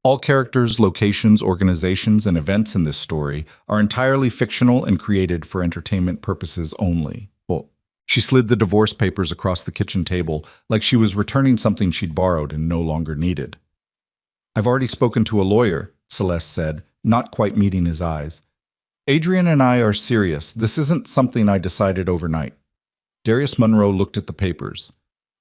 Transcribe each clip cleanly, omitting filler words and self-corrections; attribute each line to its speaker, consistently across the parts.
Speaker 1: All characters, locations, organizations, and events in this story are entirely fictional and created for entertainment purposes only. Well, she slid the divorce papers across the kitchen table like she was returning something she'd borrowed and no longer needed. I've already spoken to a lawyer, Celeste said, not quite meeting his eyes. Adrian and I are serious. This isn't something I decided overnight. Darius Munro looked at the papers.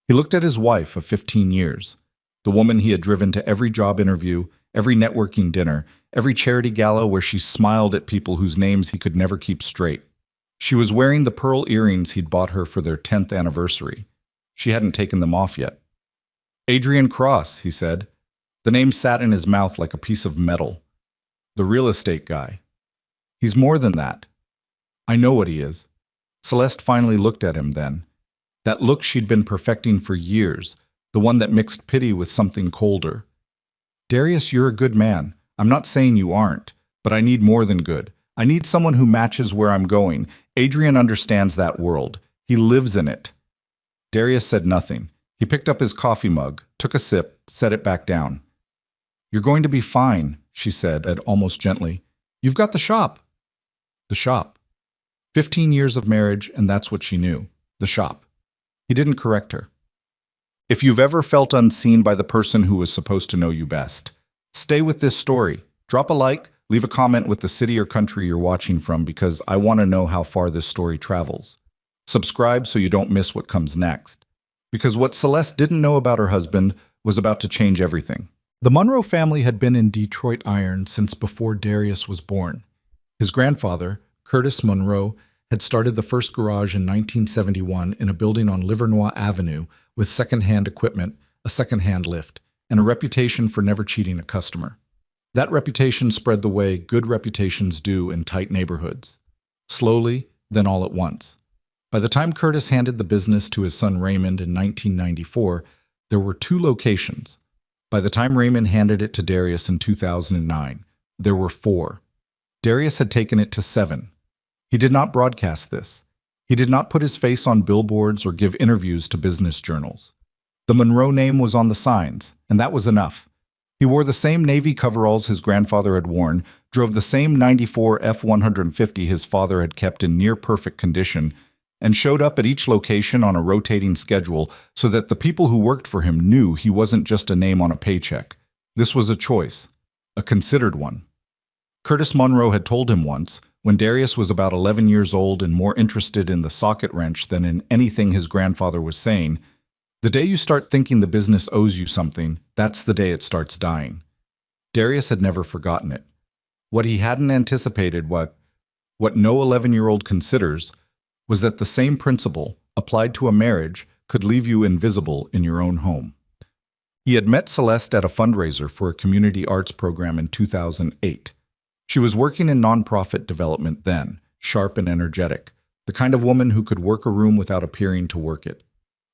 Speaker 1: He looked at his wife of 15 years, the woman he had driven to every job interview, every networking dinner, every charity gala where she smiled at people whose names he could never keep straight. She was wearing the pearl earrings he'd bought her for their 10th anniversary. She hadn't taken them off yet. Adrian Cross, he said. The name sat in his mouth like a piece of metal. The real estate guy. He's more than that. I know what he is. Celeste finally looked at him then. That look she'd been perfecting for years, the one that mixed pity with something colder. Darius, you're a good man. I'm not saying you aren't, but I need more than good. I need someone who matches where I'm going. Adrian understands that world. He lives in it. Darius said nothing. He picked up his coffee mug, took a sip, set it back down. You're going to be fine, she said, almost gently. You've got the shop. The shop. 15 years of marriage, and that's what she knew. The shop. He didn't correct her. If you've ever felt unseen by the person who was supposed to know you best, stay with this story. Drop a like, leave a comment with the city or country you're watching from because I want to know how far this story travels. Subscribe so you don't miss what comes next. Because what Celeste didn't know about her husband was about to change everything. The Munro family had been in Detroit iron since before Darius was born. His grandfather, Curtis Munro, had started the first garage in 1971 in a building on Livernois Avenue with second-hand equipment, a second-hand lift, and a reputation for never cheating a customer. That reputation spread the way good reputations do in tight neighborhoods. Slowly, then all at once. By the time Curtis handed the business to his son Raymond in 1994, there were 2 locations. By the time Raymond handed it to Darius in 2009, there were 4. Darius had taken it to 7. He did not broadcast this. He did not put his face on billboards or give interviews to business journals. The Munro name was on the signs, and that was enough. He wore the same Navy coveralls his grandfather had worn, drove the same 94 F-150 his father had kept in near-perfect condition, and showed up at each location on a rotating schedule so that the people who worked for him knew he wasn't just a name on a paycheck. This was a choice, a considered one. Curtis Munro had told him once, when Darius was about 11 years old and more interested in the socket wrench than in anything his grandfather was saying, the day you start thinking the business owes you something, that's the day it starts dying. Darius had never forgotten it. What he hadn't anticipated, what no 11-year-old considers, was that the same principle, applied to a marriage, could leave you invisible in your own home. He had met Celeste at a fundraiser for a community arts program in 2008. She was working in nonprofit development then, sharp and energetic, the kind of woman who could work a room without appearing to work it.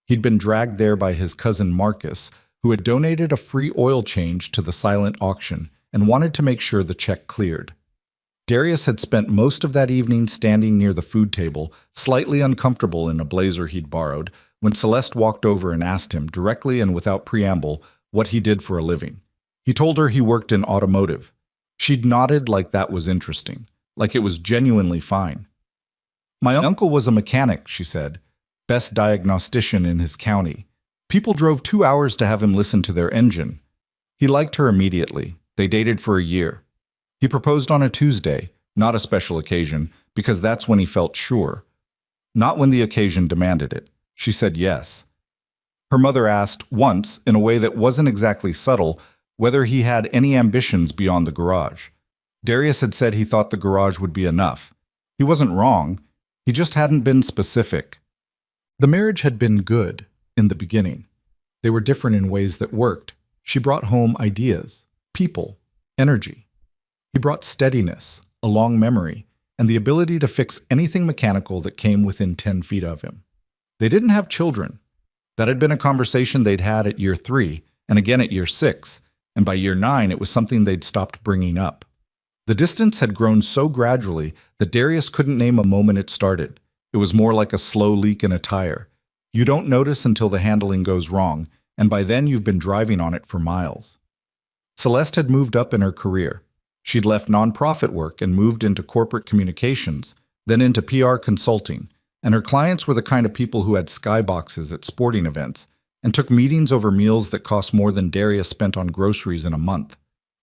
Speaker 1: He'd been dragged there by his cousin Marcus, who had donated a free oil change to the silent auction and wanted to make sure the check cleared. Darius had spent most of that evening standing near the food table, slightly uncomfortable in a blazer he'd borrowed, when Celeste walked over and asked him, directly and without preamble, what he did for a living. He told her he worked in automotive. She'd nodded like that was interesting, like it was genuinely fine. My uncle was a mechanic, she said, best diagnostician in his county. People drove 2 hours to have him listen to their engine. He liked her immediately. They dated for a year. He proposed on a Tuesday, not a special occasion, because that's when he felt sure. Not when the occasion demanded it. She said yes. Her mother asked, once, in a way that wasn't exactly subtle, whether he had any ambitions beyond the garage. Darius had said he thought the garage would be enough. He wasn't wrong. He just hadn't been specific. The marriage had been good in the beginning. They were different in ways that worked. She brought home ideas, people, energy. He brought steadiness, a long memory, and the ability to fix anything mechanical that came within 10 feet of him. They didn't have children. That had been a conversation they'd had at year 3, and again at year 6, and by year 9 it was something they'd stopped bringing up. The distance had grown so gradually that Darius couldn't name a moment it started. It was more like a slow leak in a tire. You don't notice until the handling goes wrong, and by then you've been driving on it for miles. Celeste had moved up in her career. She'd left nonprofit work and moved into corporate communications, then into PR consulting, and her clients were the kind of people who had skyboxes at sporting events and took meetings over meals that cost more than Darius spent on groceries in a month.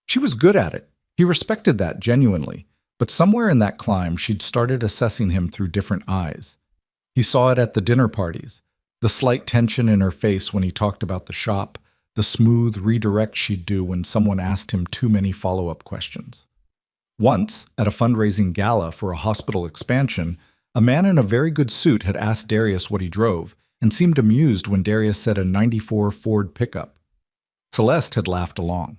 Speaker 1: She was good at it. He respected that genuinely, but somewhere in that climb she'd started assessing him through different eyes. He saw it at the dinner parties, the slight tension in her face when he talked about the shop, the smooth redirect she'd do when someone asked him too many follow-up questions. Once, at a fundraising gala for a hospital expansion, a man in a very good suit had asked Darius what he drove and seemed amused when Darius said a '94 Ford pickup. Celeste had laughed along.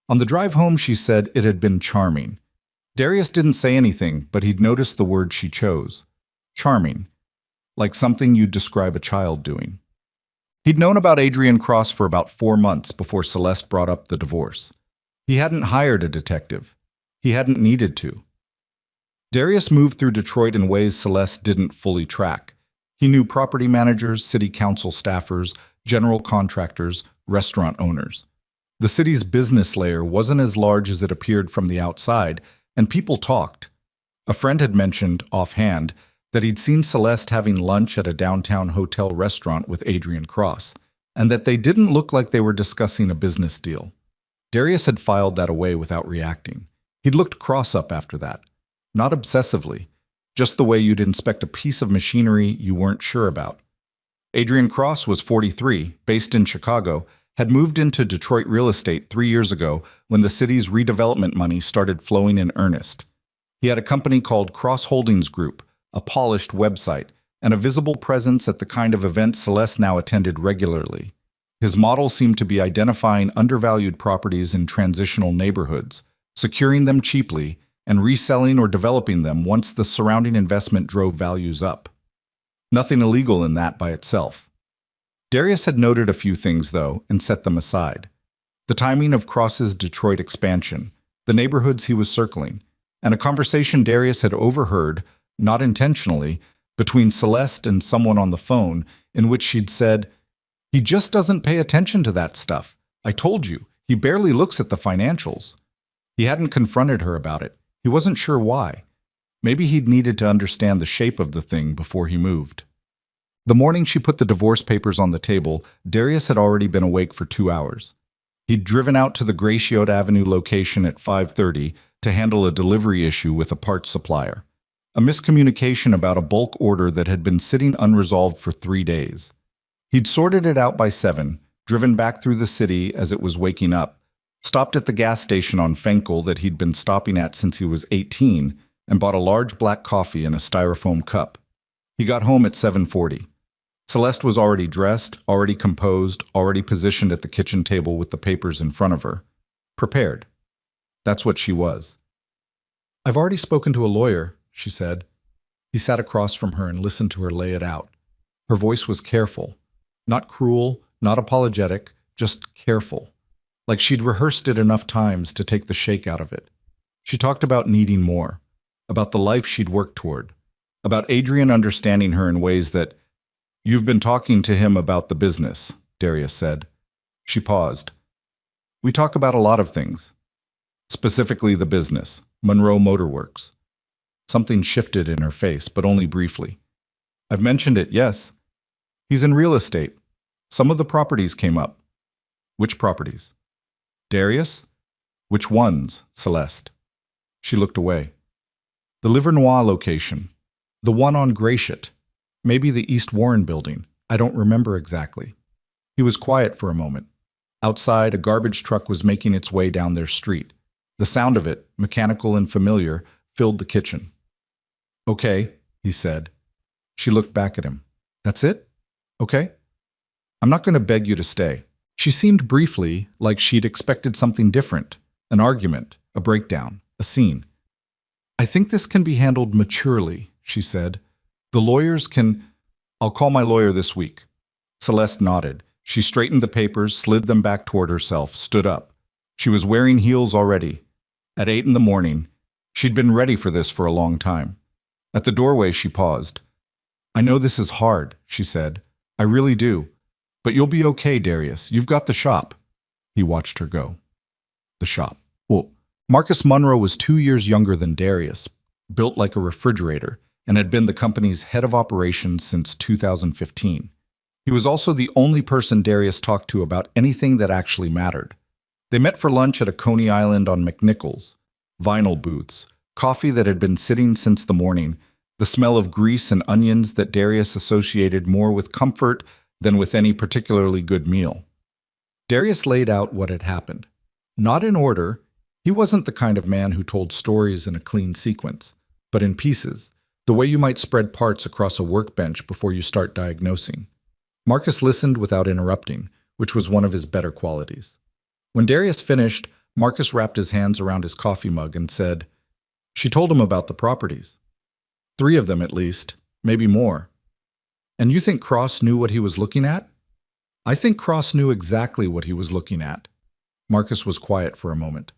Speaker 1: On the drive home, she said it had been charming. Darius didn't say anything, but he'd noticed the word she chose. Charming. Like something you'd describe a child doing. He'd known about Adrian Cross for about 4 months before Celeste brought up the divorce. He hadn't hired a detective. He hadn't needed to. Darius moved through Detroit in ways Celeste didn't fully track. He knew property managers, city council staffers, general contractors, restaurant owners. The city's business layer wasn't as large as it appeared from the outside, and people talked. A friend had mentioned, offhand, that he'd seen Celeste having lunch at a downtown hotel restaurant with Adrian Cross, and that they didn't look like they were discussing a business deal. Darius had filed that away without reacting. He'd looked Cross up after that. Not obsessively, just the way you'd inspect a piece of machinery you weren't sure about. Adrian Cross was 43, based in Chicago, had moved into Detroit real estate 3 years ago when the city's redevelopment money started flowing in earnest. He had a company called Cross Holdings Group, a polished website, and a visible presence at the kind of events Celeste now attended regularly. His model seemed to be identifying undervalued properties in transitional neighborhoods, securing them cheaply, and reselling or developing them once the surrounding investment drove values up. Nothing illegal in that by itself. Darius had noted a few things, though, and set them aside. The timing of Cross's Detroit expansion, the neighborhoods he was circling, and a conversation Darius had overheard, not intentionally, between Celeste and someone on the phone, in which she'd said, "He just doesn't pay attention to that stuff. I told you, he barely looks at the financials." He hadn't confronted her about it. He wasn't sure why. Maybe he'd needed to understand the shape of the thing before he moved. The morning she put the divorce papers on the table, Darius had already been awake for 2 hours. He'd driven out to the Gratiot Avenue location at 5:30 to handle a delivery issue with a parts supplier. A miscommunication about a bulk order that had been sitting unresolved for 3 days. He'd sorted it out by 7, driven back through the city as it was waking up, stopped at the gas station on Fenkel that he'd been stopping at since he was 18, and bought a large black coffee in a styrofoam cup. He got home at 7:40. Celeste was already dressed, already composed, already positioned at the kitchen table with the papers in front of her. Prepared. That's what she was. "I've already spoken to a lawyer," she said. He sat across from her and listened to her lay it out. Her voice was careful. Not cruel, not apologetic, just careful. Like she'd rehearsed it enough times to take the shake out of it. She talked about needing more, about the life she'd worked toward, about Adrian understanding her in ways that, "You've been talking to him about the business," Darius said. She paused. "We talk about a lot of things. Specifically the business, Monroe Motor Works." Something shifted in her face, but only briefly. "I've mentioned it, yes. He's in real estate. Some of the properties came up." "Which properties?" "Darius?" "Which ones, Celeste?" She looked away. "The Livernois location. The one on Gratiot. Maybe the East Warren building. I don't remember exactly." He was quiet for a moment. Outside, a garbage truck was making its way down their street. The sound of it, mechanical and familiar, filled the kitchen. "Okay," he said. She looked back at him. "That's it? Okay? I'm not going to beg you to stay." She seemed briefly like she'd expected something different, an argument, a breakdown, a scene. "I think this can be handled maturely," she said. "The lawyers can—" "I'll call my lawyer this week." Celeste nodded. She straightened the papers, slid them back toward herself, stood up. She was wearing heels already. At 8 in the morning, she'd been ready for this for a long time. At the doorway, she paused. "I know this is hard," she said. "I really do. But you'll be okay, Darius. You've got the shop." He watched her go. the shop. Well, Marcus Munro was 2 years younger than Darius, built like a refrigerator, and had been the company's head of operations since 2015. He was also the only person Darius talked to about anything that actually mattered. They met for lunch at a Coney Island on McNichols, vinyl booths, coffee that had been sitting since the morning, the smell of grease and onions that Darius associated more with comfort than with any particularly good meal. Darius laid out what had happened. Not in order, he wasn't the kind of man who told stories in a clean sequence, but in pieces, the way you might spread parts across a workbench before you start diagnosing. Marcus listened without interrupting, which was one of his better qualities. When Darius finished, Marcus wrapped his hands around his coffee mug and said, "She told him about the properties. 3 of them at least, maybe more. And you think Cross knew what he was looking at?" "I think Cross knew exactly what he was looking at." Marcus was quiet for a moment.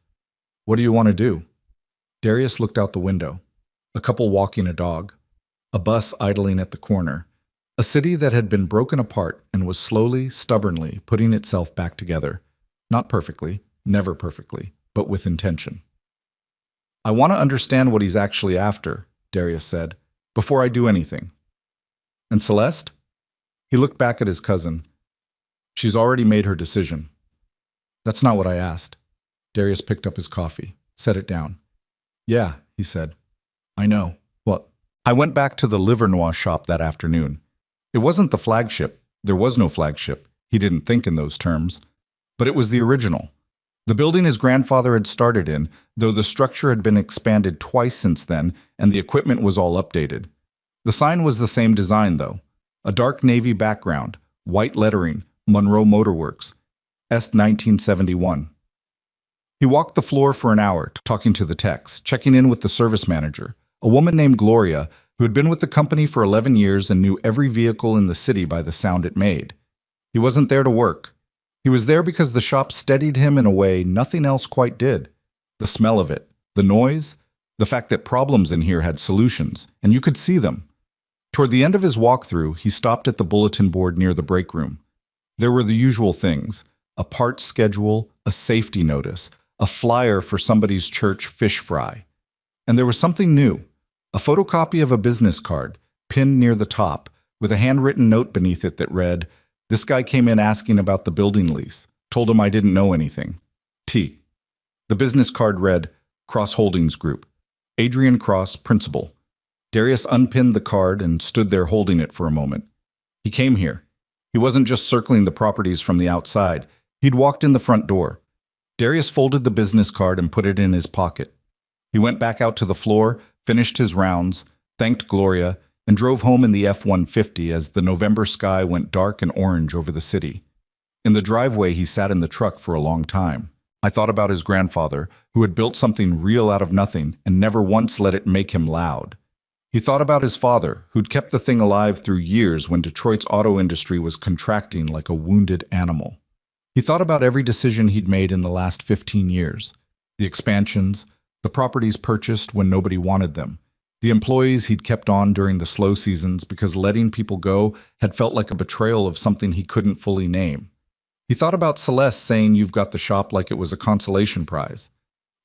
Speaker 1: "What do you want to do?" Darius looked out the window. A couple walking a dog. A bus idling at the corner. A city that had been broken apart and was slowly, stubbornly putting itself back together. Not perfectly, never perfectly, but with intention. "I want to understand what he's actually after," Darius said, "before I do anything." "And Celeste?" He looked back at his cousin. "She's already made her decision." "That's not what I asked." Darius picked up his coffee, set it down. "Yeah," he said. "I know. What?" "I went back to the Livernois shop that afternoon. It wasn't the flagship. There was no flagship. He didn't think in those terms. But it was the original. The building his grandfather had started in, though the structure had been expanded twice since then, and the equipment was all updated. The sign was the same design, though. A dark navy background, white lettering, Monroe Motor Works, Est 1971. He walked the floor for an hour, talking to the techs, checking in with the service manager, a woman named Gloria, who had been with the company for 11 years and knew every vehicle in the city by the sound it made. He wasn't there to work. He was there because the shop steadied him in a way nothing else quite did. The smell of it, the noise, the fact that problems in here had solutions, and you could see them. Toward the end of his walkthrough, he stopped at the bulletin board near the break room. There were the usual things: a parts schedule, a safety notice, a flyer for somebody's church fish fry. And there was something new: a photocopy of a business card, pinned near the top, with a handwritten note beneath it that read, "This guy came in asking about the building lease. Told him I didn't know anything. T." The business card read, "Cross Holdings Group. Adrian Cross, Principal." Darius unpinned the card and stood there holding it for a moment. He came here. He wasn't just circling the properties from the outside. He'd walked in the front door. Darius folded the business card and put it in his pocket. He went back out to the floor, finished his rounds, thanked Gloria, and drove home in the F-150 as the November sky went dark and orange over the city. In the driveway, he sat in the truck for a long time. I thought about his grandfather, who had built something real out of nothing and never once let it make him loud. He thought about his father, who'd kept the thing alive through years when Detroit's auto industry was contracting like a wounded animal. He thought about every decision he'd made in the last 15 years. The expansions, the properties purchased when nobody wanted them, the employees he'd kept on during the slow seasons because letting people go had felt like a betrayal of something he couldn't fully name. He thought about Celeste saying you've got the shop like it was a consolation prize.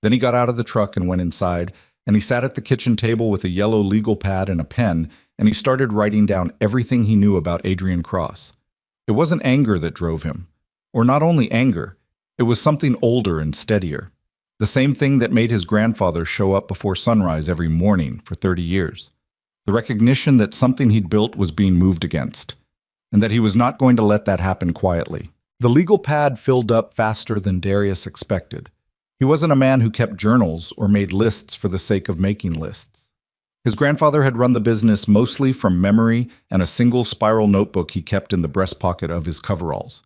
Speaker 1: Then he got out of the truck and went inside, and he sat at the kitchen table with a yellow legal pad and a pen, and he started writing down everything he knew about Adrian Cross. It wasn't anger that drove him. Or not only anger, it was something older and steadier. The same thing that made his grandfather show up before sunrise every morning for 30 years. The recognition that something he'd built was being moved against, and that he was not going to let that happen quietly. The legal pad filled up faster than Darius expected. He wasn't a man who kept journals or made lists for the sake of making lists. His grandfather had run the business mostly from memory and a single spiral notebook he kept in the breast pocket of his coveralls.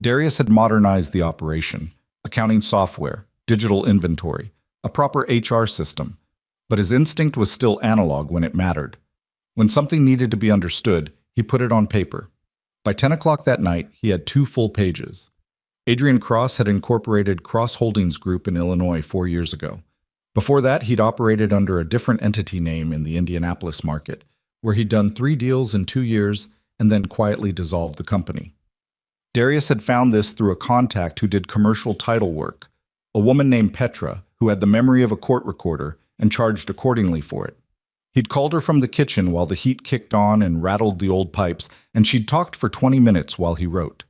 Speaker 1: Darius had modernized the operation, accounting software, digital inventory, a proper HR system, but his instinct was still analog when it mattered. When something needed to be understood, he put it on paper. By 10 o'clock that night, he had 2 full pages. Adrian Cross had incorporated Cross Holdings Group in Illinois 4 years ago. Before that, he'd operated under a different entity name in the Indianapolis market, where he'd done 3 deals in 2 years and then quietly dissolved the company. Darius had found this through a contact who did commercial title work, a woman named Petra, who had the memory of a court recorder and charged accordingly for it. He'd called her from the kitchen while the heat kicked on and rattled the old pipes, and she'd talked for 20 minutes while he wrote.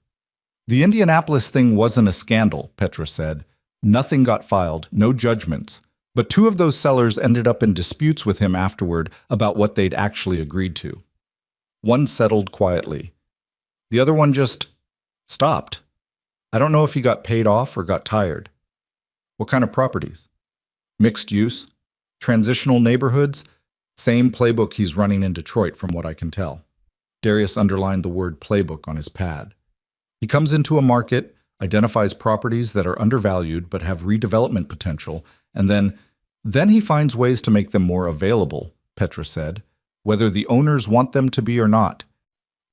Speaker 1: The Indianapolis thing wasn't a scandal, Petra said. Nothing got filed, no judgments. But two of those sellers ended up in disputes with him afterward about what they'd actually agreed to. One settled quietly. The other one just stopped. I don't know if he got paid off or got tired. What kind of properties? Mixed use? Transitional neighborhoods? Same playbook he's running in Detroit, from what I can tell. Darius underlined the word playbook on his pad. He comes into a market, identifies properties that are undervalued but have redevelopment potential, and then he finds ways to make them more available, Petra said, whether the owners want them to be or not.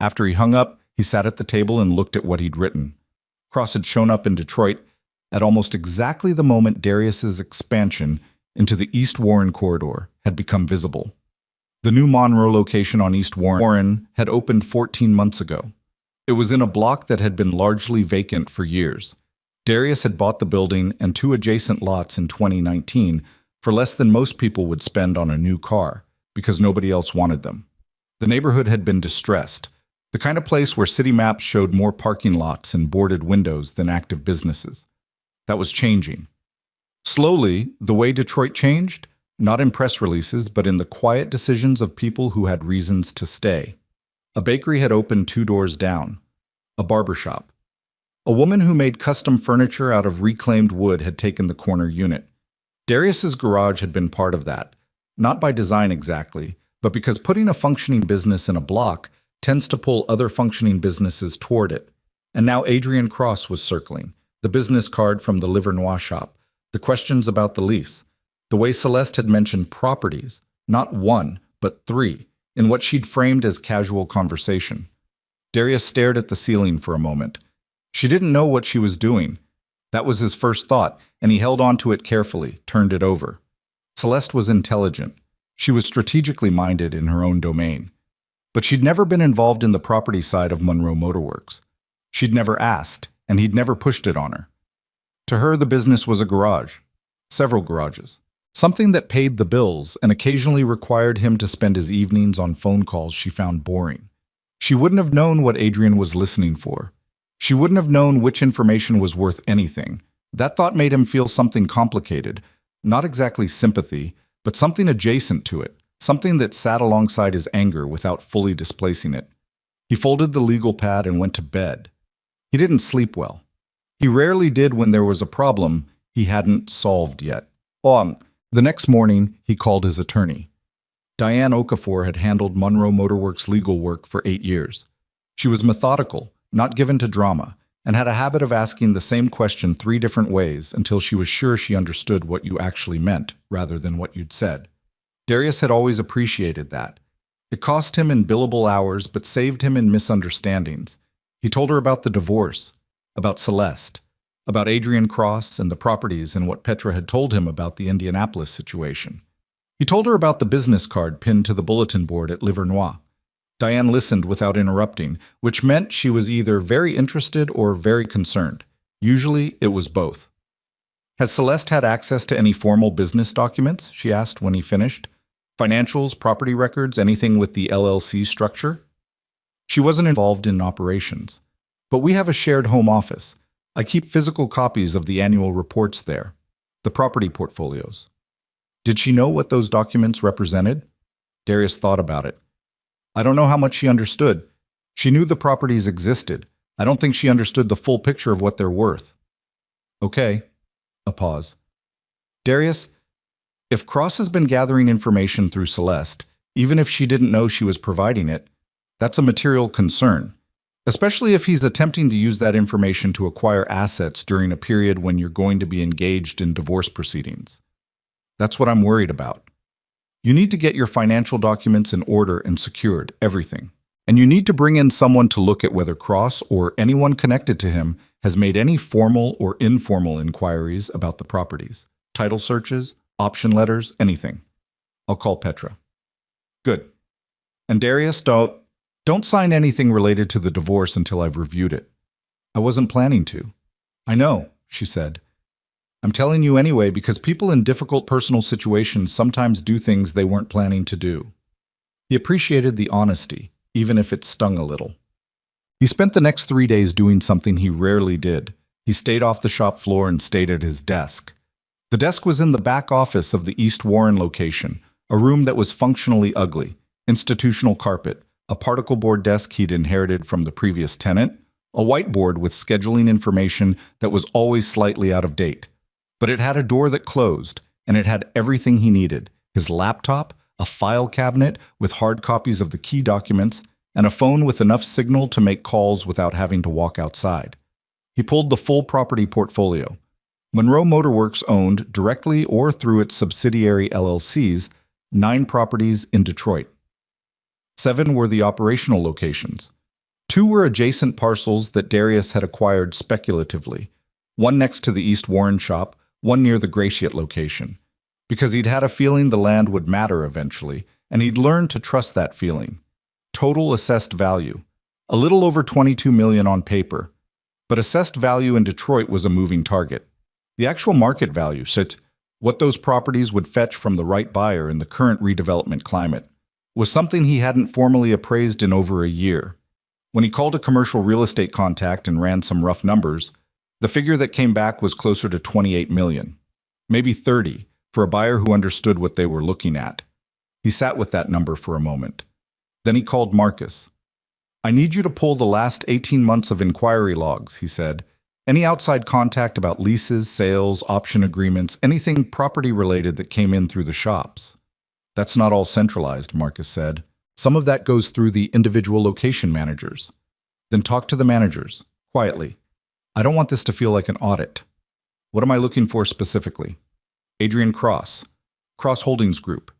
Speaker 1: After he hung up, he sat at the table and looked at what he'd written. Cross had shown up in Detroit at almost exactly the moment Darius's expansion into the East Warren corridor had become visible. The new Monroe location on East Warren had opened 14 months ago. It was in a block that had been largely vacant for years. Darius had bought the building and two adjacent lots in 2019 for less than most people would spend on a new car, because nobody else wanted them. The neighborhood had been distressed, the kind of place where city maps showed more parking lots and boarded windows than active businesses. That was changing. Slowly, the way Detroit changed, not in press releases, but in the quiet decisions of people who had reasons to stay. A bakery had opened 2 doors down. A barber shop. A woman who made custom furniture out of reclaimed wood had taken the corner unit. Darius's garage had been part of that, not by design exactly, but because putting a functioning business in a block tends to pull other functioning businesses toward it. And now Adrian Cross was circling, the business card from the Liver Noir shop, the questions about the lease, the way Celeste had mentioned properties, not one, but 3, in what she'd framed as casual conversation. Darius stared at the ceiling for a moment. She didn't know what she was doing. That was his first thought, and he held on to it carefully, turned it over. Celeste was intelligent. She was strategically minded in her own domain. But she'd never been involved in the property side of Monroe Motorworks. She'd never asked, and he'd never pushed it on her. To her, the business was a garage. Several garages. Something that paid the bills and occasionally required him to spend his evenings on phone calls she found boring. She wouldn't have known what Adrian was listening for. She wouldn't have known which information was worth anything. That thought made him feel something complicated, not exactly sympathy, but something adjacent to it, something that sat alongside his anger without fully displacing it. He folded the legal pad and went to bed. He didn't sleep well. He rarely did when there was a problem he hadn't solved yet. The next morning, he called his attorney. Diane Okafor had handled Monroe Motorworks legal work for 8 years. She was methodical, not given to drama, and had a habit of asking the same question 3 different ways until she was sure she understood what you actually meant, rather than what you'd said. Darius had always appreciated that. It cost him in billable hours, but saved him in misunderstandings. He told her about the divorce, about Celeste, about Adrian Cross and the properties and what Petra had told him about the Indianapolis situation. He told her about the business card pinned to the bulletin board at Liver Noir. Diane listened without interrupting, which meant she was either very interested or very concerned. Usually, it was both. "Has Celeste had access to any formal business documents?" she asked when he finished. "Financials, property records, anything with the LLC structure?" "She wasn't involved in operations. But we have a shared home office. I keep physical copies of the annual reports there, the property portfolios." Did she know what those documents represented? Darius thought about it. I don't know how much she understood. She knew the properties existed. I don't think she understood the full picture of what they're worth. Okay. A pause. Darius, if Cross has been gathering information through Celeste, even if she didn't know she was providing it, that's a material concern. Especially if he's attempting to use that information to acquire assets during a period when you're going to be engaged in divorce proceedings. That's what I'm worried about. You need to get your financial documents in order and secured, everything. And you need to bring in someone to look at whether Cross or anyone connected to him has made any formal or informal inquiries about the properties, title searches, option letters, anything. I'll call Petra. Good. And Darius, don't sign anything related to the divorce until I've reviewed it. I wasn't planning to. I know, she said. I'm telling you anyway because people in difficult personal situations sometimes do things they weren't planning to do. He appreciated the honesty, even if it stung a little. He spent the next 3 days doing something he rarely did. He stayed off the shop floor and stayed at his desk. The desk was in the back office of the East Warren location, a room that was functionally ugly, institutional carpet, a particle board desk he'd inherited from the previous tenant, a whiteboard with scheduling information that was always slightly out of date. But it had a door that closed, and it had everything he needed: his laptop, a file cabinet with hard copies of the key documents, and a phone with enough signal to make calls without having to walk outside. He pulled the full property portfolio. Monroe Motor Works owned, directly or through its subsidiary LLCs, 9 properties in Detroit. 7 were the operational locations. 2 were adjacent parcels that Darius had acquired speculatively, one next to the East Warren shop, one near the Gratiot location, because he'd had a feeling the land would matter eventually, and he'd learned to trust that feeling. Total assessed value, a little over $22 million on paper, but assessed value in Detroit was a moving target. The actual market value, what those properties would fetch from the right buyer in the current redevelopment climate, was something he hadn't formally appraised in over a year. When he called a commercial real estate contact and ran some rough numbers, the figure that came back was closer to $28 million, maybe 30, for a buyer who understood what they were looking at. He sat with that number for a moment. Then he called Marcus. "I need you to pull the last 18 months of inquiry logs," he said. "Any outside contact about leases, sales, option agreements, anything property-related that came in through the shops." "That's not all centralized," Marcus said. "Some of that goes through the individual location managers." "Then talk to the managers, quietly. I don't want this to feel like an audit." "What am I looking for specifically?" "Adrian Cross, Cross Holdings Group.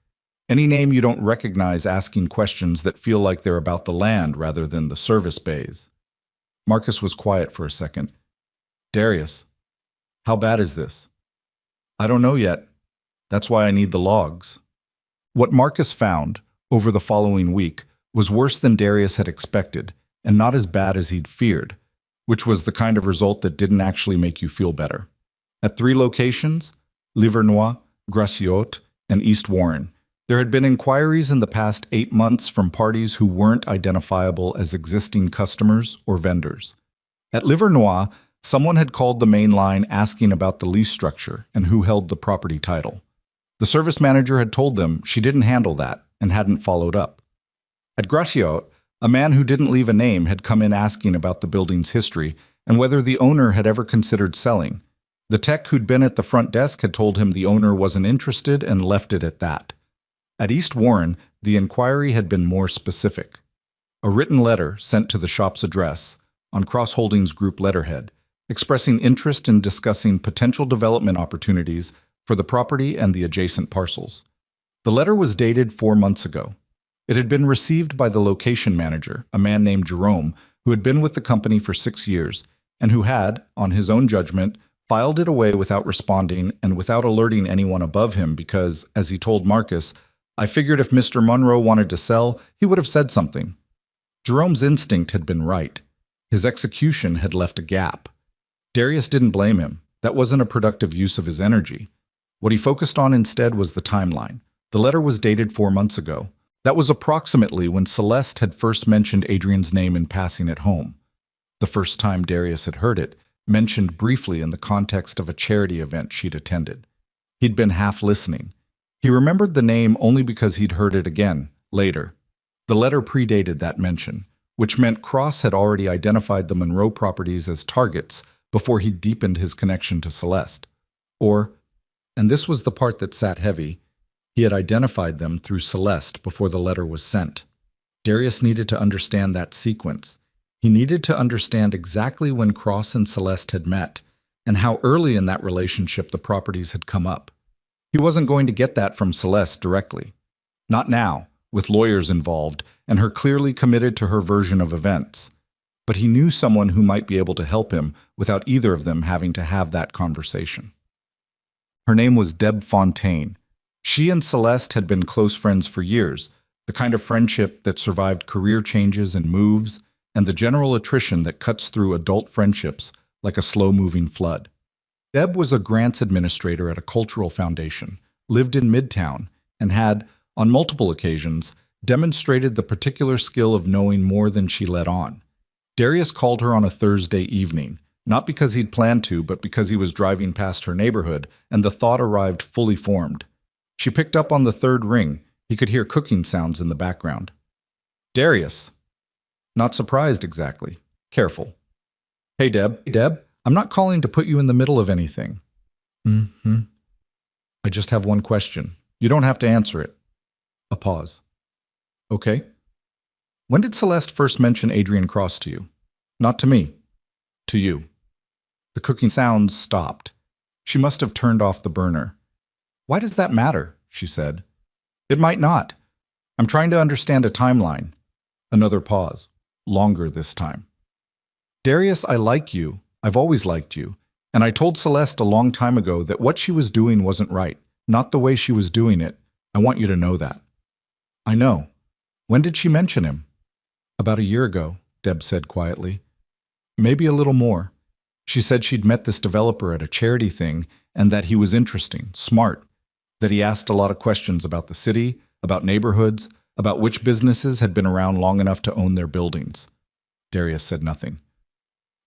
Speaker 1: Any name you don't recognize asking questions that feel like they're about the land rather than the service bays." Marcus was quiet for a second. "Darius, how bad is this?" "I don't know yet. That's why I need the logs." What Marcus found, over the following week, was worse than Darius had expected, and not as bad as he'd feared, which was the kind of result that didn't actually make you feel better. At 3 locations, Livernois, Gratiot, and East Warren, there had been inquiries in the past 8 months from parties who weren't identifiable as existing customers or vendors. At Livernois, someone had called the main line asking about the lease structure and who held the property title. The service manager had told them she didn't handle that and hadn't followed up. At Gratiot, a man who didn't leave a name had come in asking about the building's history and whether the owner had ever considered selling. The tech who'd been at the front desk had told him the owner wasn't interested and left it at that. At East Warren, the inquiry had been more specific. A written letter sent to the shop's address, on Cross Holdings Group letterhead, expressing interest in discussing potential development opportunities for the property and the adjacent parcels. The letter was dated 4 months ago. It had been received by the location manager, a man named Jerome, who had been with the company for 6 years, and who had, on his own judgment, filed it away without responding and without alerting anyone above him because, as he told Marcus, "I figured if Mr. Monroe wanted to sell, he would have said something." Jerome's instinct had been right. His execution had left a gap. Darius didn't blame him. That wasn't a productive use of his energy. What he focused on instead was the timeline. The letter was dated 4 months ago. That was approximately when Celeste had first mentioned Adrian's name in passing at home. The first time Darius had heard it, mentioned briefly in the context of a charity event she'd attended. He'd been half listening. He remembered the name only because he'd heard it again, later. The letter predated that mention, which meant Cross had already identified the Monroe properties as targets before he deepened his connection to Celeste. Or, and this was the part that sat heavy, he had identified them through Celeste before the letter was sent. Darius needed to understand that sequence. He needed to understand exactly when Cross and Celeste had met, and how early in that relationship the properties had come up. He wasn't going to get that from Celeste directly. Not now, with lawyers involved, and her clearly committed to her version of events. But he knew someone who might be able to help him without either of them having to have that conversation. Her name was Deb Fontaine. She and Celeste had been close friends for years, the kind of friendship that survived career changes and moves, and the general attrition that cuts through adult friendships like a slow-moving flood. Deb was a grants administrator at a cultural foundation, lived in Midtown, and had, on multiple occasions, demonstrated the particular skill of knowing more than she let on. Darius called her on a Thursday evening, not because he'd planned to, but because he was driving past her neighborhood, and the thought arrived fully formed. She picked up on the third ring. He could hear cooking sounds in the background. Darius. Not surprised exactly. Careful. Hey, Deb. Deb, I'm not calling to put you in the middle of anything. Mm-hmm. I just have one question. You don't have to answer it. A pause. Okay. When did Celeste first mention Adrian Cross to you? Not to me. To you. The cooking sounds stopped. She must have turned off the burner. Why does that matter? She said. It might not. I'm trying to understand a timeline. Another pause. Longer this time. Darius, I like you. I've always liked you. And I told Celeste a long time ago that what she was doing wasn't right. Not the way she was doing it. I want you to know that. I know. When did she mention him? About a year ago, Deb said quietly. Maybe a little more. She said she'd met this developer at a charity thing and that he was interesting, smart, that he asked a lot of questions about the city, about neighborhoods, about which businesses had been around long enough to own their buildings. Darius said nothing.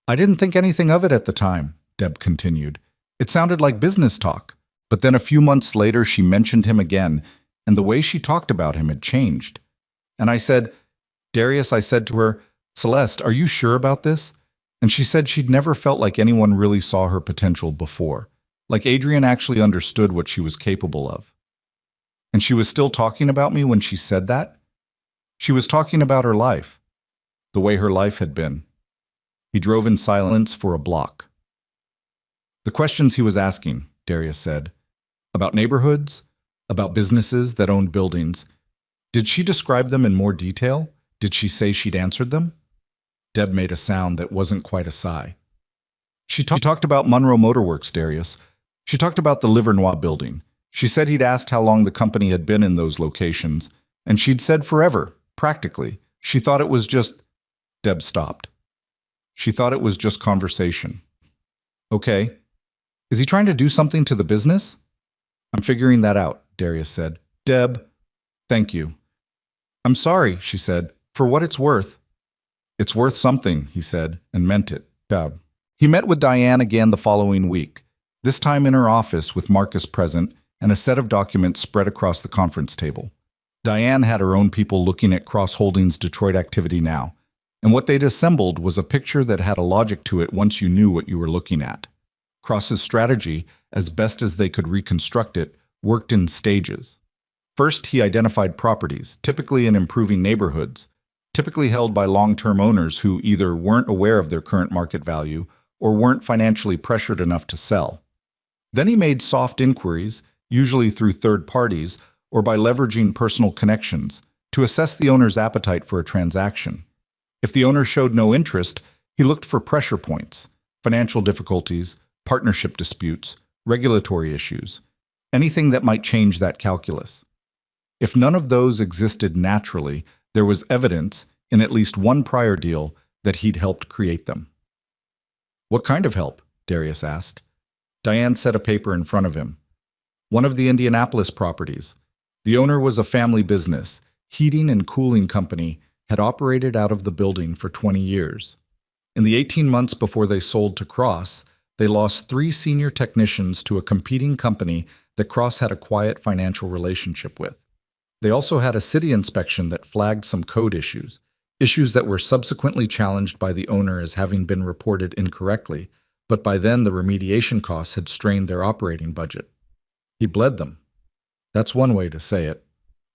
Speaker 1: I didn't think anything of it at the time, Deb continued. It sounded like business talk. But then a few months later she mentioned him again, and the way she talked about him had changed. And I said, Darius, I said to her, Celeste, are you sure about this? And she said she'd never felt like anyone really saw her potential before, like Adrian actually understood what she was capable of. And she was still talking about me when she said that? She was talking about her life, the way her life had been. He drove in silence for a block. The questions he was asking, Darius said, about neighborhoods, about businesses that owned buildings. Did she describe them in more detail? Did she say she'd answered them? Deb made a sound that wasn't quite a sigh. She talked about Monroe Motorworks, Darius. She talked about the Livernois building. She said he'd asked how long the company had been in those locations, and she'd said forever, practically. She thought it was just... Deb stopped. She thought it was just conversation. Okay. Is he trying to do something to the business? I'm figuring that out, Darius said. Deb, thank you. I'm sorry, she said, for what it's worth. It's worth something, he said, and meant it. Deb. He met with Diane again the following week, this time in her office with Marcus present and a set of documents spread across the conference table. Diane had her own people looking at Cross Holdings' Detroit activity now, and what they'd assembled was a picture that had a logic to it once you knew what you were looking at. Cross's strategy, as best as they could reconstruct it, worked in stages. First, he identified properties, typically in improving neighborhoods, typically held by long-term owners who either weren't aware of their current market value or weren't financially pressured enough to sell. Then he made soft inquiries, usually through third parties or by leveraging personal connections, to assess the owner's appetite for a transaction. If the owner showed no interest, he looked for pressure points, financial difficulties, partnership disputes, regulatory issues, anything that might change that calculus. If none of those existed naturally, there was evidence, in at least one prior deal, that he'd helped create them. What kind of help? Darius asked. Diane set a paper in front of him. One of the Indianapolis properties. The owner was a family business, heating and cooling company, had operated out of the building for 20 years. In the 18 months before they sold to Cross, they lost 3 senior technicians to a competing company that Cross had a quiet financial relationship with. They also had a city inspection that flagged some code issues that were subsequently challenged by the owner as having been reported incorrectly, but by then the remediation costs had strained their operating budget. He bled them. That's one way to say it.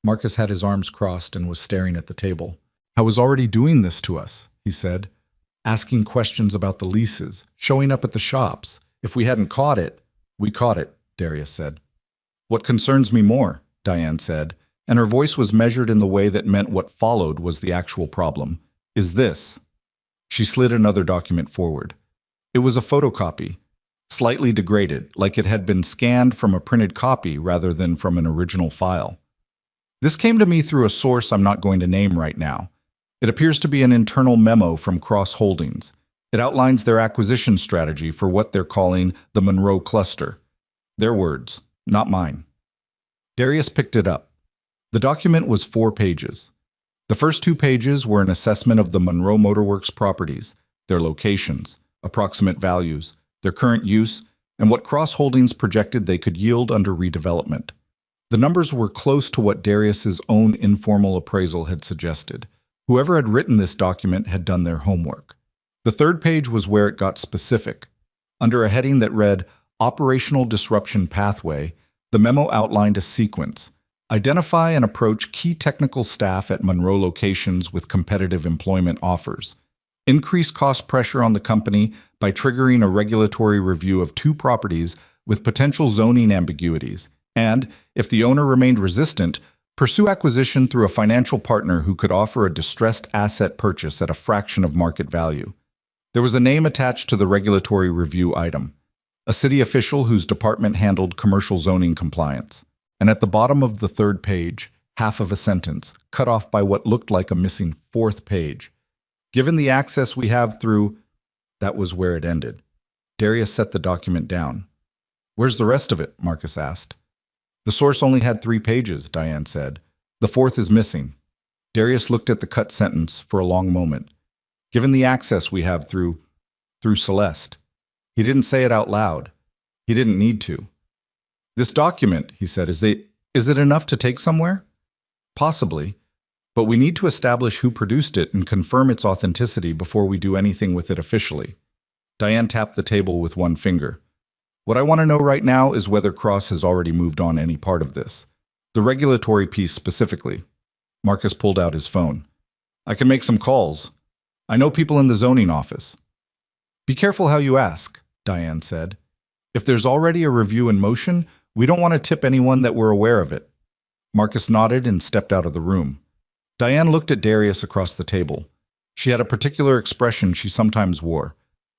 Speaker 1: Marcus had his arms crossed and was staring at the table. I was already doing this to us, he said, asking questions about the leases, showing up at the shops. If we hadn't caught it, we caught it, Darius said. What concerns me more, Diane said, and her voice was measured in the way that meant what followed was the actual problem, is this. She slid another document forward. It was a photocopy, slightly degraded, like it had been scanned from a printed copy rather than from an original file. This came to me through a source I'm not going to name right now. It appears to be an internal memo from Cross Holdings. It outlines their acquisition strategy for what they're calling the Monroe Cluster. Their words, not mine. Darius picked it up. The document was 4 pages. The first 2 pages were an assessment of the Monroe Motorworks properties, their locations, approximate values, their current use, and what Cross Holdings projected they could yield under redevelopment. The numbers were close to what Darius's own informal appraisal had suggested. Whoever had written this document had done their homework. The 3rd page was where it got specific. Under a heading that read, Operational Disruption Pathway, the memo outlined a sequence. Identify and approach key technical staff at Monroe locations with competitive employment offers. Increase cost pressure on the company by triggering a regulatory review of 2 properties with potential zoning ambiguities. And, if the owner remained resistant, pursue acquisition through a financial partner who could offer a distressed asset purchase at a fraction of market value. There was a name attached to the regulatory review item, a city official whose department handled commercial zoning compliance. And at the bottom of the 3rd page, half of a sentence, cut off by what looked like a missing 4th page. Given the access we have through... That was where it ended. Darius set the document down. Where's the rest of it? Marcus asked. The source only had 3 pages, Diane said. The 4th is missing. Darius looked at the cut sentence for a long moment. Given the access we have through Celeste. He didn't say it out loud. He didn't need to. This document, he said, is it enough to take somewhere? Possibly, but we need to establish who produced it and confirm its authenticity before we do anything with it officially. Diane tapped the table with one finger. What I want to know right now is whether Cross has already moved on any part of this. The regulatory piece specifically. Marcus pulled out his phone. I can make some calls. I know people in the zoning office. Be careful how you ask, Diane said. If there's already a review in motion, we don't want to tip anyone that we're aware of it. Marcus nodded and stepped out of the room. Diane looked at Darius across the table. She had a particular expression she sometimes wore.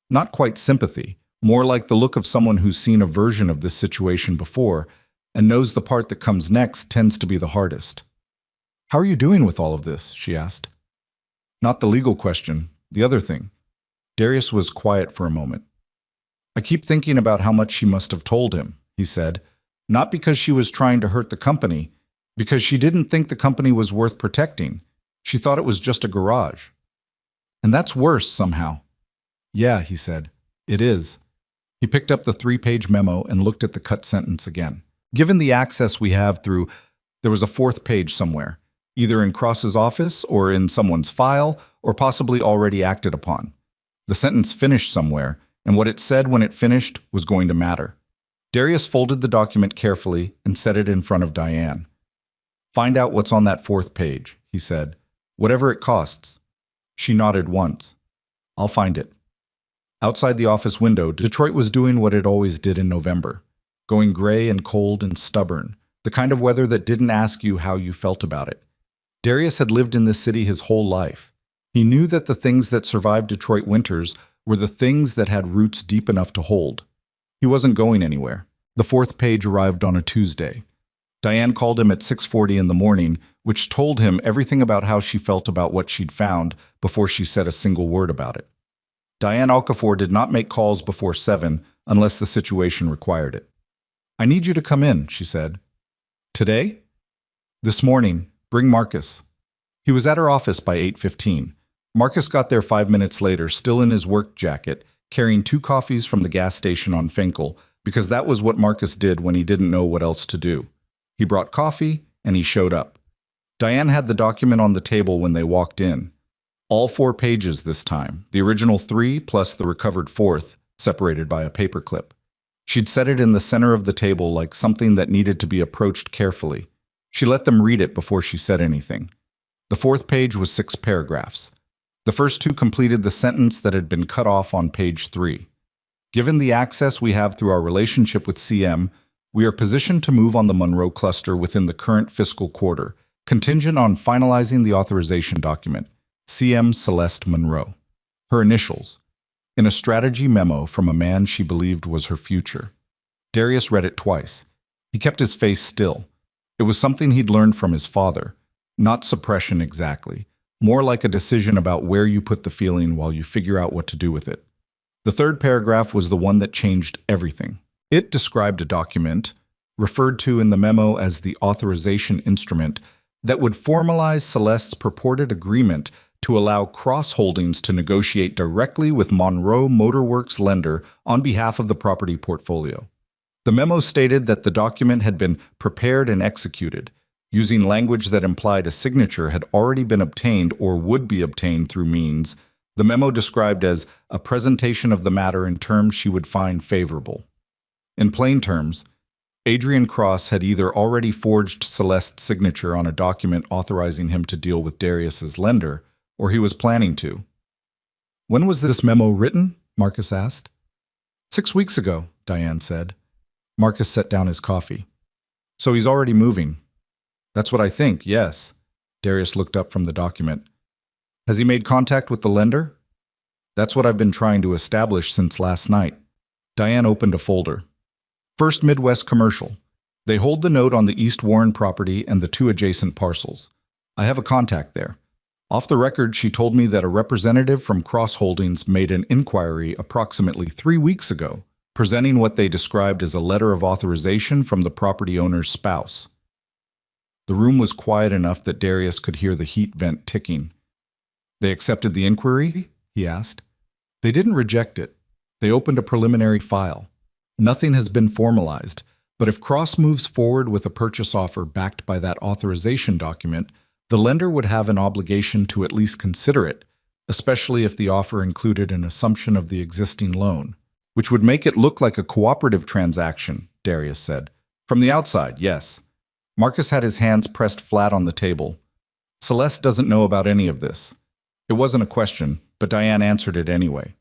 Speaker 1: Not quite sympathy, more like the look of someone who's seen a version of this situation before and knows the part that comes next tends to be the hardest. How are you doing with all of this? She asked. Not the legal question, the other thing. Darius was quiet for a moment. I keep thinking about how much she must have told him, he said, not because she was trying to hurt the company, because she didn't think the company was worth protecting. She thought it was just a garage. And that's worse somehow. Yeah, he said, it is. He picked up the 3-page memo and looked at the cut sentence again. Given the access we have through, there was a 4th page somewhere, either in Cross's office or in someone's file, or possibly already acted upon. The sentence finished somewhere, and what it said when it finished was going to matter. Darius folded the document carefully and set it in front of Diane. Find out what's on that 4th page, he said, whatever it costs. She nodded once. I'll find it. Outside the office window, Detroit was doing what it always did in November, going gray and cold and stubborn, the kind of weather that didn't ask you how you felt about it. Darius had lived in this city his whole life. He knew that the things that survived Detroit winters were the things that had roots deep enough to hold. He wasn't going anywhere. The 4th page arrived on a Tuesday. Diane called him at 6:40 in the morning, which told him everything about how she felt about what she'd found before she said a single word about it. Diane Okafor did not make calls before 7 unless the situation required it. I need you to come in, she said. Today? This morning. Bring Marcus. He was at her office by 8:15. Marcus got there 5 minutes later, still in his work jacket, carrying 2 coffees from the gas station on Finkel, because that was what Marcus did when he didn't know what else to do. He brought coffee, and he showed up. Diane had the document on the table when they walked in. All 4 pages this time, the original 3 plus the recovered 4th, separated by a paperclip. She'd set it in the center of the table like something that needed to be approached carefully. She let them read it before she said anything. The 4th page was 6 paragraphs. The first 2 completed the sentence that had been cut off on page 3. Given the access we have through our relationship with CM, we are positioned to move on the Monroe cluster within the current fiscal quarter, contingent on finalizing the authorization document. CM Celeste Monroe. Her initials. In a strategy memo from a man she believed was her future. Darius read it twice. He kept his face still. It was something he'd learned from his father. Not suppression exactly, more like a decision about where you put the feeling while you figure out what to do with it. The third paragraph was the one that changed everything. It described a document, referred to in the memo as the authorization instrument, that would formalize Celeste's purported agreement to allow Cross Holdings to negotiate directly with Monroe Motorworks lender on behalf of the property portfolio. The memo stated that the document had been prepared and executed, using language that implied a signature had already been obtained or would be obtained through means the memo described as a presentation of the matter in terms she would find favorable. In plain terms, Adrian Cross had either already forged Celeste's signature on a document authorizing him to deal with Darius's lender, or he was planning to. "When was this memo written?" Marcus asked. 6 weeks ago, Diane said. Marcus set down his coffee. "So he's already moving." "That's what I think, yes." Darius looked up from the document. "Has he made contact with the lender?" "That's what I've been trying to establish since last night." Diane opened a folder. "First Midwest Commercial. They hold the note on the East Warren property and the 2 adjacent parcels. I have a contact there. Off the record, she told me that a representative from Cross Holdings made an inquiry approximately 3 weeks ago, presenting what they described as a letter of authorization from the property owner's spouse." The room was quiet enough that Darius could hear the heat vent ticking. "They accepted the inquiry?" he asked. "They didn't reject it. They opened a preliminary file. Nothing has been formalized, but if Cross moves forward with a purchase offer backed by that authorization document, the lender would have an obligation to at least consider it, especially if the offer included an assumption of the existing loan, which would make it look like a cooperative transaction," Darius said. "From the outside, yes." Marcus had his hands pressed flat on the table. "Celeste doesn't know about any of this." It wasn't a question, but Diane answered it anyway.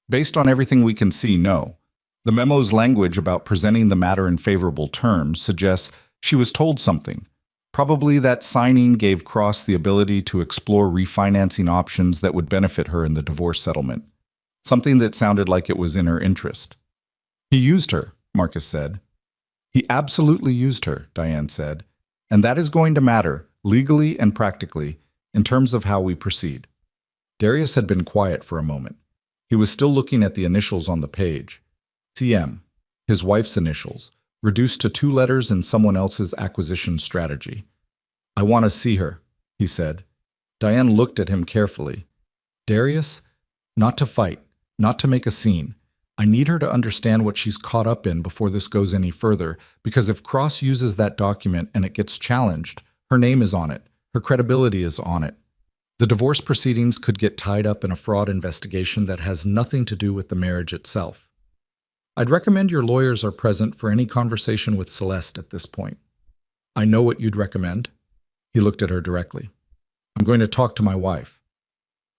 Speaker 1: "Based on everything we can see, no. The memo's language about presenting the matter in favorable terms suggests she was told something. Probably that signing gave Cross the ability to explore refinancing options that would benefit her in the divorce settlement. Something that sounded like it was in her interest." "He used her," Marcus said. "He absolutely used her," Diane said. "And that is going to matter, legally and practically, in terms of how we proceed." Darius had been quiet for a moment. He was still looking at the initials on the page. CM, his wife's initials, reduced to 2 letters in someone else's acquisition strategy. "I want to see her," he said. Diane looked at him carefully. "Darius, not to fight, not to make a scene. I need her to understand what she's caught up in before this goes any further, because if Cross uses that document and it gets challenged, her name is on it, her credibility is on it. The divorce proceedings could get tied up in a fraud investigation that has nothing to do with the marriage itself. I'd recommend your lawyers are present for any conversation with Celeste at this point." "I know what you'd recommend." He looked at her directly. "I'm going to talk to my wife."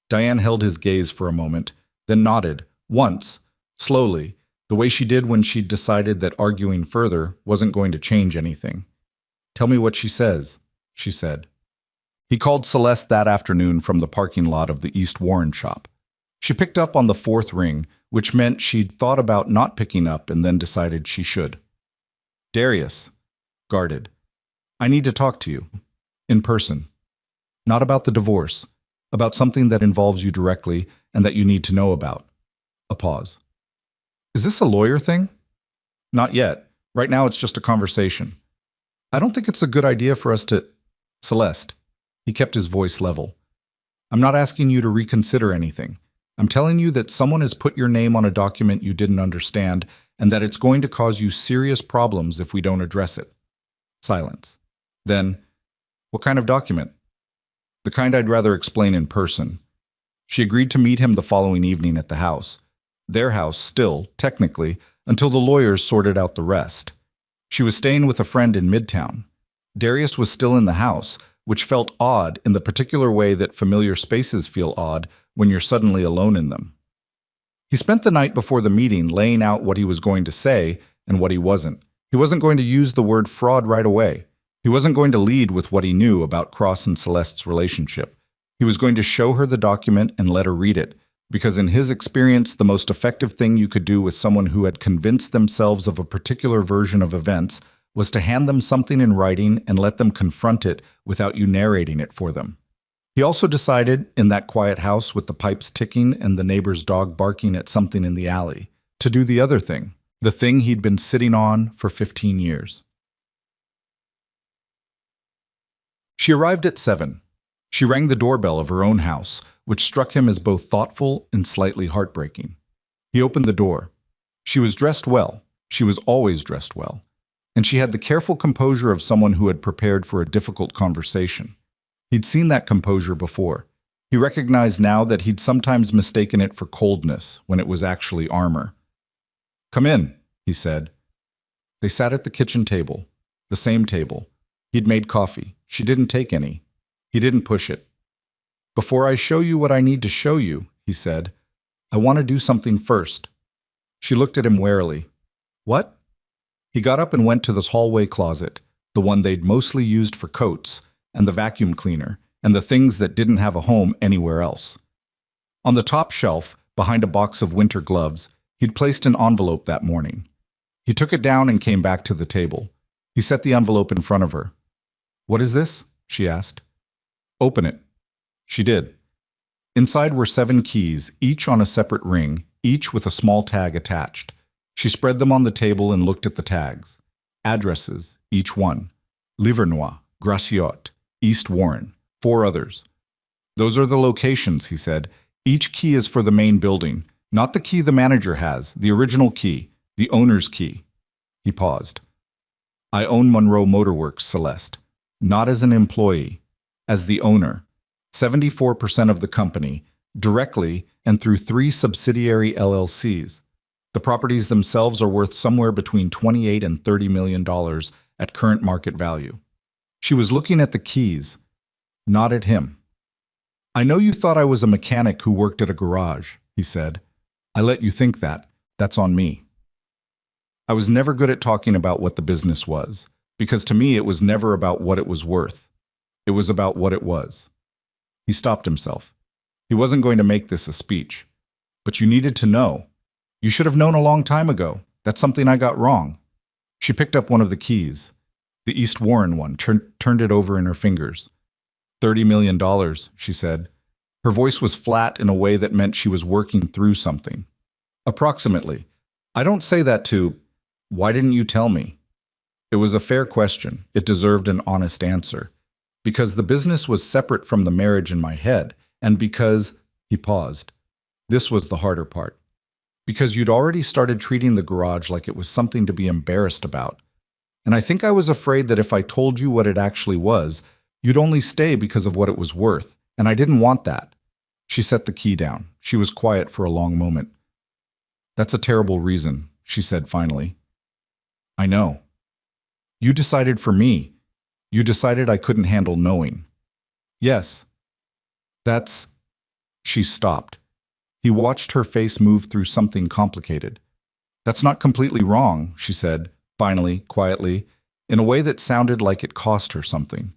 Speaker 1: Diane held his gaze for a moment, then nodded, once, slowly, the way she did when she'd decided that arguing further wasn't going to change anything. "Tell me what she says," she said. He called Celeste that afternoon from the parking lot of the East Warren shop. She picked up on the 4th ring, which meant she'd thought about not picking up and then decided she should. "Darius," guarded, "I need to talk to you. In person. Not about the divorce. About something that involves you directly and that you need to know about." A pause. "Is this a lawyer thing?" "Not yet. Right now it's just a conversation." "I don't think it's a good idea for us to—" "Celeste." He kept his voice level. "I'm not asking you to reconsider anything. I'm telling you that someone has put your name on a document you didn't understand and that it's going to cause you serious problems if we don't address it." Silence. Then, "What kind of document?" "The kind I'd rather explain in person." She agreed to meet him the following evening at the house. Their house still, technically, until the lawyers sorted out the rest. She was staying with a friend in Midtown. Darius was still in the house, which felt odd in the particular way that familiar spaces feel odd when you're suddenly alone in them. He spent the night before the meeting laying out what he was going to say and what he wasn't. He wasn't going to use the word fraud right away. He wasn't going to lead with what he knew about Cross and Celeste's relationship. He was going to show her the document and let her read it, because in his experience, the most effective thing you could do with someone who had convinced themselves of a particular version of events was to hand them something in writing and let them confront it without you narrating it for them. He also decided, in that quiet house with the pipes ticking and the neighbor's dog barking at something in the alley, to do the other thing, the thing he'd been sitting on for 15 years. She arrived at 7. She rang the doorbell of her own house, which struck him as both thoughtful and slightly heartbreaking. He opened the door. She was dressed well. She was always dressed well. And she had the careful composure of someone who had prepared for a difficult conversation. He'd seen that composure before. He recognized now that he'd sometimes mistaken it for coldness when it was actually armor. "Come in," he said. They sat at the kitchen table, the same table. He'd made coffee. She didn't take any. He didn't push it. "Before I show you what I need to show you," he said, "I want to do something first." She looked at him warily. "What?" He got up and went to this hallway closet, the one they'd mostly used for coats, and the vacuum cleaner, and the things that didn't have a home anywhere else. On the top shelf, behind a box of winter gloves, he'd placed an envelope that morning. He took it down and came back to the table. He set the envelope in front of her. "What is this?" she asked. "Open it." She did. Inside were 7 keys, each on a separate ring, each with a small tag attached. She spread them on the table and looked at the tags. Addresses, each one. Livernois, Graciot, East Warren, 4 others. "Those are the locations," he said. "Each key is for the main building, not the key the manager has, the original key, the owner's key." He paused. "I own Monroe Motorworks, Celeste. Not as an employee, as the owner. 74% of the company, directly and through 3 subsidiary LLCs. The properties themselves are worth somewhere between $28 and $30 million at current market value." She was looking at the keys, not at him. "I know you thought I was a mechanic who worked at a garage," he said. "I let you think that. That's on me. I was never good at talking about what the business was, because to me it was never about what it was worth. It was about what it was." He stopped himself. He wasn't going to make this a speech. "But you needed to know. You should have known a long time ago. That's something I got wrong." She picked up one of the keys, the East Warren one, turned it over in her fingers. $30 million, she said. Her voice was flat in a way that meant she was working through something. "Approximately. I don't say that to, why didn't you tell me?" It was a fair question. It deserved an honest answer. Because the business was separate from the marriage in my head, and because, he paused, this was the harder part. Because you'd already started treating the garage like it was something to be embarrassed about. And I think I was afraid that if I told you what it actually was, you'd only stay because of what it was worth, and I didn't want that. She set the key down. She was quiet for a long moment. "That's a terrible reason," she said finally. "I know. You decided for me. You decided I couldn't handle knowing." "Yes. That's..." She stopped. He watched her face move through something complicated. "That's not completely wrong," she said, finally, quietly, in a way that sounded like it cost her something.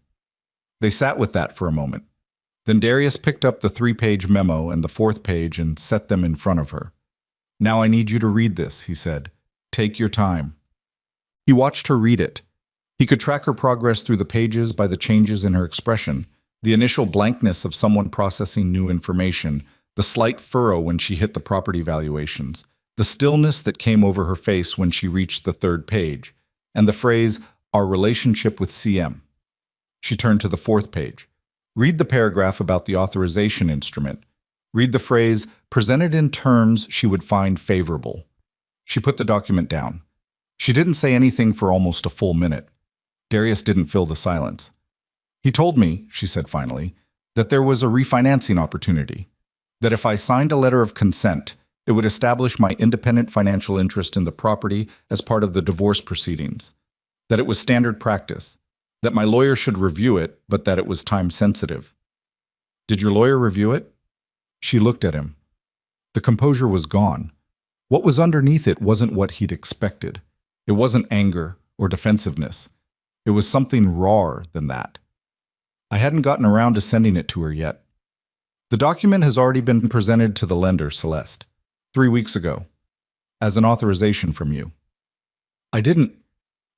Speaker 1: They sat with that for a moment. Then Darius picked up the 3-page memo and the 4th page and set them in front of her. "Now I need you to read this," he said. "Take your time." He watched her read it. He could track her progress through the pages by the changes in her expression, the initial blankness of someone processing new information, the slight furrow when she hit the property valuations, the stillness that came over her face when she reached the 3rd page, and the phrase, "our relationship with CM." She turned to the 4th page. Read the paragraph about the authorization instrument. Read the phrase, "presented in terms she would find favorable." She put the document down. She didn't say anything for almost a full minute. Darius didn't fill the silence. "He told me," she said finally, "that there was a refinancing opportunity. That if I signed a letter of consent, it would establish my independent financial interest in the property as part of the divorce proceedings. That it was standard practice. That my lawyer should review it, but that it was time-sensitive." "Did your lawyer review it?" She looked at him. The composure was gone. What was underneath it wasn't what he'd expected. It wasn't anger or defensiveness. It was something rawer than that. "I hadn't gotten around to sending it to her yet. The document has already been presented to the lender, Celeste, 3 weeks ago, as an authorization from you." "I didn't.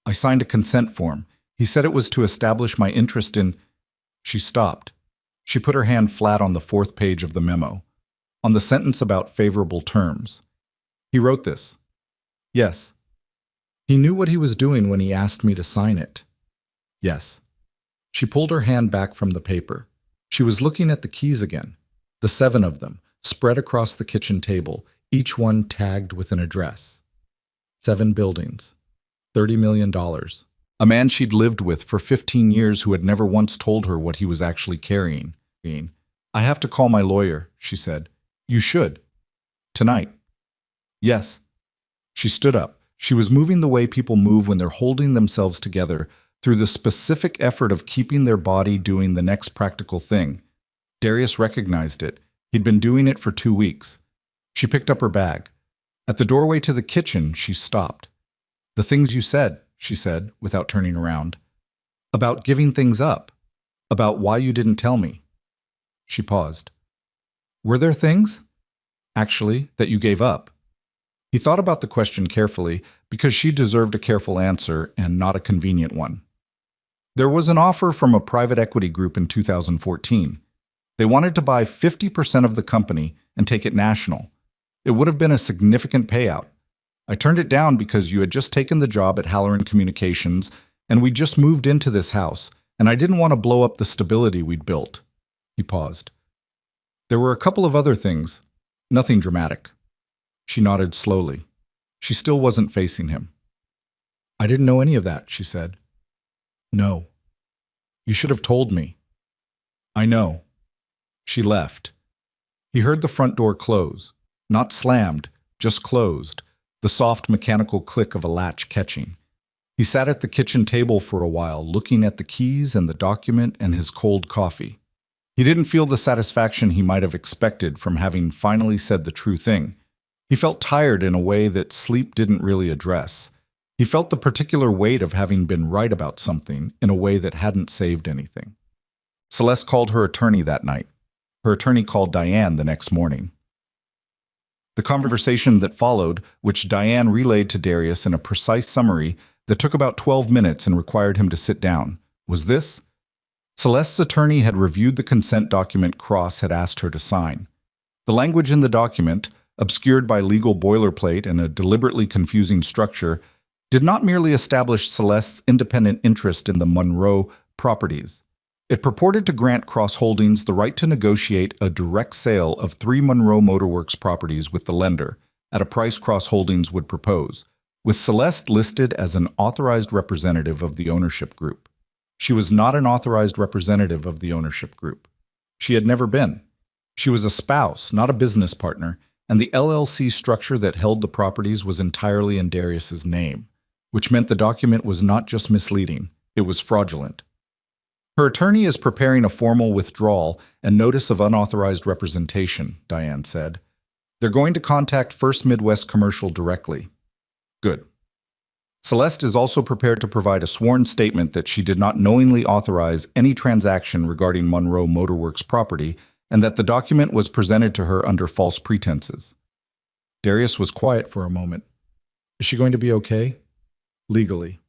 Speaker 1: I signed a consent form. He said it was to establish my interest in..." She stopped. She put her hand flat on the fourth page of the memo, on the sentence about favorable terms. He wrote this. Yes. He knew what he was doing when he asked me to sign it. Yes. She pulled her hand back from the paper. She was looking at the keys again, the 7 of them, spread across the kitchen table, each one tagged with an address. 7 buildings. $30 million. A man she'd lived with for 15 years who had never once told her what he was actually carrying. I have to call my lawyer, she said. You should. Tonight. Yes. She stood up. She was moving the way people move when they're holding themselves together through the specific effort of keeping their body doing the next practical thing. Darius recognized it. He'd been doing it for 2 weeks. She picked up her bag. At the doorway to the kitchen, she stopped. The things you said, she said, without turning around. About giving things up. About why you didn't tell me. She paused. Were there things? Actually, that you gave up? He thought about the question carefully because she deserved a careful answer and not a convenient one. There was an offer from a private equity group in 2014. They wanted to buy 50% of the company and take it national. It would have been a significant payout. I turned it down because you had just taken the job at Halloran Communications and we just moved into this house, and I didn't want to blow up the stability we'd built. He paused. There were a couple of other things. Nothing dramatic. She nodded slowly. She still wasn't facing him. I didn't know any of that, she said. No. You should have told me. I know. She left. He heard the front door close. Not slammed, just closed, the soft mechanical click of a latch catching. He sat at the kitchen table for a while, looking at the keys and the document and his cold coffee. He didn't feel the satisfaction he might have expected from having finally said the true thing. He felt tired in a way that sleep didn't really address. He felt the particular weight of having been right about something in a way that hadn't saved anything. Celeste called her attorney that night. Her attorney called Diane the next morning. The conversation that followed, which Diane relayed to Darius in a precise summary that took about 12 minutes and required him to sit down, was this. Celeste's attorney had reviewed the consent document Cross had asked her to sign. The language in the document, obscured by legal boilerplate and a deliberately confusing structure, did not merely establish Celeste's independent interest in the Monroe properties. It purported to grant Cross Holdings the right to negotiate a direct sale of 3 Monroe Motorworks properties with the lender, at a price Cross Holdings would propose, with Celeste listed as an authorized representative of the ownership group. She was not an authorized representative of the ownership group. She had never been. She was a spouse, not a business partner, and the LLC structure that held the properties was entirely in Darius's name, which meant the document was not just misleading, it was fraudulent. Her attorney is preparing a formal withdrawal and notice of unauthorized representation, Diane said. They're going to contact First Midwest Commercial directly. Good. Celeste is also prepared to provide a sworn statement that she did not knowingly authorize any transaction regarding Monroe Motorworks property and that the document was presented to her under false pretenses. Darius was quiet for a moment. Is she going to be okay? Legally.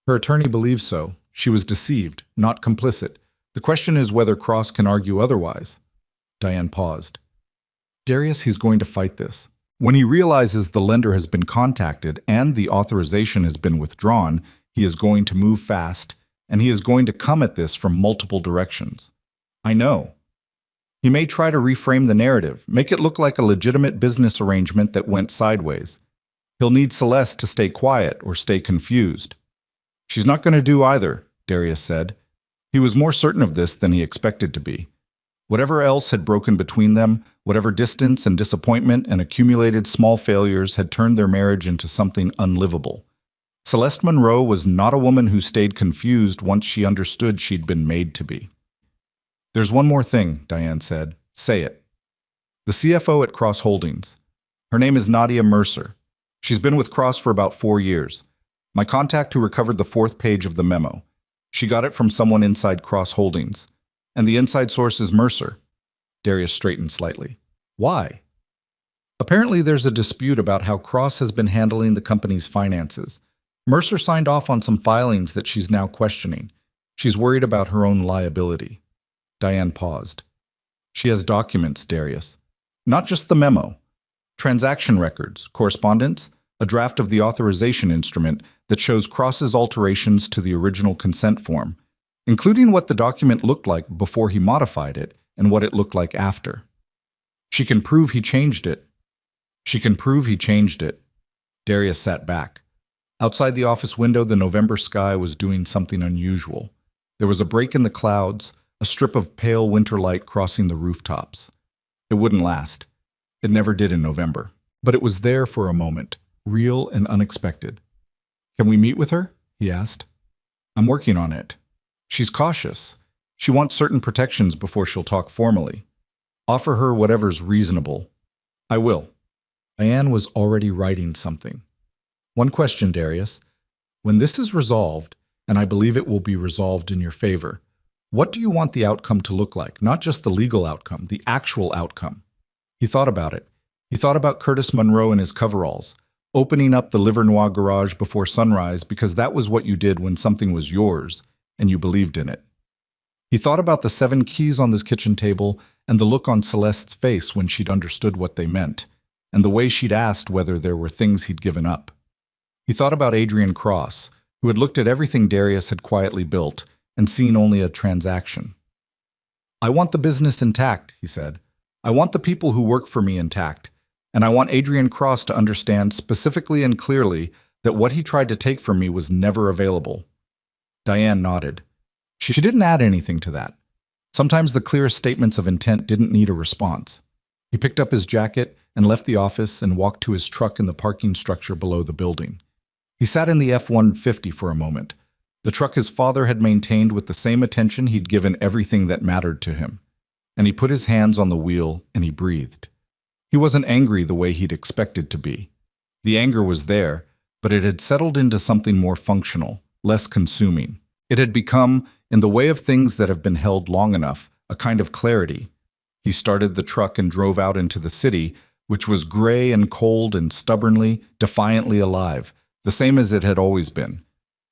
Speaker 1: Her attorney believes so. She was deceived, not complicit. The question is whether Cross can argue otherwise. Diane paused. Darius, he's going to fight this. When he realizes the lender has been contacted and the authorization has been withdrawn, he is going to move fast, and he is going to come at this from multiple directions. I know. He may try to reframe the narrative, make it look like a legitimate business arrangement that went sideways. He'll need Celeste to stay quiet or stay confused. She's not going to do either, Darius said. He was more certain of this than he expected to be. Whatever else had broken between them, whatever distance and disappointment and accumulated small failures had turned their marriage into something unlivable. Celeste Monroe was not a woman who stayed confused once she understood she'd been made to be. There's one more thing, Diane said. Say it. The CFO at Cross Holdings. Her name is Nadia Mercer. She's been with Cross for about 4 years. My contact who recovered the 4th page of the memo. She got it from someone inside Cross Holdings. And the inside source is Mercer. Darius straightened slightly. Why? Apparently there's a dispute about how Cross has been handling the company's finances. Mercer signed off on some filings that she's now questioning. She's worried about her own liability. Diane paused. She has documents, Darius. Not just the memo. Transaction records, correspondence, a draft of the authorization instrument that shows Cross's alterations to the original consent form, including what the document looked like before he modified it and what it looked like after. She can prove he changed it. She can prove he changed it. Darius sat back. Outside the office window, the November sky was doing something unusual. There was a break in the clouds, a strip of pale winter light crossing the rooftops. It wouldn't last. It never did in November. But it was there for a moment, real and unexpected. Can we meet with her? He asked. I'm working on it. She's cautious. She wants certain protections before she'll talk formally. Offer her whatever's reasonable. I will. Diane was already writing something. One question, Darius. When this is resolved, and I believe it will be resolved in your favor, what do you want the outcome to look like? Not just the legal outcome, the actual outcome. He thought about it. He thought about Curtis Monroe in his coveralls, opening up the Livernois garage before sunrise because that was what you did when something was yours and you believed in it. He thought about the 7 keys on this kitchen table and the look on Celeste's face when she'd understood what they meant, and the way she'd asked whether there were things he'd given up. He thought about Adrian Cross, who had looked at everything Darius had quietly built and seen only a transaction. I want the business intact, he said. I want the people who work for me intact, and I want Adrian Cross to understand specifically and clearly that what he tried to take from me was never available. Diane nodded. She didn't add anything to that. Sometimes the clearest statements of intent didn't need a response. He picked up his jacket and left the office and walked to his truck in the parking structure below the building. He sat in the F-150 for a moment, the truck his father had maintained with the same attention he'd given everything that mattered to him. And he put his hands on the wheel and he breathed. He wasn't angry the way he'd expected to be. The anger was there, but it had settled into something more functional, less consuming. It had become, in the way of things that have been held long enough, a kind of clarity. He started the truck and drove out into the city, which was gray and cold and stubbornly, defiantly alive, the same as it had always been.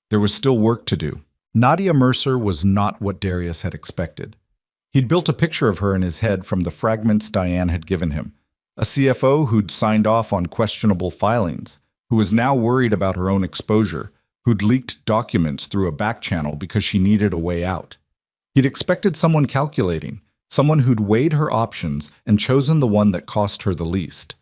Speaker 1: There was still work to do. Nadia Mercer was not what Darius had expected. He'd built a picture of her in his head from the fragments Diane had given him, a CFO who'd signed off on questionable filings, who was now worried about her own exposure, who'd leaked documents through a back channel because she needed a way out. He'd expected someone calculating, someone who'd weighed her options and chosen the one that cost her the least.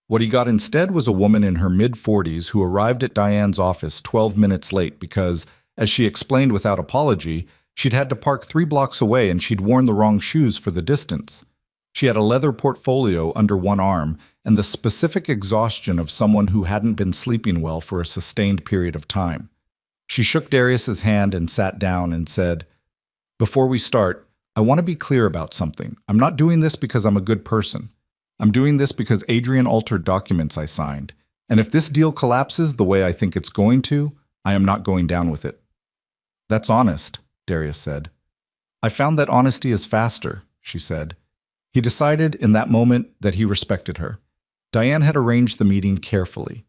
Speaker 1: What he got instead was a woman in her mid-40s who arrived at Diane's office 12 minutes late because, as she explained without apology, she'd had to park 3 blocks away and she'd worn the wrong shoes for the distance. She had a leather portfolio under one arm and the specific exhaustion of someone who hadn't been sleeping well for a sustained period of time. She shook Darius's hand and sat down and said, "Before we start, I want to be clear about something. I'm not doing this because I'm a good person. I'm doing this because Adrian altered documents I signed. And if this deal collapses the way I think it's going to, I am not going down with it." "That's honest," Darius said. "I found that honesty is faster," she said. He decided in that moment that he respected her. Diane had arranged the meeting carefully.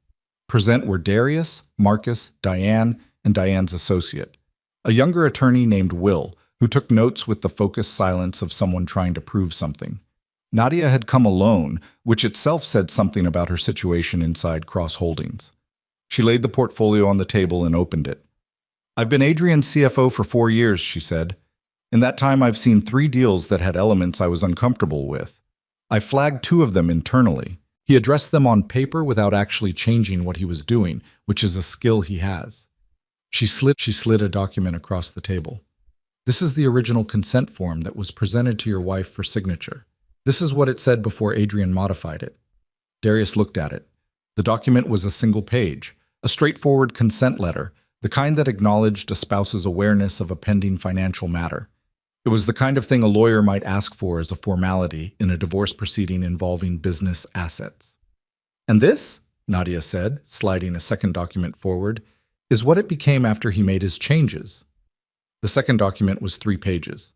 Speaker 1: Present were Darius, Marcus, Diane, and Diane's associate, a younger attorney named Will, who took notes with the focused silence of someone trying to prove something. Nadia had come alone, which itself said something about her situation inside Cross Holdings. She laid the portfolio on the table and opened it. "I've been Adrian's CFO for 4 years," she said. "In that time, I've seen 3 deals that had elements I was uncomfortable with. I flagged 2 of them internally." He addressed them on paper without actually changing what he was doing, which is a skill he has. She slid a document across the table. "This is the original consent form that was presented to your wife for signature. This is what it said before Adrian modified it." Darius looked at it. The document was a single page, a straightforward consent letter, the kind that acknowledged a spouse's awareness of a pending financial matter. It was the kind of thing a lawyer might ask for as a formality in a divorce proceeding involving business assets. "And this," Nadia said, sliding a second document forward, "is what it became after he made his changes." The second document was 3 pages.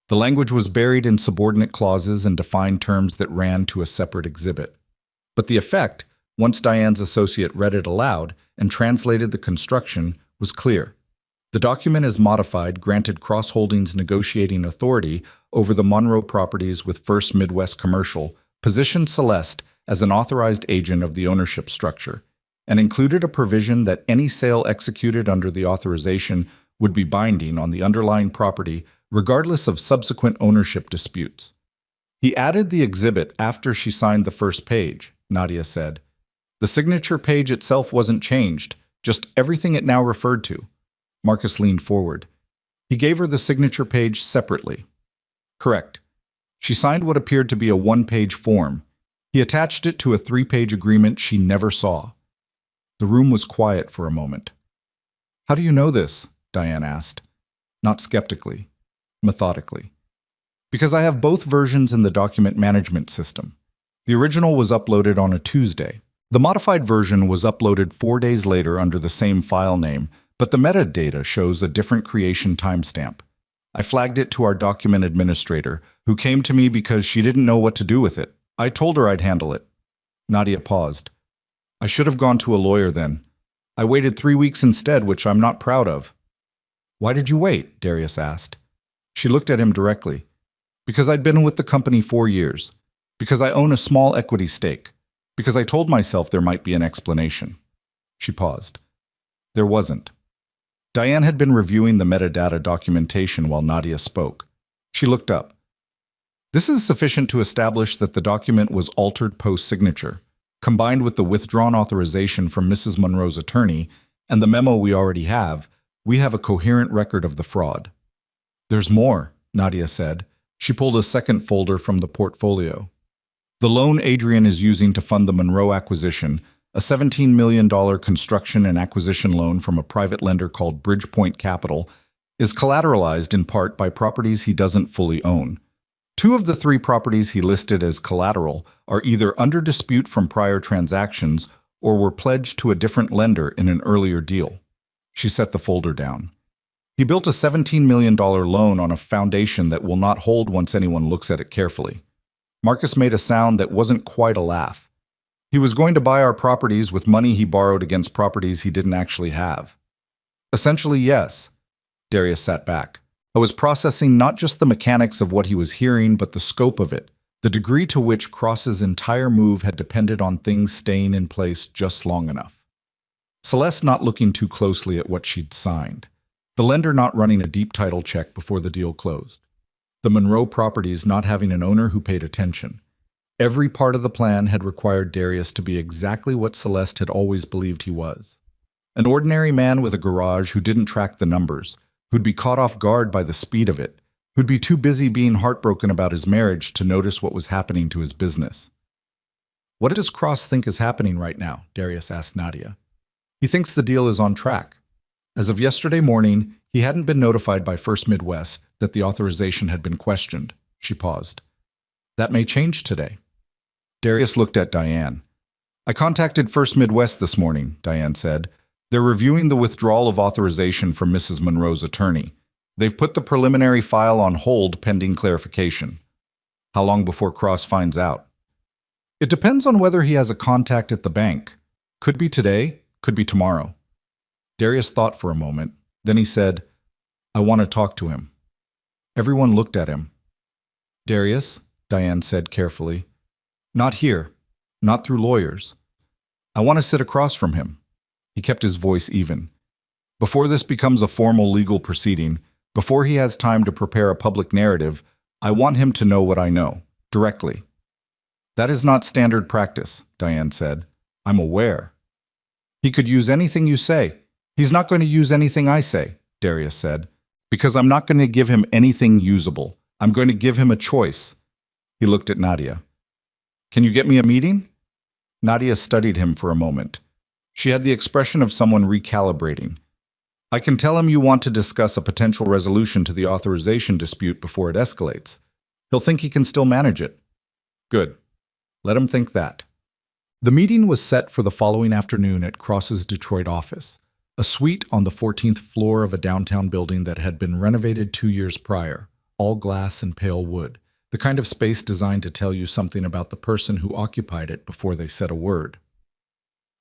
Speaker 1: The language was buried in subordinate clauses and defined terms that ran to a separate exhibit. But the effect, once Diane's associate read it aloud and translated the construction, was clear. The document is modified, granted Cross Holdings negotiating authority over the Monroe properties with First Midwest Commercial, positioned Celeste as an authorized agent of the ownership structure, and included a provision that any sale executed under the authorization would be binding on the underlying property regardless of subsequent ownership disputes. He added the exhibit after she signed the first page, Nadia said. The signature page itself wasn't changed, just everything it now referred to. Marcus leaned forward. He gave her the signature page separately. Correct. She signed what appeared to be a one-page form. He attached it to a three-page agreement she never saw. The room was quiet for a moment. How do you know this? Diane asked. Not skeptically, methodically. Because I have both versions in the document management system. The original was uploaded on a Tuesday. The modified version was uploaded 4 days later under the same file name, but the metadata shows a different creation timestamp. I flagged it to our document administrator, who came to me because she didn't know what to do with it. I told her I'd handle it. Nadia paused. I should have gone to a lawyer then. I waited 3 weeks instead, which I'm not proud of. Why did you wait? Darius asked. She looked at him directly. Because I'd been with the company 4 years. Because I own a small equity stake. Because I told myself there might be an explanation. She paused. There wasn't. Diane had been reviewing the metadata documentation while Nadia spoke. She looked up. This is sufficient to establish that the document was altered post-signature. Combined with the withdrawn authorization from Mrs. Monroe's attorney and the memo we already have, we have a coherent record of the fraud. There's more, Nadia said. She pulled a second folder from the portfolio. The loan Adrian is using to fund the Monroe acquisition, a $17 million construction and acquisition loan from a private lender called Bridgepoint Capital, is collateralized in part by properties he doesn't fully own. 2 of the 3 properties he listed as collateral are either under dispute from prior transactions or were pledged to a different lender in an earlier deal. She set the folder down. He built a $17 million loan on a foundation that will not hold once anyone looks at it carefully. Marcus made a sound that wasn't quite a laugh. He was going to buy our properties with money he borrowed against properties he didn't actually have. Essentially, yes. Darius sat back. I was processing not just the mechanics of what he was hearing, but the scope of it, the degree to which Cross's entire move had depended on things staying in place just long enough. Celeste not looking too closely at what she'd signed. The lender not running a deep title check before the deal closed. The Monroe properties not having an owner who paid attention. Every part of the plan had required Darius to be exactly what Celeste had always believed he was. An ordinary man with a garage who didn't track the numbers, who'd be caught off guard by the speed of it, who'd be too busy being heartbroken about his marriage to notice what was happening to his business. What does Cross think is happening right now? Darius asked Nadia. He thinks the deal is on track. As of yesterday morning, he hadn't been notified by First Midwest that the authorization had been questioned. She paused. That may change today. Darius looked at Diane. I contacted First Midwest this morning, Diane said. They're reviewing the withdrawal of authorization from Mrs. Monroe's attorney. They've put the preliminary file on hold pending clarification. How long before Cross finds out? It depends on whether he has a contact at the bank. Could be today, could be tomorrow. Darius thought for a moment. Then he said, I want to talk to him. Everyone looked at him. Darius, Diane said carefully, not here, not through lawyers. I want to sit across from him. He kept his voice even. Before this becomes a formal legal proceeding, before he has time to prepare a public narrative, I want him to know what I know, directly. That is not standard practice, Diane said. I'm aware. He could use anything you say. He's not going to use anything I say, Darius said, because I'm not going to give him anything usable. I'm going to give him a choice. He looked at Nadia. Can you get me a meeting? Nadia studied him for a moment. She had the expression of someone recalibrating. I can tell him you want to discuss a potential resolution to the authorization dispute before it escalates. He'll think he can still manage it. Good. Let him think that. The meeting was set for the following afternoon at Cross's Detroit office, a suite on the 14th floor of a downtown building that had been renovated 2 years prior, all glass and pale wood, the kind of space designed to tell you something about the person who occupied it before they said a word.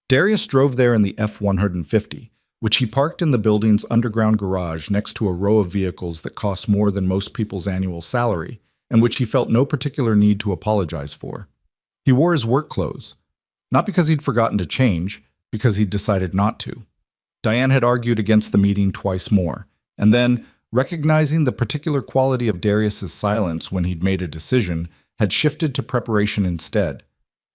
Speaker 1: Darius drove there in the F-150, which he parked in the building's underground garage next to a row of vehicles that cost more than most people's annual salary, and which he felt no particular need to apologize for. He wore his work clothes, not because he'd forgotten to change, because he'd decided not to. Diane had argued against the meeting twice more, and then, recognizing the particular quality of Darius's silence when he'd made a decision, had shifted to preparation instead.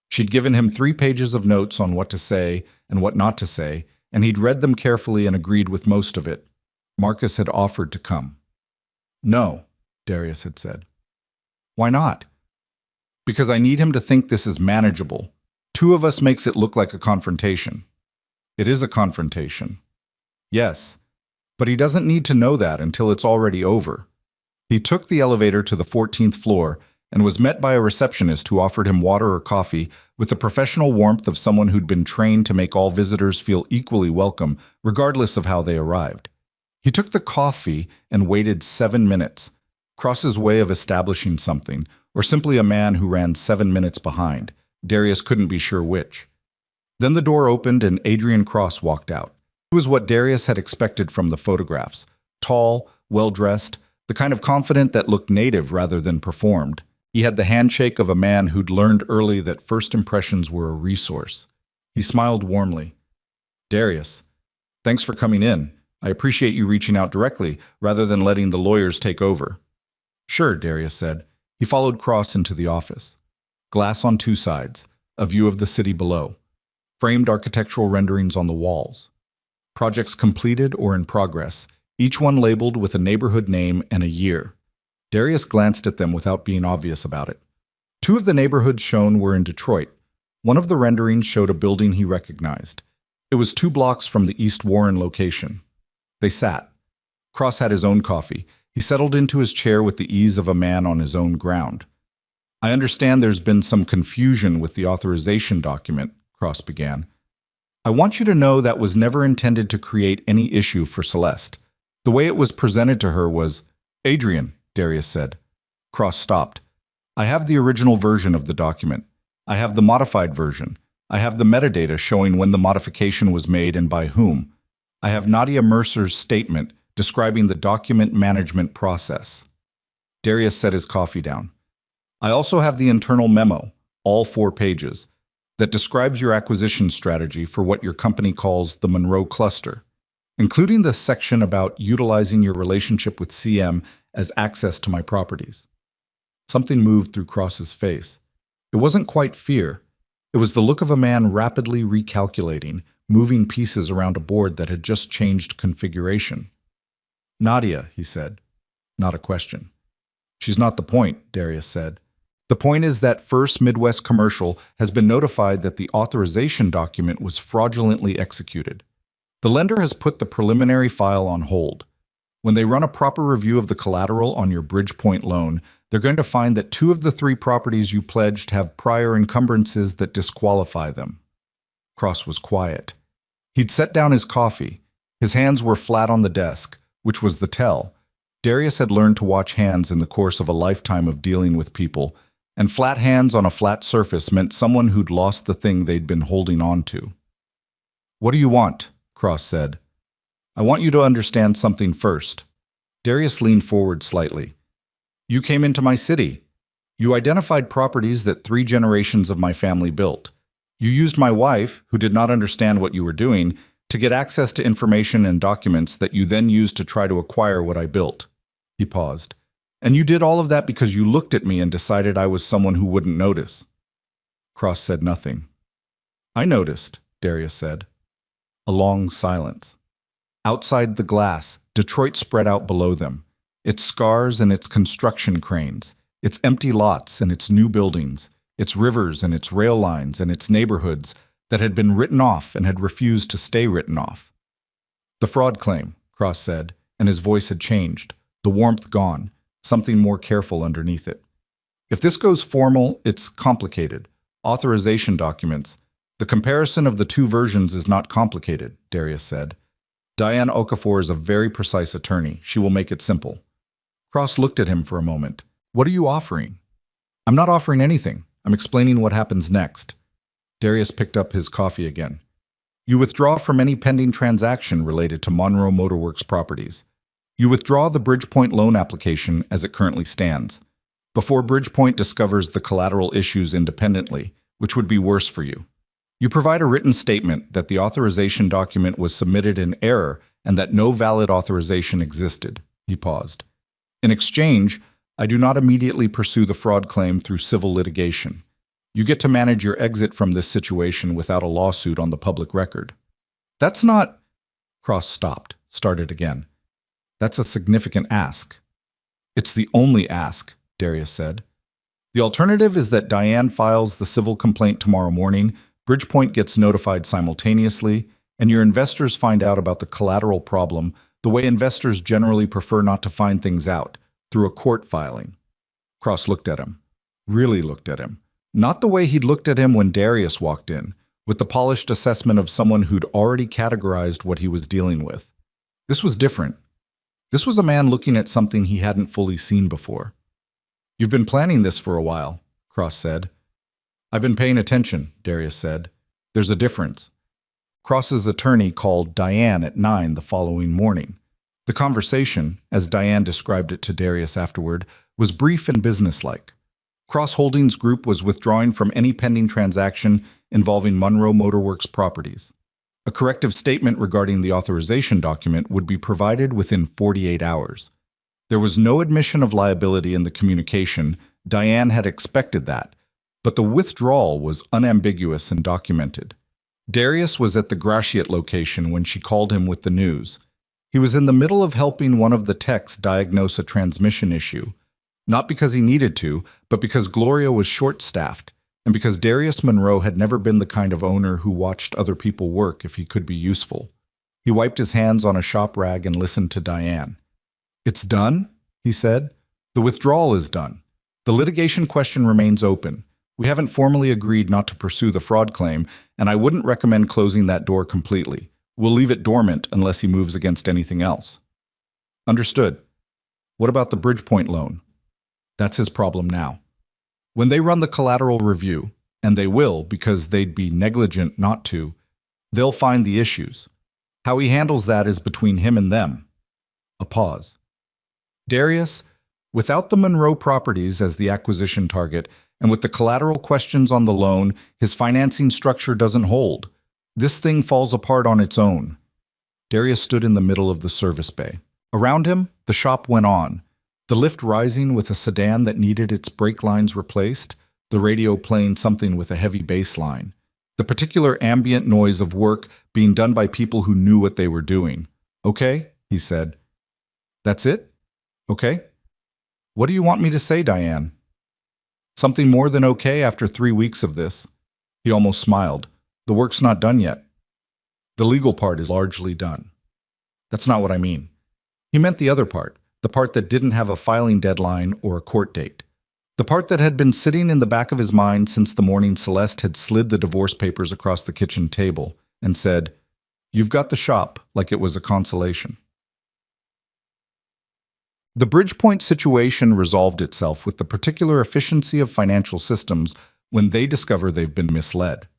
Speaker 1: She'd given him 3 pages of notes on what to say and what not to say, and he'd read them carefully and agreed with most of it. Marcus had offered to come. "No," Darius had said. "Why not?" "Because I need him to think this is manageable. 2 of us makes it look like a confrontation." "It is a confrontation." "Yes, but he doesn't need to know that until it's already over." He took the elevator to the 14th floor and was met by a receptionist who offered him water or coffee with the professional warmth of someone who'd been trained to make all visitors feel equally welcome, regardless of how they arrived. He took the coffee and waited 7 minutes, Cross's way of establishing something, or simply a man who ran 7 minutes behind. Darius couldn't be sure which. Then the door opened and Adrian Cross walked out. He was what Darius had expected from the photographs. Tall, well-dressed, the kind of confident that looked native rather than performed. He had the handshake of a man who'd learned early that first impressions were a resource. He smiled warmly. "Darius, thanks for coming in. I appreciate you reaching out directly, rather than letting the lawyers take over." "Sure," Darius said. He followed Cross into the office. Glass on 2 sides, a view of the city below. Framed architectural renderings on the walls. Projects completed or in progress, each one labeled with a neighborhood name and a year. Darius glanced at them without being obvious about it. 2 of the neighborhoods shown were in Detroit. One of the renderings showed a building he recognized. It was 2 blocks from the East Warren location. They sat. Cross had his own coffee. He settled into his chair with the ease of a man on his own ground. "I understand there's been some confusion with the authorization document," Cross began. "I want you to know that was never intended to create any issue for Celeste. The way it was presented to her was—" "Adrian," Darius said. Cross stopped. "I have the original version of the document. I have the modified version. I have the metadata showing when the modification was made and by whom. I have Nadia Mercer's statement describing the document management process." Darius set his coffee down. "I also have the internal memo, all 4 pages, that describes your acquisition strategy for what your company calls the Monroe Cluster, including the section about utilizing your relationship with CM as access to my properties." Something moved through Cross's face. It wasn't quite fear. It was the look of a man rapidly recalculating, moving pieces around a board that had just changed configuration. "Nadia," he said. Not a question. "She's not the point," Darius said. "The point is that First Midwest Commercial has been notified that the authorization document was fraudulently executed. The lender has put the preliminary file on hold. When they run a proper review of the collateral on your Bridgepoint loan, they're going to find that 2 of the 3 properties you pledged have prior encumbrances that disqualify them." Cross was quiet. He'd set down his coffee. His hands were flat on the desk, which was the tell. Darius had learned to watch hands in the course of a lifetime of dealing with people, and flat hands on a flat surface meant someone who'd lost the thing they'd been holding on to. "What do you want?" Cross said. "I want you to understand something first." Darius leaned forward slightly. "You came into my city. You identified properties that 3 generations of my family built. You used my wife, who did not understand what you were doing, to get access to information and documents that you then used to try to acquire what I built." He paused. "And you did all of that because you looked at me and decided I was someone who wouldn't notice." Cross said nothing. "I noticed," Darius said. A long silence. Outside the glass, Detroit spread out below them. Its scars and its construction cranes, its empty lots and its new buildings, its rivers and its rail lines and its neighborhoods that had been written off and had refused to stay written off. "The fraud claim," Cross said, and his voice had changed, the warmth gone, something more careful underneath it. "If this goes formal, it's complicated. Authorization documents. The comparison of the 2 versions is not complicated," Darius said. "Diane Okafor is a very precise attorney. She will make it simple." Cross looked at him for a moment. "What are you offering?" "I'm not offering anything. I'm explaining what happens next." Darius picked up his coffee again. You withdraw from any pending transaction related to Monroe Motorworks properties. You withdraw the Bridgepoint loan application as it currently stands, before Bridgepoint discovers the collateral issues independently, which would be worse for you. You provide a written statement that the authorization document was submitted in error and that no valid authorization existed. He paused. In exchange, I do not immediately pursue the fraud claim through civil litigation. You get to manage your exit from this situation without a lawsuit on the public record. That's not... Cross stopped, started again. That's a significant ask. It's the only ask, Darius said. The alternative is that Diane files the civil complaint tomorrow morning, Bridgepoint gets notified simultaneously, and your investors find out about the collateral problem the way investors generally prefer not to find things out, through a court filing. Cross looked at him. Really looked at him. Not the way he'd looked at him when Darius walked in, with the polished assessment of someone who'd already categorized what he was dealing with. This was different. This was a man looking at something he hadn't fully seen before. You've been planning this for a while, Cross said. I've been paying attention, Darius said. There's a difference. Cross's attorney called Diane at 9 the following morning. The conversation, as Diane described it to Darius afterward, was brief and businesslike. Cross Holdings Group was withdrawing from any pending transaction involving Monroe Motorworks properties. A corrective statement regarding the authorization document would be provided within 48 hours. There was no admission of liability in the communication. Diane had expected that, but the withdrawal was unambiguous and documented. Darius was at the Gratiot location when she called him with the news. He was in the middle of helping one of the techs diagnose a transmission issue. Not because he needed to, but because Gloria was short-staffed, and because Darius Monroe had never been the kind of owner who watched other people work if he could be useful. He wiped his hands on a shop rag and listened to Diane. It's done, he said. The withdrawal is done. The litigation question remains open. We haven't formally agreed not to pursue the fraud claim, and I wouldn't recommend closing that door completely. We'll leave it dormant unless he moves against anything else. Understood. What about the Bridgepoint loan? That's his problem now. When they run the collateral review, and they will because they'd be negligent not to, they'll find the issues. How he handles that is between him and them. A pause. Darius, without the Monroe properties as the acquisition target, and with the collateral questions on the loan, his financing structure doesn't hold. This thing falls apart on its own. Darius stood in the middle of the service bay. Around him, the shop went on. The lift rising with a sedan that needed its brake lines replaced, the radio playing something with a heavy bass line, the particular ambient noise of work being done by people who knew what they were doing. Okay, he said. That's it? Okay. What do you want me to say, Diane? Something more than okay after 3 weeks of this. He almost smiled. The work's not done yet. The legal part is largely done. That's not what I mean. He meant the other part. The part that didn't have a filing deadline or a court date. The part that had been sitting in the back of his mind since the morning Celeste had slid the divorce papers across the kitchen table and said, "You've got the shop," like it was a consolation. The Bridgepoint situation resolved itself with the particular efficiency of financial systems when they discover they've been misled.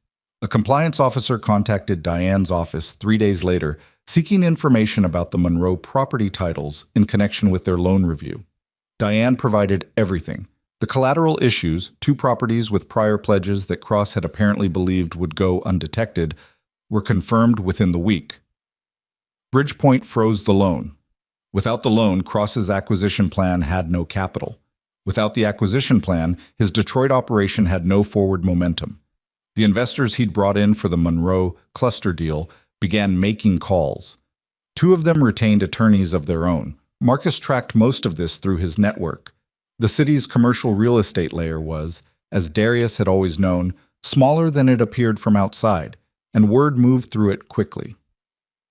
Speaker 1: A compliance officer contacted Diane's office 3 days later, seeking information about the Monroe property titles in connection with their loan review. Diane provided everything. The collateral issues, 2 properties with prior pledges that Cross had apparently believed would go undetected, were confirmed within the week. Bridgepoint froze the loan. Without the loan, Cross's acquisition plan had no capital. Without the acquisition plan, his Detroit operation had no forward momentum. The investors he'd brought in for the Monroe cluster deal began making calls. 2 of them retained attorneys of their own. Marcus tracked most of this through his network. The city's commercial real estate layer was, as Darius had always known, smaller than it appeared from outside, and word moved through it quickly.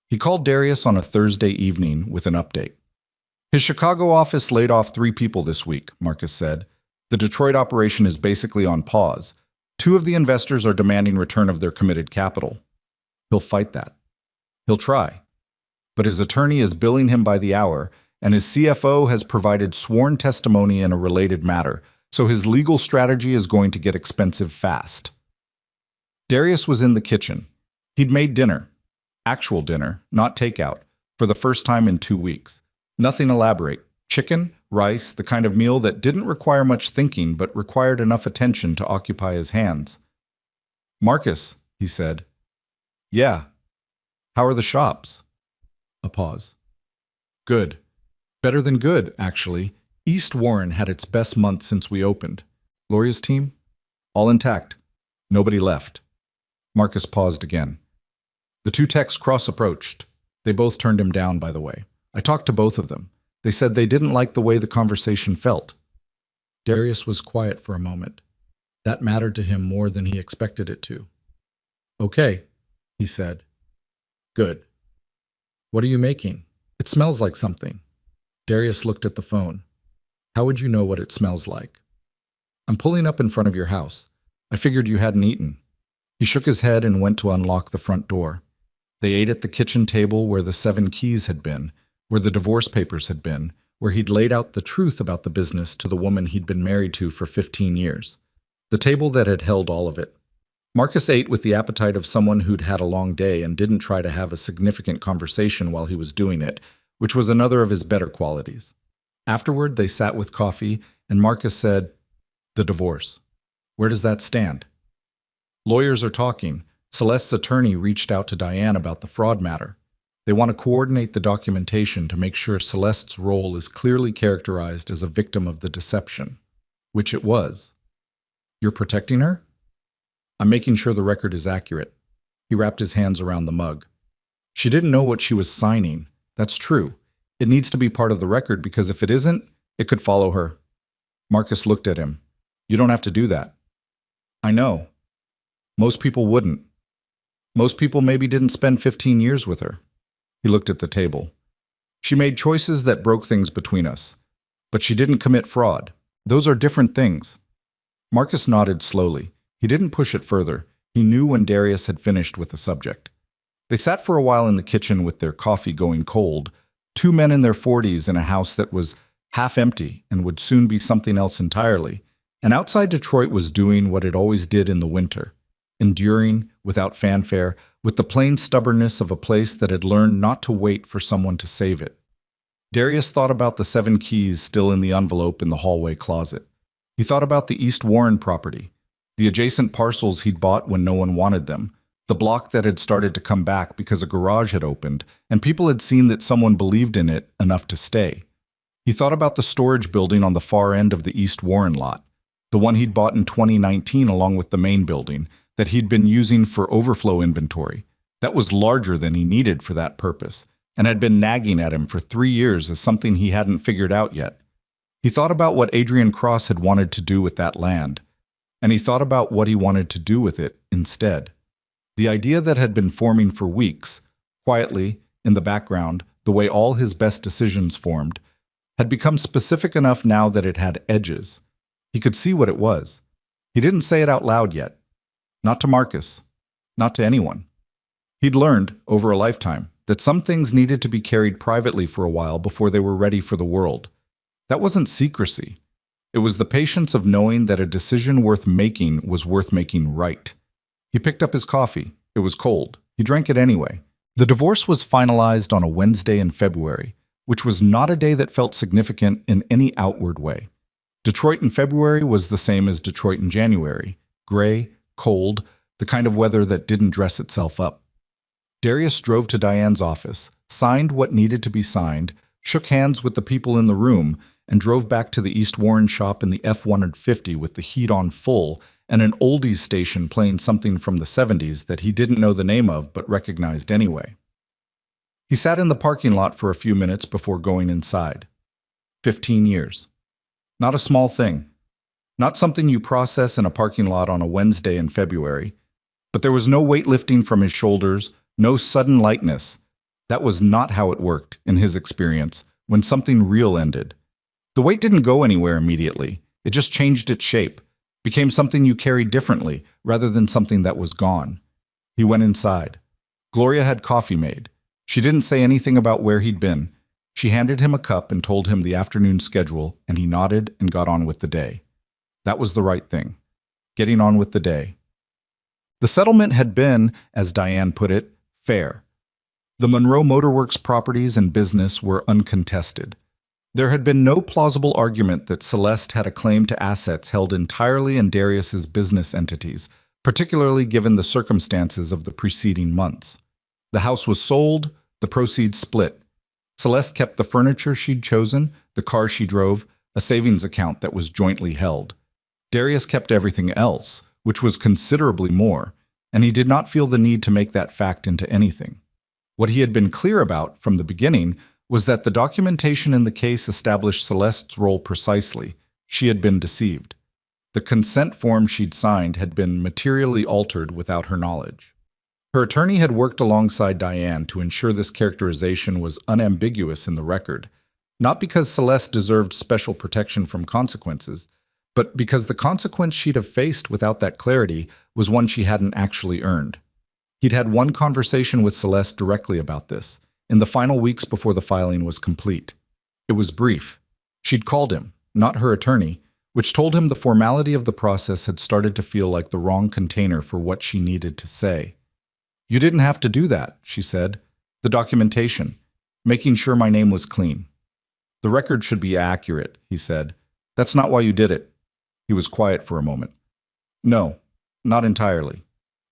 Speaker 1: He called Darius on a Thursday evening with an update. His Chicago office laid off 3 people this week, Marcus said. The Detroit operation is basically on pause. 2 of the investors are demanding return of their committed capital. He'll fight that. He'll try. But his attorney is billing him by the hour, and his CFO has provided sworn testimony in a related matter, so his legal strategy is going to get expensive fast. Darius was in the kitchen. He'd made dinner. Actual dinner, not takeout, for the first time in 2 weeks. Nothing elaborate. Chicken, rice, the kind of meal that didn't require much thinking but required enough attention to occupy his hands. "Marcus," he said. "Yeah. How are the shops?" A pause. "Good. Better than good, actually. East Warren had its best month since we opened. Gloria's team? All intact. Nobody left." Marcus paused again. The two techs cross-approached. They both turned him down, by the way. I talked to both of them. They said they didn't like the way the conversation felt. Darius was quiet for a moment. That mattered to him more than he expected it to. "Okay," he said. "Good. What are you making? It smells like something." Darius looked at the phone. "How would you know what it smells like?" "I'm pulling up in front of your house. I figured you hadn't eaten." He shook his head and went to unlock the front door. They ate at the kitchen table where the 7 keys had been, where the divorce papers had been, where he'd laid out the truth about the business to the woman he'd been married to for 15 years. The table that had held all of it. Marcus ate with the appetite of someone who'd had a long day and didn't try to have a significant conversation while he was doing it, which was another of his better qualities. Afterward, they sat with coffee, and Marcus said, "The divorce. Where does that stand?" "Lawyers are talking. Celeste's attorney reached out to Diane about the fraud matter. They want to coordinate the documentation to make sure Celeste's role is clearly characterized as a victim of the deception," which it was. "You're protecting her?" "I'm making sure the record is accurate." He wrapped his hands around the mug. "She didn't know what she was signing. That's true. It needs to be part of the record because if it isn't, it could follow her." Marcus looked at him. "You don't have to do that." "I know. Most people wouldn't. Most people maybe didn't spend 15 years with her." He looked at the table. "She made choices that broke things between us. But she didn't commit fraud. Those are different things." Marcus nodded slowly. He didn't push it further. He knew when Darius had finished with the subject. They sat for a while in the kitchen with their coffee going cold, 2 men in their 40s in a house that was half empty and would soon be something else entirely. And outside Detroit was doing what it always did in the winter, enduring, without fanfare, with the plain stubbornness of a place that had learned not to wait for someone to save it. Darius thought about the 7 keys still in the envelope in the hallway closet. He thought about the East Warren property, the adjacent parcels he'd bought when no one wanted them, the block that had started to come back because a garage had opened, and people had seen that someone believed in it enough to stay. He thought about the storage building on the far end of the East Warren lot, the one he'd bought in 2019 along with the main building, that he'd been using for overflow inventory. That was larger than he needed for that purpose, and had been nagging at him for 3 years as something he hadn't figured out yet. He thought about what Adrian Cross had wanted to do with that land, and he thought about what he wanted to do with it instead. The idea that had been forming for weeks, quietly, in the background, the way all his best decisions formed, had become specific enough now that it had edges. He could see what it was. He didn't say it out loud yet. Not to Marcus. Not to anyone. He'd learned, over a lifetime, that some things needed to be carried privately for a while before they were ready for the world. That wasn't secrecy. It was the patience of knowing that a decision worth making was worth making right. He picked up his coffee. It was cold. He drank it anyway. The divorce was finalized on a Wednesday in February, which was not a day that felt significant in any outward way. Detroit in February was the same as Detroit in January. Gray, cold, the kind of weather that didn't dress itself up. Darius drove to Diane's office, signed what needed to be signed, shook hands with the people in the room, and drove back to the East Warren shop in the F-150 with the heat on full and an oldies station playing something from the 70s that he didn't know the name of but recognized anyway. He sat in the parking lot for a few minutes before going inside. 15 years. Not a small thing. Not something you process in a parking lot on a Wednesday in February. But there was no weight lifting from his shoulders, no sudden lightness. That was not how it worked, in his experience, when something real ended. The weight didn't go anywhere immediately. It just changed its shape, became something you carried differently, rather than something that was gone. He went inside. Gloria had coffee made. She didn't say anything about where he'd been. She handed him a cup and told him the afternoon schedule, and he nodded and got on with the day. That was the right thing. Getting on with the day. The settlement had been, as Diane put it, fair. The Monroe Motorworks properties and business were uncontested. There had been no plausible argument that Celeste had a claim to assets held entirely in Darius's business entities, particularly given the circumstances of the preceding months. The house was sold, the proceeds split. Celeste kept the furniture she'd chosen, the car she drove, a savings account that was jointly held. Darius kept everything else, which was considerably more, and he did not feel the need to make that fact into anything. What he had been clear about from the beginning was that the documentation in the case established Celeste's role precisely. She had been deceived. The consent form she'd signed had been materially altered without her knowledge. Her attorney had worked alongside Diane to ensure this characterization was unambiguous in the record, not because Celeste deserved special protection from consequences, but because the consequence she'd have faced without that clarity was one she hadn't actually earned. He'd had one conversation with Celeste directly about this, in the final weeks before the filing was complete. It was brief. She'd called him, not her attorney, which told him the formality of the process had started to feel like the wrong container for what she needed to say. "You didn't have to do that," she said. "The documentation, making sure my name was clean." "The record should be accurate," he said. "That's not why you did it." He was quiet for a moment. "No, not entirely."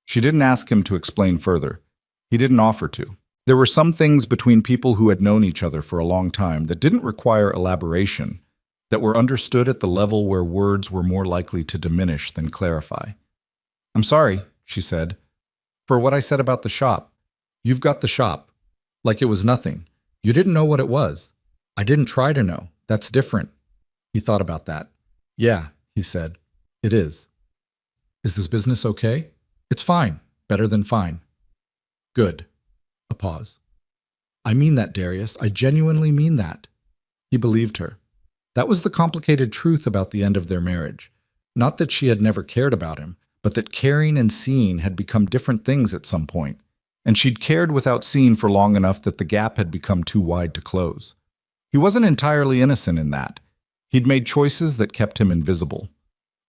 Speaker 1: She didn't ask him to explain further. He didn't offer to. There were some things between people who had known each other for a long time that didn't require elaboration, that were understood at the level where words were more likely to diminish than clarify. "I'm sorry," she said, "for what I said about the shop. You've got the shop. Like it was nothing. You didn't know what it was. I didn't try to know. That's different." He thought about that. "Yeah," he said, "it is." "Is this business okay?" "It's fine. Better than fine." "Good." A pause. "I mean that, Darius. I genuinely mean that." He believed her. That was the complicated truth about the end of their marriage. Not that she had never cared about him, but that caring and seeing had become different things at some point, and she'd cared without seeing for long enough that the gap had become too wide to close. He wasn't entirely innocent in that. He'd made choices that kept him invisible.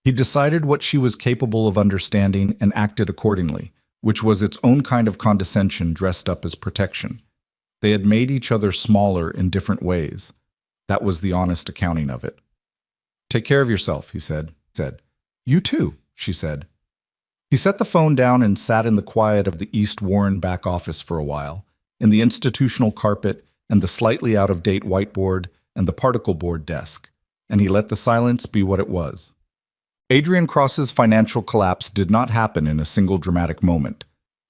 Speaker 1: He decided what she was capable of understanding and acted accordingly, which was its own kind of condescension dressed up as protection. They had made each other smaller in different ways. That was the honest accounting of it. "Take care of yourself," he said. "You too," she said. He set the phone down and sat in the quiet of the East Warren back office for a while, in the institutional carpet and the slightly out-of-date whiteboard and the particle board desk, and he let the silence be what it was. Adrian Cross's financial collapse did not happen in a single dramatic moment.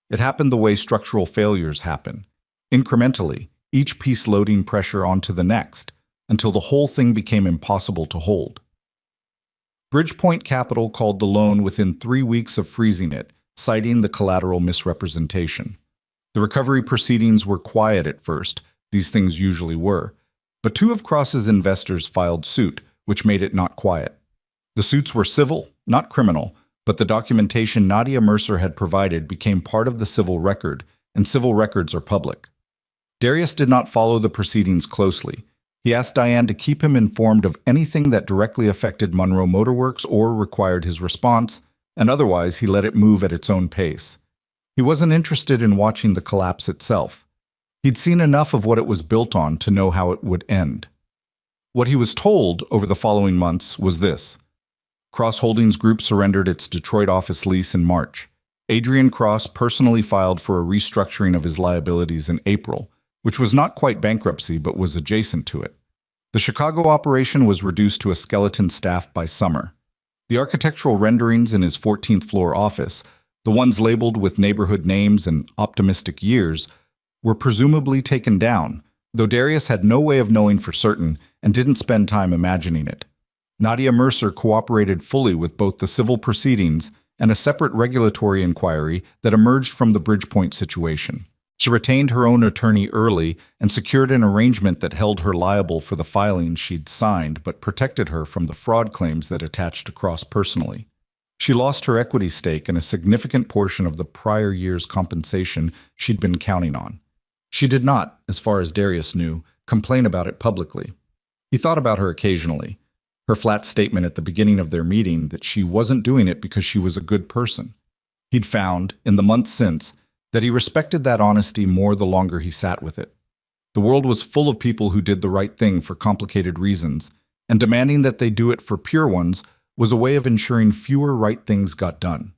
Speaker 1: It happened the way structural failures happen, incrementally, each piece loading pressure onto the next, until the whole thing became impossible to hold. Bridgepoint Capital called the loan within 3 weeks of freezing it, citing the collateral misrepresentation. The recovery proceedings were quiet at first, these things usually were, but 2 of Cross's investors filed suit, which made it not quiet. The suits were civil, not criminal, but the documentation Nadia Mercer had provided became part of the civil record, and civil records are public. Darius did not follow the proceedings closely. He asked Diane to keep him informed of anything that directly affected Monroe Motorworks or required his response, and otherwise he let it move at its own pace. He wasn't interested in watching the collapse itself. He'd seen enough of what it was built on to know how it would end. What he was told over the following months was this. Cross Holdings Group surrendered its Detroit office lease in March. Adrian Cross personally filed for a restructuring of his liabilities in April, which was not quite bankruptcy but was adjacent to it. The Chicago operation was reduced to a skeleton staff by summer. The architectural renderings in his 14th floor office, the ones labeled with neighborhood names and optimistic years, were presumably taken down, though Darius had no way of knowing for certain and didn't spend time imagining it. Nadia Mercer cooperated fully with both the civil proceedings and a separate regulatory inquiry that emerged from the Bridgepoint situation. She retained her own attorney early and secured an arrangement that held her liable for the filings she'd signed but protected her from the fraud claims that attached to Cross personally. She lost her equity stake and a significant portion of the prior year's compensation she'd been counting on. She did not, as far as Darius knew, complain about it publicly. He thought about her occasionally. Her flat statement at the beginning of their meeting that she wasn't doing it because she was a good person. He'd found, in the months since, that he respected that honesty more the longer he sat with it. The world was full of people who did the right thing for complicated reasons, and demanding that they do it for pure ones was a way of ensuring fewer right things got done.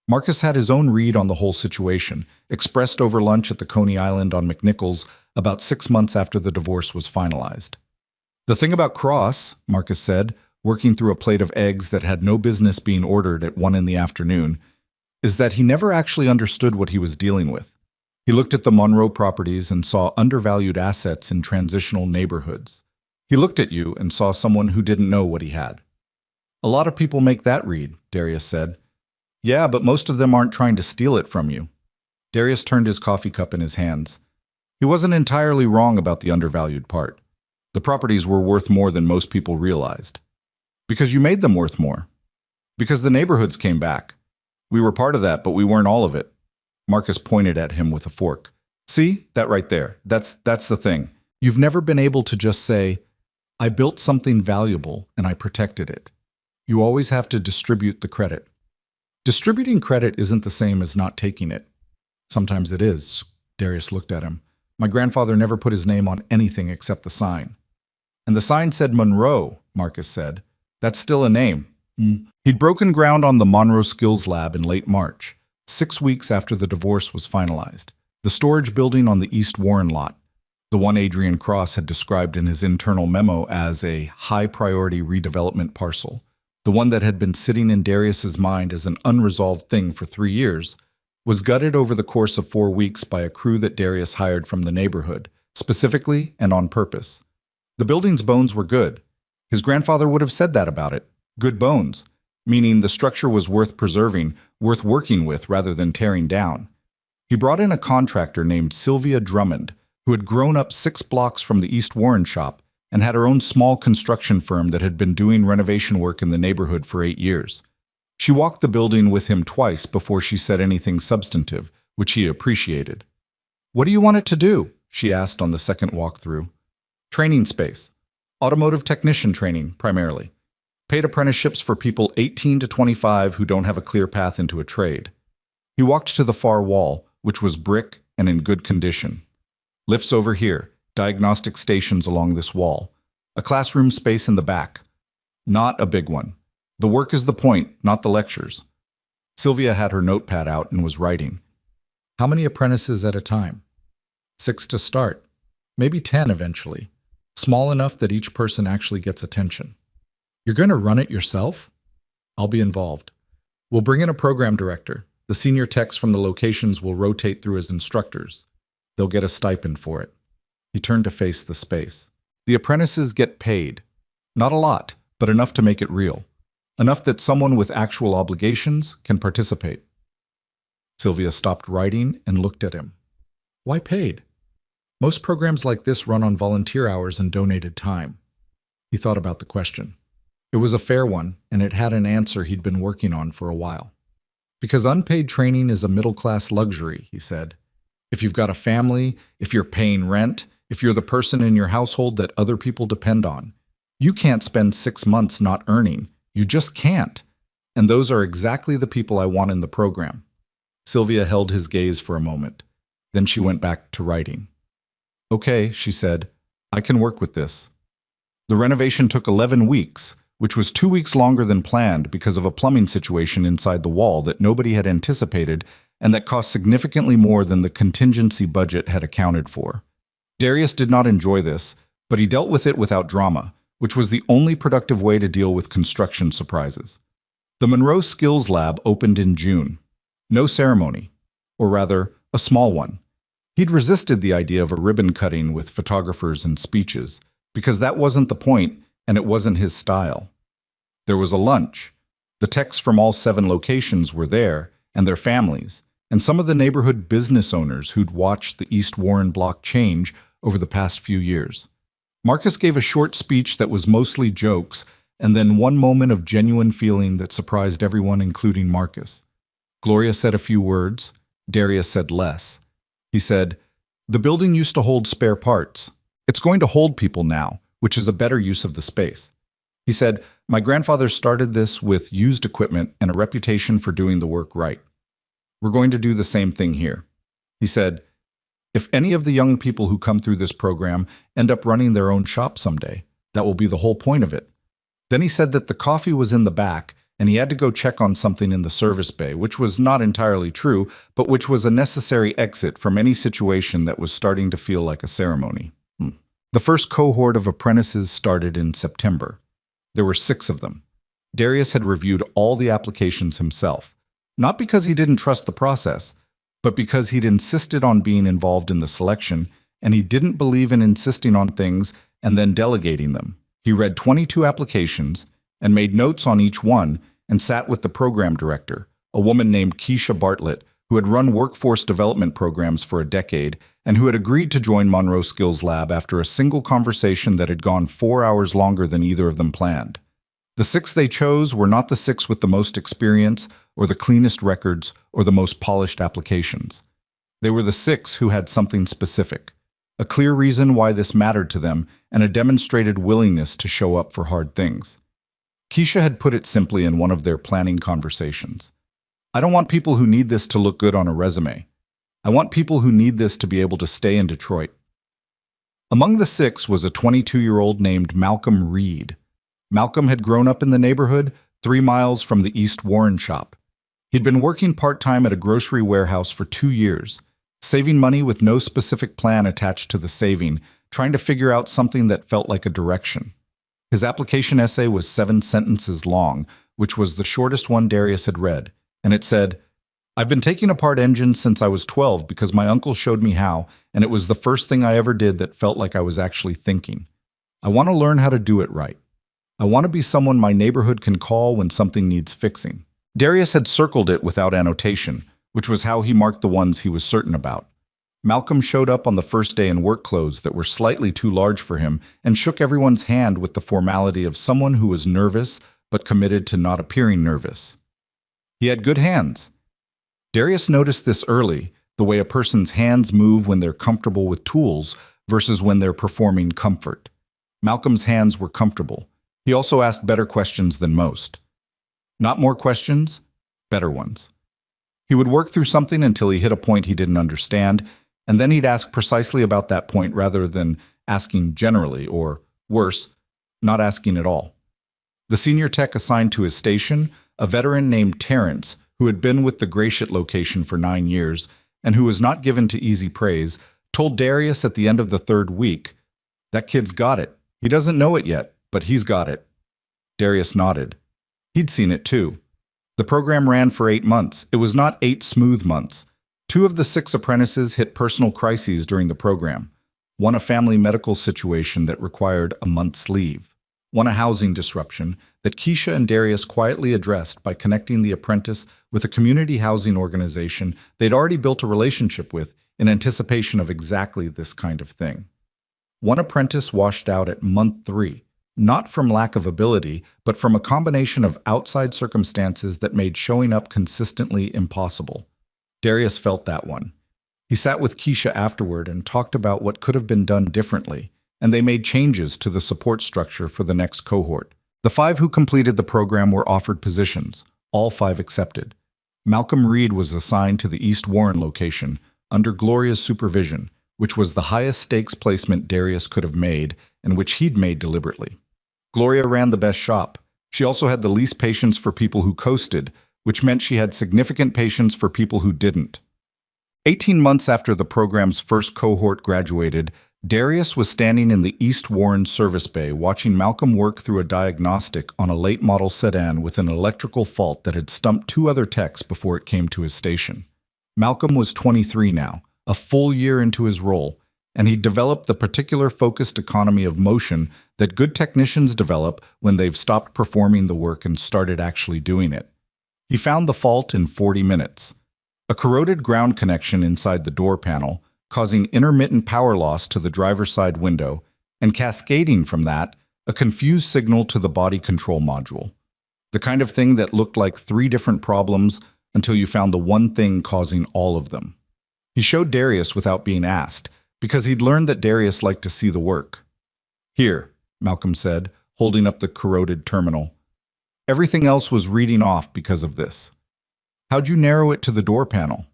Speaker 1: Marcus had his own read on the whole situation, expressed over lunch at the Coney Island on McNichols about 6 months after the divorce was finalized. The thing about Cross, Marcus said, working through a plate of eggs that had no business being ordered at 1 in the afternoon, is that he never actually understood what he was dealing with. He looked at the Monroe properties and saw undervalued assets in transitional neighborhoods. He looked at you and saw someone who didn't know what he had. A lot of people make that read, Darius said. Yeah, but most of them aren't trying to steal it from you. Darius turned his coffee cup in his hands. He wasn't entirely wrong about the undervalued part. The properties were worth more than most people realized. Because you made them worth more. Because the neighborhoods came back. We were part of that, but we weren't all of it. Marcus pointed at him with a fork. See, that right there. That's the thing. You've never been able to just say, I built something valuable and I protected it. You always have to distribute the credit. Distributing credit isn't the same as not taking it. Sometimes it is. Darius looked at him. My grandfather never put his name on anything except the sign. And the sign said Monroe, Marcus said. That's still a name. He'd broken ground on the Monroe Skills Lab in late March, 6 weeks after the divorce was finalized. The storage building on the East Warren lot, the one Adrian Cross had described in his internal memo as a high-priority redevelopment parcel, the one that had been sitting in Darius's mind as an unresolved thing for 3 years, was gutted over the course of 4 weeks by a crew that Darius hired from the neighborhood, specifically and on purpose. The building's bones were good. His grandfather would have said that about it. Good bones, meaning the structure was worth preserving, worth working with rather than tearing down. He brought in a contractor named Sylvia Drummond, who had grown up 6 blocks from the East Warren shop and had her own small construction firm that had been doing renovation work in the neighborhood for 8 years. She walked the building with him twice before she said anything substantive, which he appreciated. What do you want it to do? She asked on the second walkthrough. Training space. Automotive technician training, primarily. Paid apprenticeships for people 18 to 25 who don't have a clear path into a trade. He walked to the far wall, which was brick and in good condition. Lifts over here, diagnostic stations along this wall. A classroom space in the back. Not a big one. The work is the point, not the lectures. Sylvia had her notepad out and was writing. How many apprentices at a time? 6 to start. Maybe 10 eventually. Small enough that each person actually gets attention. You're going to run it yourself? I'll be involved. We'll bring in a program director. The senior techs from the locations will rotate through as instructors. They'll get a stipend for it. He turned to face the space. The apprentices get paid. Not a lot, but enough to make it real. Enough that someone with actual obligations can participate. Sylvia stopped writing and looked at him. Why paid? Most programs like this run on volunteer hours and donated time. He thought about the question. It was a fair one, and it had an answer he'd been working on for a while. Because unpaid training is a middle-class luxury, he said. If you've got a family, if you're paying rent, if you're the person in your household that other people depend on, you can't spend 6 months not earning. You just can't. And those are exactly the people I want in the program. Sylvia held his gaze for a moment. Then she went back to writing. Okay, she said, I can work with this. The renovation took 11 weeks, which was 2 weeks longer than planned because of a plumbing situation inside the wall that nobody had anticipated and that cost significantly more than the contingency budget had accounted for. Darius did not enjoy this, but he dealt with it without drama, which was the only productive way to deal with construction surprises. The Monroe Skills Lab opened in June. No ceremony, or rather, a small one. He'd resisted the idea of a ribbon cutting with photographers and speeches, because that wasn't the point and it wasn't his style. There was a lunch. The techs from all 7 locations were there, and their families, and some of the neighborhood business owners who'd watched the East Warren block change over the past few years. Marcus gave a short speech that was mostly jokes, and then one moment of genuine feeling that surprised everyone, including Marcus. Gloria said a few words. Darius said less. He said, the building used to hold spare parts. It's going to hold people now, which is a better use of the space. He said, my grandfather started this with used equipment and a reputation for doing the work right. We're going to do the same thing here. He said, if any of the young people who come through this program end up running their own shop someday, that will be the whole point of it. Then he said that the coffee was in the back and he had to go check on something in the service bay, which was not entirely true, but which was a necessary exit from any situation that was starting to feel like a ceremony. The first cohort of apprentices started in September. There were 6 of them. Darius had reviewed all the applications himself, not because he didn't trust the process, but because he'd insisted on being involved in the selection, and he didn't believe in insisting on things and then delegating them. He read 22 applications and made notes on each one and sat with the program director, a woman named Keisha Bartlett, who had run workforce development programs for a decade and who had agreed to join Monroe Skills Lab after a single conversation that had gone 4 hours longer than either of them planned. The 6 they chose were not the 6 with the most experience or the cleanest records or the most polished applications. They were the 6 who had something specific, a clear reason why this mattered to them and a demonstrated willingness to show up for hard things. Keisha had put it simply in one of their planning conversations. I don't want people who need this to look good on a resume. I want people who need this to be able to stay in Detroit. Among the 6 was a 22-year-old named Malcolm Reed. Malcolm had grown up in the neighborhood, 3 miles from the East Warren shop. He'd been working part-time at a grocery warehouse for 2 years, saving money with no specific plan attached to the saving, trying to figure out something that felt like a direction. His application essay was 7 sentences long, which was the shortest one Darius had read, and it said, I've been taking apart engines since I was 12 because my uncle showed me how, and it was the first thing I ever did that felt like I was actually thinking. I want to learn how to do it right. I want to be someone my neighborhood can call when something needs fixing. Darius had circled it without annotation, which was how he marked the ones he was certain about. Malcolm showed up on the first day in work clothes that were slightly too large for him and shook everyone's hand with the formality of someone who was nervous but committed to not appearing nervous. He had good hands. Darius noticed this early, the way a person's hands move when they're comfortable with tools versus when they're performing comfort. Malcolm's hands were comfortable. He also asked better questions than most. Not more questions, better ones. He would work through something until he hit a point he didn't understand, and then he'd ask precisely about that point rather than asking generally, or worse, not asking at all. The senior tech assigned to his station, a veteran named Terrence, who had been with the Gratiot location for 9 years and who was not given to easy praise, told Darius at the end of the 3rd week, "That kid's got it. He doesn't know it yet, but he's got it." Darius nodded. He'd seen it too. The program ran for 8 months. It was not 8 smooth months. 2 of the 6 apprentices hit personal crises during the program. One a family medical situation that required a month's leave. One a housing disruption that Keisha and Darius quietly addressed by connecting the apprentice with a community housing organization they'd already built a relationship with in anticipation of exactly this kind of thing. One apprentice washed out at month 3. Not from lack of ability, but from a combination of outside circumstances that made showing up consistently impossible. Darius felt that one. He sat with Keisha afterward and talked about what could have been done differently, and they made changes to the support structure for the next cohort. The 5 who completed the program were offered positions. All 5 accepted. Malcolm Reed was assigned to the East Warren location, under Gloria's supervision, which was the highest stakes placement Darius could have made, and which he'd made deliberately. Gloria ran the best shop. She also had the least patience for people who coasted, which meant she had significant patience for people who didn't. 18 months after the program's first cohort graduated, Darius was standing in the East Warren service bay watching Malcolm work through a diagnostic on a late-model sedan with an electrical fault that had stumped 2 other techs before it came to his station. Malcolm was 23 now, a full year into his role, and he'd developed the particular focused economy of motion that good technicians develop when they've stopped performing the work and started actually doing it. He found the fault in 40 minutes. A corroded ground connection inside the door panel, causing intermittent power loss to the driver's side window, and cascading from that, a confused signal to the body control module. The kind of thing that looked like 3 different problems until you found the one thing causing all of them. He showed Darius without being asked, because he'd learned that Darius liked to see the work. "Here," Malcolm said, holding up the corroded terminal. Everything else was reading off because of this. How'd you narrow it to the door panel?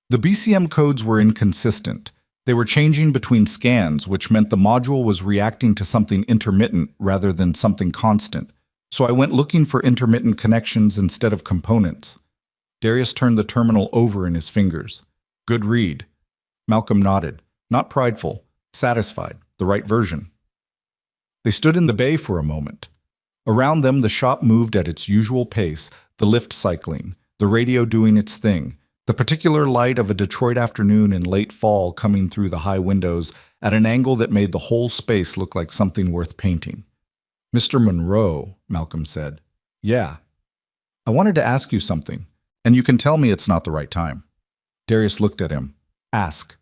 Speaker 1: The BCM codes were inconsistent. They were changing between scans, which meant the module was reacting to something intermittent rather than something constant. So I went looking for intermittent connections instead of components. Darius turned the terminal over in his fingers. Good read. Malcolm nodded, not prideful, satisfied, the right version. They stood in the bay for a moment. Around them, the shop moved at its usual pace, the lift cycling, the radio doing its thing, the particular light of a Detroit afternoon in late fall coming through the high windows at an angle that made the whole space look like something worth painting. Mr. Monroe, Malcolm said. Yeah. I wanted to ask you something, and you can tell me it's not the right time. Darius looked at him. Ask.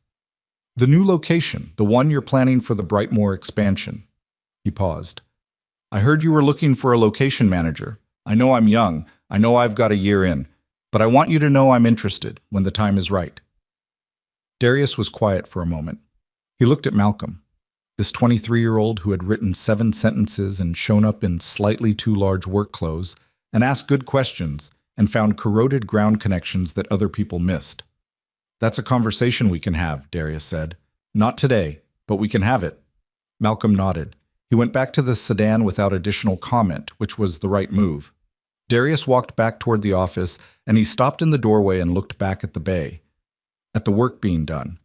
Speaker 1: The new location, the one you're planning for the Brightmoor expansion. He paused. I heard you were looking for a location manager. I know I'm young. I know I've got a year in. But I want you to know I'm interested when the time is right. Darius was quiet for a moment. He looked at Malcolm, this 23-year-old who had written 7 sentences and shown up in slightly too large work clothes and asked good questions and found corroded ground connections that other people missed. That's a conversation we can have, Darius said. Not today, but we can have it. Malcolm nodded. He went back to the sedan without additional comment, which was the right move. Darius walked back toward the office, and he stopped in the doorway and looked back at the bay, at the work being done,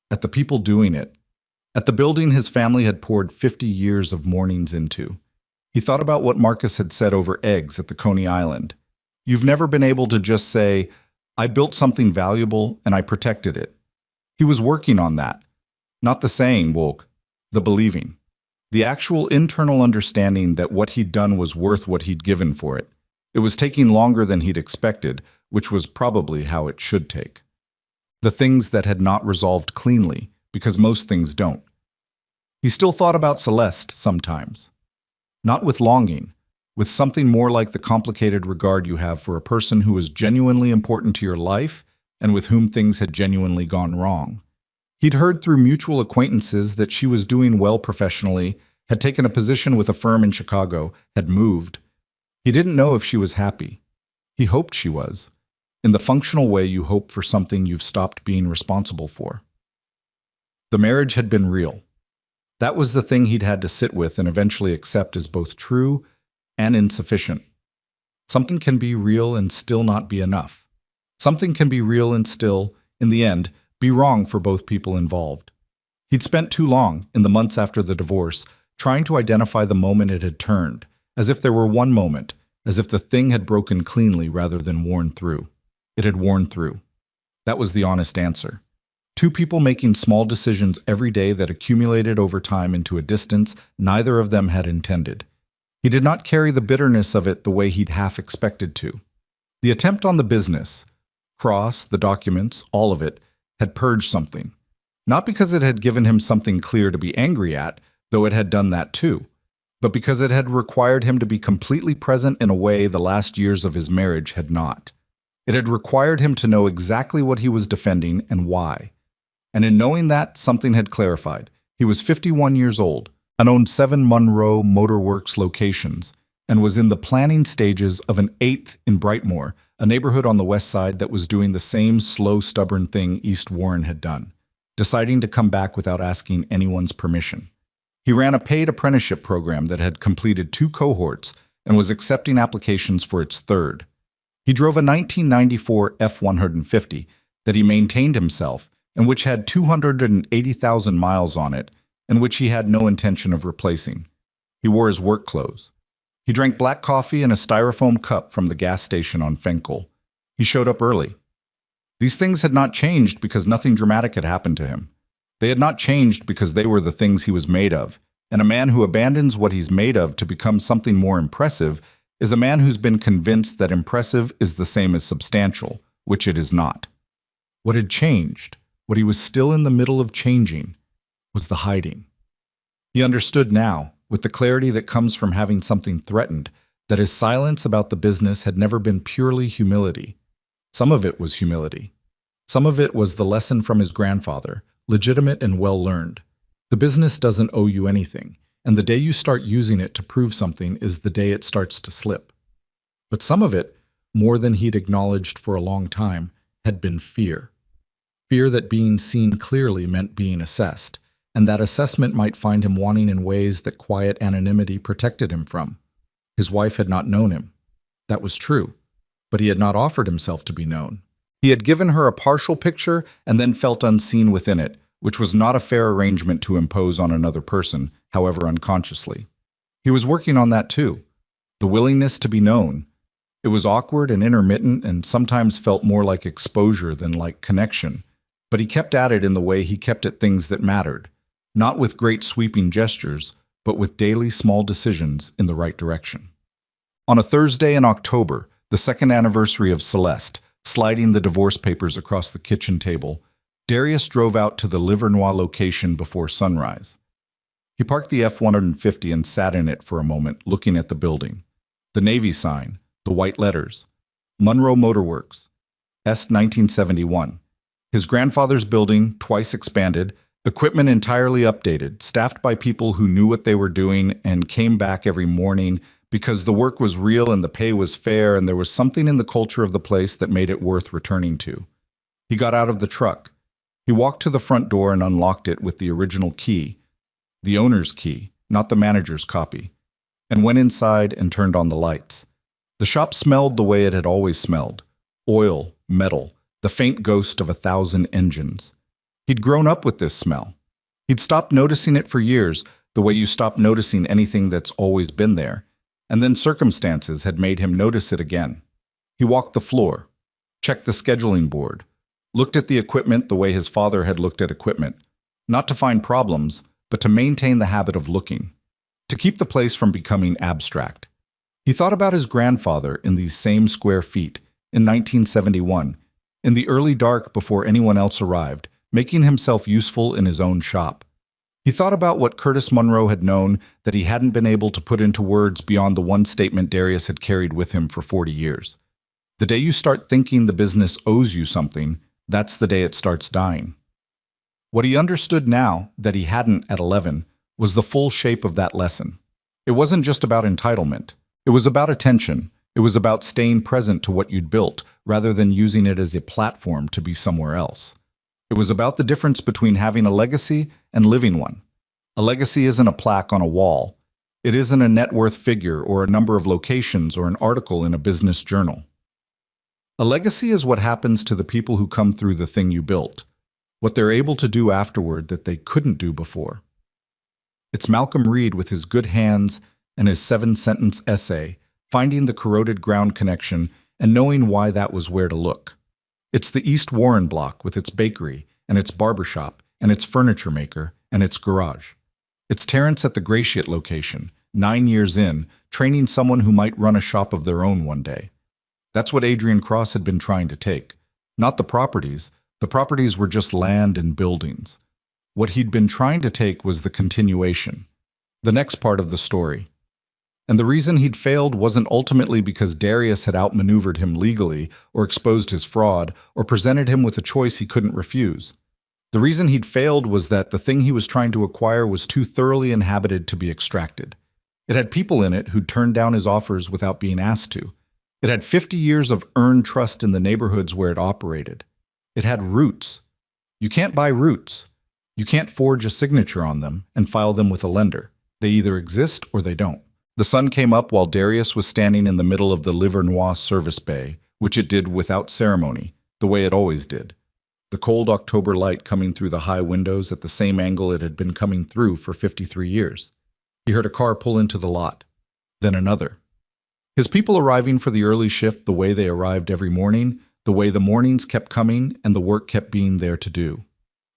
Speaker 1: at the people doing it, at the building his family had poured 50 years of mornings into. He thought about what Marcus had said over eggs at the Coney Island. You've never been able to just say, I built something valuable and I protected it. He was working on that. Not the saying, woke, the believing. The actual internal understanding that what he'd done was worth what he'd given for it. It was taking longer than he'd expected, which was probably how it should take. The things that had not resolved cleanly, because most things don't. He still thought about Celeste sometimes. Not with longing, with something more like the complicated regard you have for a person who was genuinely important to your life and with whom things had genuinely gone wrong. He'd heard through mutual acquaintances that she was doing well professionally, had taken a position with a firm in Chicago, had moved. He didn't know if she was happy. He hoped she was, in the functional way you hope for something you've stopped being responsible for. The marriage had been real. That was the thing he'd had to sit with and eventually accept as both true and insufficient. Something can be real and still not be enough. Something can be real and still, in the end, be wrong for both people involved. He'd spent too long, in the months after the divorce, trying to identify the moment it had turned, as if there were one moment, as if the thing had broken cleanly rather than worn through. It had worn through. That was the honest answer. Two people making small decisions every day that accumulated over time into a distance neither of them had intended. He did not carry the bitterness of it the way he'd half expected to. The attempt on the business, Cross, the documents, all of it, had purged something. Not because it had given him something clear to be angry at, though it had done that too, but because it had required him to be completely present in a way the last years of his marriage had not. It had required him to know exactly what he was defending and why. And in knowing that, something had clarified. He was 51 years old and owned 7 Monroe Motor Works locations and was in the planning stages of an 8th in Brightmoor, a neighborhood on the west side that was doing the same slow, stubborn thing East Warren had done, deciding to come back without asking anyone's permission. He ran a paid apprenticeship program that had completed 2 cohorts and was accepting applications for its 3rd. He drove a 1994 F-150 that he maintained himself and which had 280,000 miles on it and which he had no intention of replacing. He wore his work clothes. He drank black coffee in a styrofoam cup from the gas station on Fenkel. He showed up early. These things had not changed because nothing dramatic had happened to him. They had not changed because they were the things he was made of, and a man who abandons what he's made of to become something more impressive is a man who's been convinced that impressive is the same as substantial, which it is not. What had changed, what he was still in the middle of changing, was the hiding. He understood now, with the clarity that comes from having something threatened, that his silence about the business had never been purely humility. Some of it was humility. Some of it was the lesson from his grandfather, legitimate and well-learned. The business doesn't owe you anything, and the day you start using it to prove something is the day it starts to slip. But some of it more than he'd acknowledged for a long time, had been fear. Fear that being seen clearly meant being assessed, and that assessment might find him wanting in ways that quiet anonymity protected him from. His wife had not known him. That was true, but he had not offered himself to be known. He had given her a partial picture and then felt unseen within it, which was not a fair arrangement to impose on another person, however unconsciously. He was working on that too, the willingness to be known. It was awkward and intermittent and sometimes felt more like exposure than like connection, but he kept at it in the way he kept at things that mattered, not with great sweeping gestures, but with daily small decisions in the right direction. On a Thursday in October, the second anniversary of Celeste, sliding the divorce papers across the kitchen table, Darius drove out to the Livernois location before sunrise. He parked the F-150 and sat in it for a moment, looking at the building. The Navy sign, the white letters. Monroe Motor Works. S. 1971. His grandfather's building, twice expanded, equipment entirely updated, staffed by people who knew what they were doing and came back every morning because the work was real and the pay was fair and there was something in the culture of the place that made it worth returning to. He got out of the truck. He walked to the front door and unlocked it with the original key, the owner's key, not the manager's copy, and went inside and turned on the lights. The shop smelled the way it had always smelled: oil, metal, the faint ghost of 1,000 engines. He'd grown up with this smell. He'd stopped noticing it for years, the way you stop noticing anything that's always been there, and then circumstances had made him notice it again. He walked the floor, checked the scheduling board, looked at the equipment the way his father had looked at equipment, not to find problems, but to maintain the habit of looking, to keep the place from becoming abstract. He thought about his grandfather in these same square feet, in 1971, in the early dark before anyone else arrived, making himself useful in his own shop. He thought about what Curtis Monroe had known that he hadn't been able to put into words beyond the one statement Darius had carried with him for 40 years. The day you start thinking the business owes you something, that's the day it starts dying. What he understood now, that he hadn't at 11, was the full shape of that lesson. It wasn't just about entitlement. It was about attention. It was about staying present to what you'd built, rather than using it as a platform to be somewhere else. It was about the difference between having a legacy and living one. A legacy isn't a plaque on a wall. It isn't a net worth figure or a number of locations or an article in a business journal. A legacy is what happens to the people who come through the thing you built, what they're able to do afterward that they couldn't do before. It's Malcolm Reed with his good hands and his 7-sentence essay, Finding the Corroded Ground Connection and knowing why that was where to look. It's the East Warren block with its bakery and its barbershop and its furniture maker and its garage. It's Terrence at the Gratiot location, 9 years in, training someone who might run a shop of their own one day. That's what Adrian Cross had been trying to take. Not the properties. The properties were just land and buildings. What he'd been trying to take was the continuation, the next part of the story. And the reason he'd failed wasn't ultimately because Darius had outmaneuvered him legally or exposed his fraud or presented him with a choice he couldn't refuse. The reason he'd failed was that the thing he was trying to acquire was too thoroughly inhabited to be extracted. It had people in it who'd turned down his offers without being asked to. It had 50 years of earned trust in the neighborhoods where it operated. It had roots. You can't buy roots. You can't forge a signature on them and file them with a lender. They either exist or they don't. The sun came up while Darius was standing in the middle of the Livernois service bay, which it did without ceremony, the way it always did. The cold October light coming through the high windows at the same angle it had been coming through for 53 years. He heard a car pull into the lot, then another. His people arriving for the early shift the way they arrived every morning, the way the mornings kept coming and the work kept being there to do.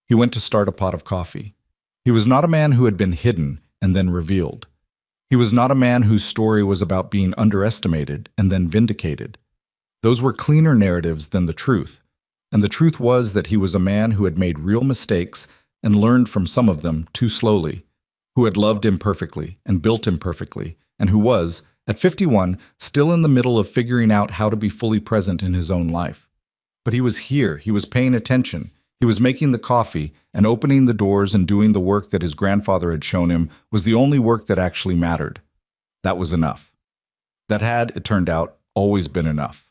Speaker 1: He went to start a pot of coffee. He was not a man who had been hidden and then revealed. He was not a man whose story was about being underestimated and then vindicated. Those were cleaner narratives than the truth, and the truth was that he was a man who had made real mistakes and learned from some of them too slowly, who had loved imperfectly and built imperfectly, and who was, at 51, still in the middle of figuring out how to be fully present in his own life. But he was here, he was paying attention, he was making the coffee, and opening the doors and doing the work that his grandfather had shown him was the only work that actually mattered. That was enough. That had, it turned out, always been enough.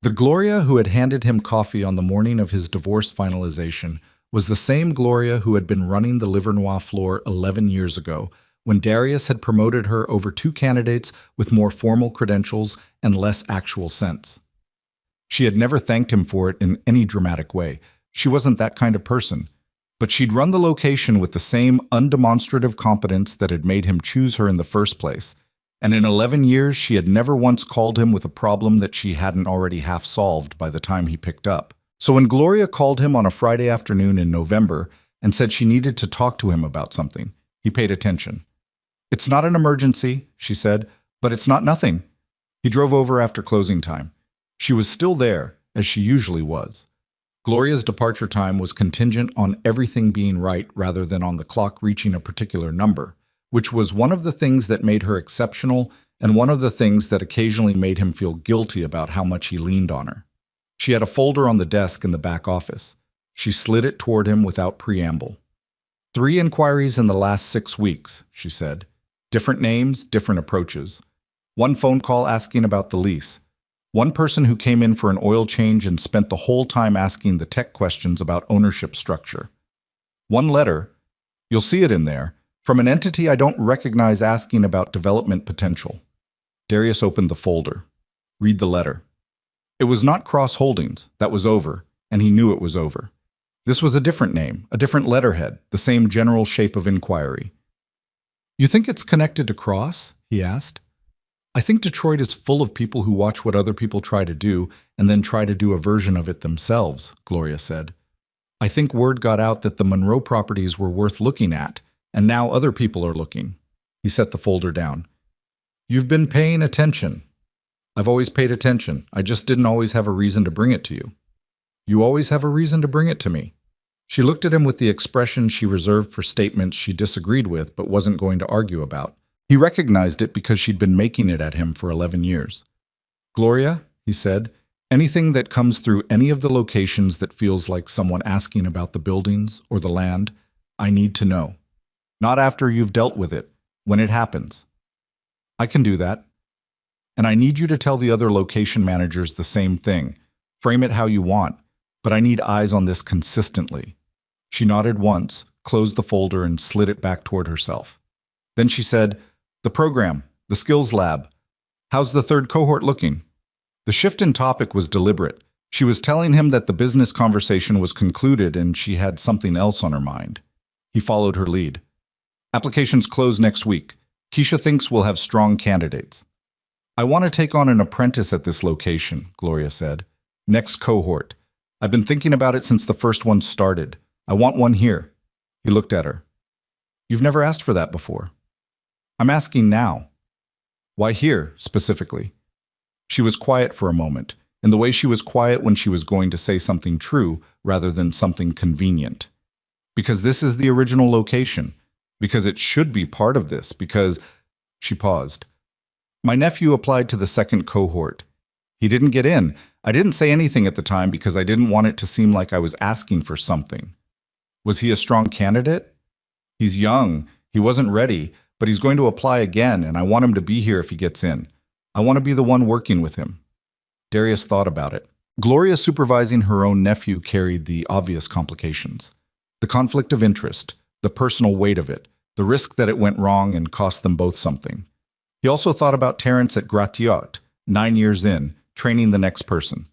Speaker 1: The Gloria who had handed him coffee on the morning of his divorce finalization was the same Gloria who had been running the Livernois floor 11 years ago, when Darius had promoted her over two candidates with more formal credentials and less actual sense. She had never thanked him for it in any dramatic way. She wasn't that kind of person. But she'd run the location with the same undemonstrative competence that had made him choose her in the first place. And in 11 years, she had never once called him with a problem that she hadn't already half solved by the time he picked up. So when Gloria called him on a Friday afternoon in November and said she needed to talk to him about something, he paid attention. "It's not an emergency," she said, "but it's not nothing." He drove over after closing time. She was still there, as she usually was. Gloria's departure time was contingent on everything being right rather than on the clock reaching a particular number, which was one of the things that made her exceptional and one of the things that occasionally made him feel guilty about how much he leaned on her. She had a folder on the desk in the back office. She slid it toward him without preamble. "3 inquiries in the last 6 weeks," she said. "Different names, different approaches. 1 phone call asking about the lease. 1 person who came in for an oil change and spent the whole time asking the tech questions about ownership structure. 1 letter, you'll see it in there, from an entity I don't recognize asking about development potential." Darius opened the folder. "Read the letter." It was not Cross Holdings, that was over, and he knew it was over. This was a different name, a different letterhead, the same general shape of inquiry. "You think it's connected to Cross?" he asked. "I think Detroit is full of people who watch what other people try to do and then try to do a version of it themselves," Gloria said. "I think word got out that the Monroe properties were worth looking at, and now other people are looking." He set the folder down. "You've been paying attention." "I've always paid attention. I just didn't always have a reason to bring it to you." "You always have a reason to bring it to me." She looked at him with the expression she reserved for statements she disagreed with but wasn't going to argue about. He recognized it because she'd been making it at him for 11 years. "Gloria," he said, "anything that comes through any of the locations that feels like someone asking about the buildings or the land, I need to know. Not after you've dealt with it, when it happens." "I can do that." "And I need you to tell the other location managers the same thing. Frame it how you want, but I need eyes on this consistently." She nodded once, closed the folder, and slid it back toward herself. Then she said, "The program, the skills lab. How's the 3rd cohort looking?" The shift in topic was deliberate. She was telling him that the business conversation was concluded and she had something else on her mind. He followed her lead. "Applications close next week. Keisha thinks we'll have strong candidates." "I want to take on an apprentice at this location," Gloria said. "Next cohort. I've been thinking about it since the first one started. I want one here." He looked at her. "You've never asked for that before." "I'm asking now." "Why here, specifically?" She was quiet for a moment, in the way she was quiet when she was going to say something true rather than something convenient. "Because this is the original location. Because it should be part of this. Because—" She paused. "My nephew applied to the 2nd cohort. He didn't get in. I didn't say anything at the time because I didn't want it to seem like I was asking for something." "Was he a strong candidate?" "He's young. He wasn't ready, but he's going to apply again, and I want him to be here if he gets in. I want to be the one working with him." Darius thought about it. Gloria supervising her own nephew carried the obvious complications. The conflict of interest, the personal weight of it, the risk that it went wrong and cost them both something. He also thought about Terrence at Gratiot, 9 years in, training the next person.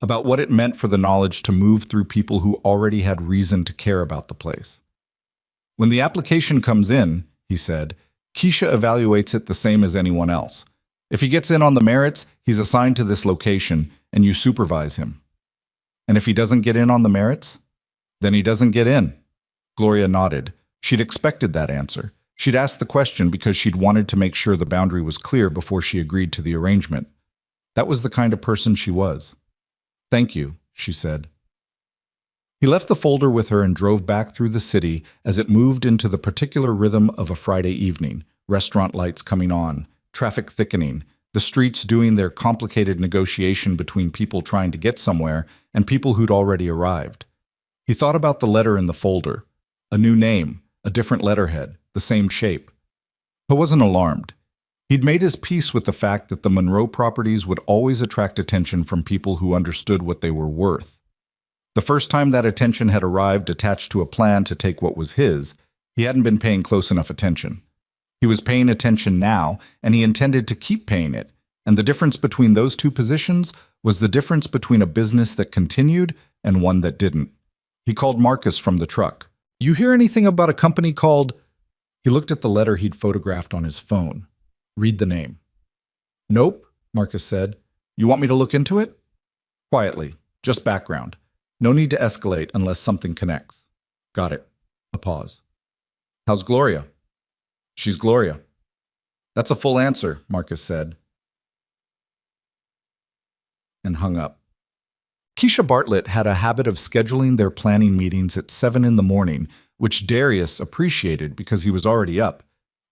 Speaker 1: About what it meant for the knowledge to move through people who already had reason to care about the place. "When the application comes in," he said, "Keisha evaluates it the same as anyone else. If he gets in on the merits, he's assigned to this location, and you supervise him. And if he doesn't get in on the merits, then he doesn't get in." Gloria nodded. She'd expected that answer. She'd asked the question because she'd wanted to make sure the boundary was clear before she agreed to the arrangement. That was the kind of person she was. "Thank you," she said. He left the folder with her and drove back through the city as it moved into the particular rhythm of a Friday evening, restaurant lights coming on, traffic thickening, the streets doing their complicated negotiation between people trying to get somewhere and people who'd already arrived. He thought about the letter in the folder. A new name, a different letterhead, the same shape. He wasn't alarmed. He'd made his peace with the fact that the Monroe properties would always attract attention from people who understood what they were worth. The first time that attention had arrived attached to a plan to take what was his, he hadn't been paying close enough attention. He was paying attention now, and he intended to keep paying it. And the difference between those two positions was the difference between a business that continued and one that didn't. He called Marcus from the truck. "You hear anything about a company called—" He looked at the letter he'd photographed on his phone. "Read the name." "Nope," Marcus said. "You want me to look into it?" "Quietly. Just background. No need to escalate unless something connects." "Got it." A pause. "How's Gloria?" "She's Gloria." "That's a full answer," Marcus said, and hung up. Keisha Bartlett had a habit of scheduling their planning meetings at 7 in the morning, which Darius appreciated because he was already up,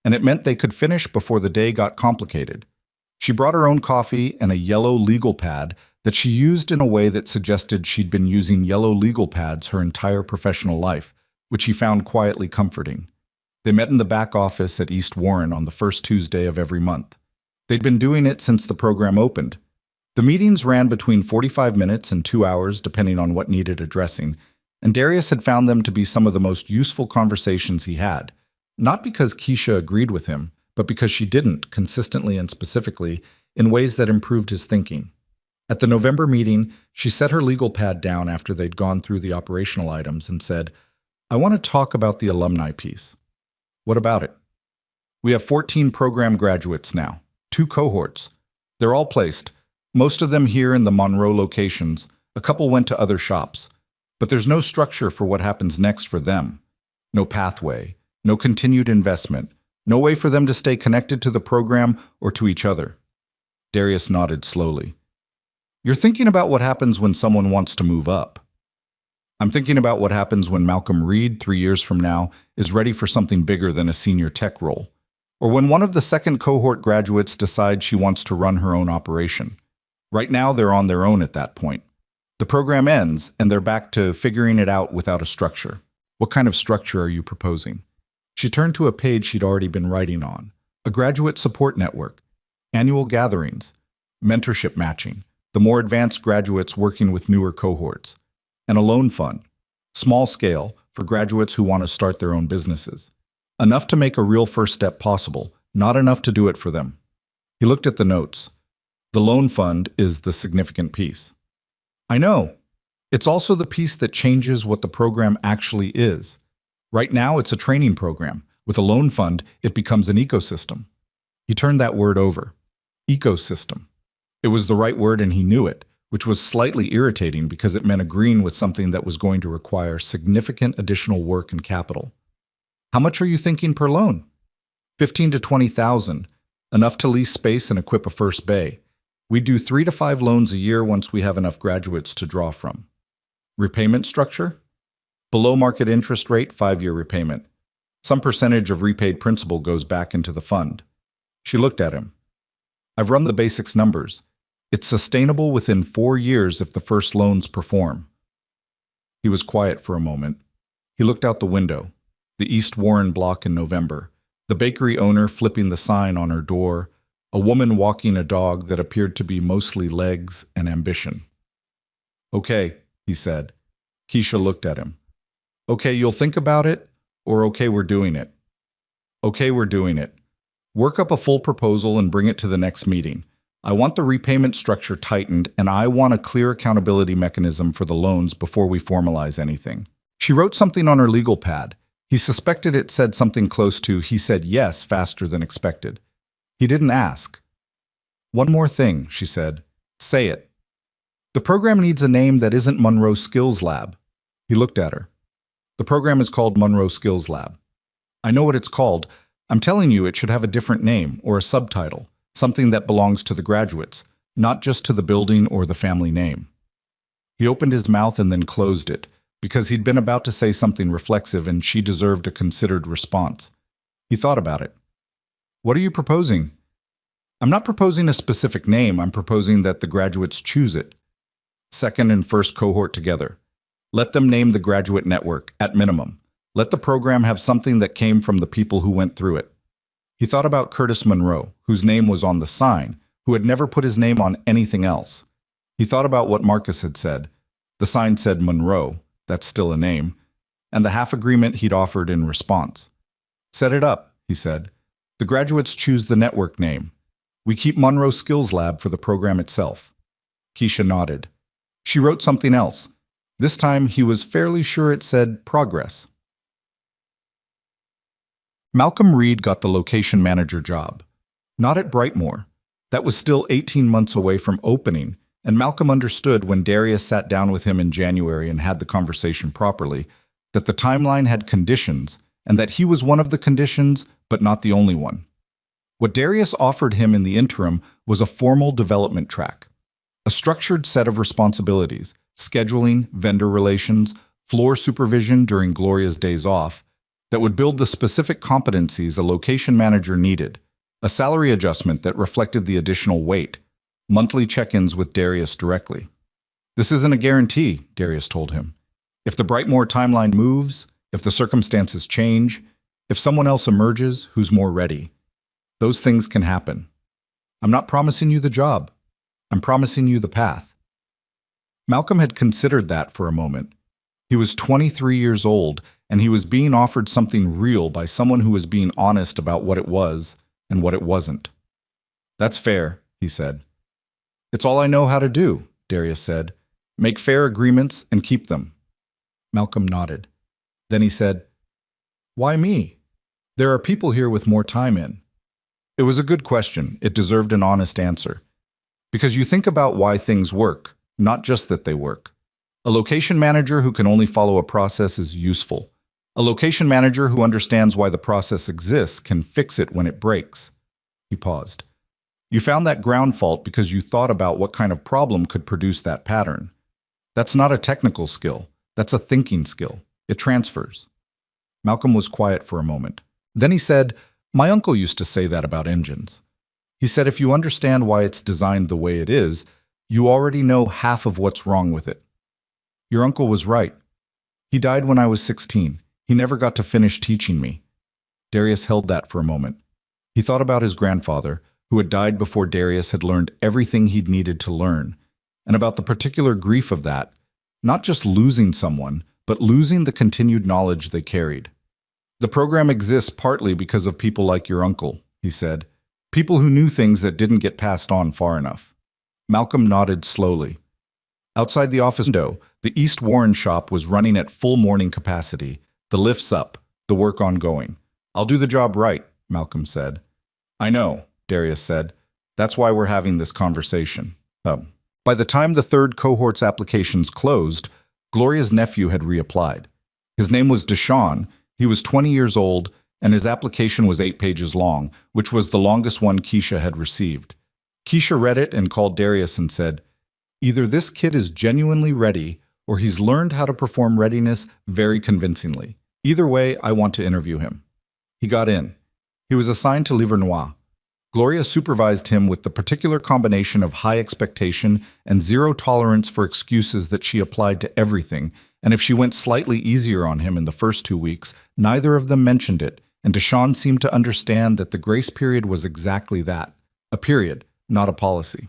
Speaker 1: and it meant they could finish before the day got complicated. She brought her own coffee and a yellow legal pad that she used in a way that suggested she'd been using yellow legal pads her entire professional life, which he found quietly comforting. They met in the back office at East Warren on the first Tuesday of every month. They'd been doing it since the program opened. The meetings ran between 45 minutes and 2 hours, depending on what needed addressing, and Darius had found them to be some of the most useful conversations he had, not because Keisha agreed with him, but because she didn't, consistently and specifically, in ways that improved his thinking. At the November meeting, she set her legal pad down after they'd gone through the operational items and said, "I want to talk about the alumni piece." "What about it?" "We have 14 program graduates now, 2 cohorts. They're all placed, most of them here in the Monroe locations. A couple went to other shops. But there's no structure for what happens next for them. No pathway, no continued investment, no way for them to stay connected to the program or to each other." Darius nodded slowly. "You're thinking about what happens when someone wants to move up." "I'm thinking about what happens when Malcolm Reed, 3 years from now, is ready for something bigger than a senior tech role. Or when one of the second cohort graduates decides she wants to run her own operation. Right now, they're on their own at that point. The program ends, and they're back to figuring it out without a structure. What kind of structure are you proposing?" She turned to a page she'd already been writing on. "A graduate support network, annual gatherings, mentorship matching, the more advanced graduates working with newer cohorts, and a loan fund, small scale, for graduates who want to start their own businesses. Enough to make a real first step possible, not enough to do it for them." He looked at the notes. "The loan fund is the significant piece." "I know. It's also the piece that changes what the program actually is. Right now, it's a training program. With a loan fund, it becomes an ecosystem." He turned that word over. Ecosystem. It was the right word and he knew it, which was slightly irritating because it meant agreeing with something that was going to require significant additional work and capital. "How much are you thinking per loan?" 15 to 20,000, enough to lease space and equip a first bay. We do 3 to 5 loans a year once we have enough graduates to draw from." "Repayment structure?" "Below market interest rate, 5-year repayment. Some percentage of repaid principal goes back into the fund." She looked at him. "I've run the basics numbers. It's sustainable within 4 years if the first loans perform." He was quiet for a moment. He looked out the window, the East Warren block in November, the bakery owner flipping the sign on her door, a woman walking a dog that appeared to be mostly legs and ambition. "Okay," he said. Keisha looked at him. "Okay, you'll think about it, or okay, we're doing it?" "Okay, we're doing it. Work up a full proposal and bring it to the next meeting. I want the repayment structure tightened, and I want a clear accountability mechanism for the loans before we formalize anything." She wrote something on her legal pad. He suspected it said something close to, "He said yes faster than expected." He didn't ask. "One more thing," she said. "Say it." "The program needs a name that isn't Monroe Skills Lab." He looked at her. "The program is called Monroe Skills Lab." "I know what it's called. I'm telling you it should have a different name or a subtitle, something that belongs to the graduates, not just to the building or the family name." He opened his mouth and then closed it, because he'd been about to say something reflexive and she deserved a considered response. He thought about it. "What are you proposing?" "I'm not proposing a specific name. I'm proposing that the graduates choose it. Second and first cohort together. Let them name the graduate network, at minimum. Let the program have something that came from the people who went through it." He thought about Curtis Monroe, whose name was on the sign, who had never put his name on anything else. He thought about what Marcus had said. The sign said Monroe, that's still a name, and the half agreement he'd offered in response. Set it up, he said. The graduates choose the network name. We keep Monroe Skills Lab for the program itself. Keisha nodded. She wrote something else. This time he was fairly sure it said Progress. Malcolm Reed got the location manager job. Not at Brightmoor. That was still 18 months away from opening, and Malcolm understood when Darius sat down with him in January and had the conversation properly, that the timeline had conditions, and that he was one of the conditions, but not the only one. What Darius offered him in the interim was a formal development track, a structured set of responsibilities, scheduling, vendor relations, floor supervision during Gloria's days off, that would build the specific competencies a location manager needed, a salary adjustment that reflected the additional weight, monthly check-ins with Darius directly. This isn't a guarantee, Darius told him. If the Brightmoor timeline moves, if the circumstances change, if someone else emerges who's more ready, those things can happen. I'm not promising you the job. I'm promising you the path. Malcolm had considered that for a moment. He was 23 years old, and he was being offered something real by someone who was being honest about what it was and what it wasn't. That's fair, he said. It's all I know how to do, Darius said. Make fair agreements and keep them. Malcolm nodded. Then he said, Why me? There are people here with more time in. It was a good question. It deserved an honest answer. Because you think about why things work, not just that they work. A location manager who can only follow a process is useful. A location manager who understands why the process exists can fix it when it breaks. He paused. You found that ground fault because you thought about what kind of problem could produce that pattern. That's not a technical skill. That's a thinking skill. It transfers. Malcolm was quiet for a moment. Then he said, My uncle used to say that about engines. He said if you understand why it's designed the way it is, you already know half of what's wrong with it. Your uncle was right. He died when I was 16. He never got to finish teaching me. Darius held that for a moment. He thought about his grandfather, who had died before Darius had learned everything he'd needed to learn, and about the particular grief of that, not just losing someone, but losing the continued knowledge they carried. The program exists partly because of people like your uncle, he said, people who knew things that didn't get passed on far enough. Malcolm nodded slowly. Outside the office window, the East Warren shop was running at full morning capacity, the lifts up, the work ongoing. I'll do the job right, Malcolm said. I know, Darius said. That's why we're having this conversation. By the time the third cohort's applications closed, Gloria's nephew had reapplied. His name was Deshaun, he was 20 years old, and his application was 8 pages long, which was the longest one Keisha had received. Keisha read it and called Darius and said, Either this kid is genuinely ready, or he's learned how to perform readiness very convincingly. Either way, I want to interview him. He got in. He was assigned to Livernois. Gloria supervised him with the particular combination of high expectation and zero tolerance for excuses that she applied to everything, and if she went slightly easier on him in the first 2 weeks, neither of them mentioned it, and Deshaun seemed to understand that the grace period was exactly that, a period, not a policy.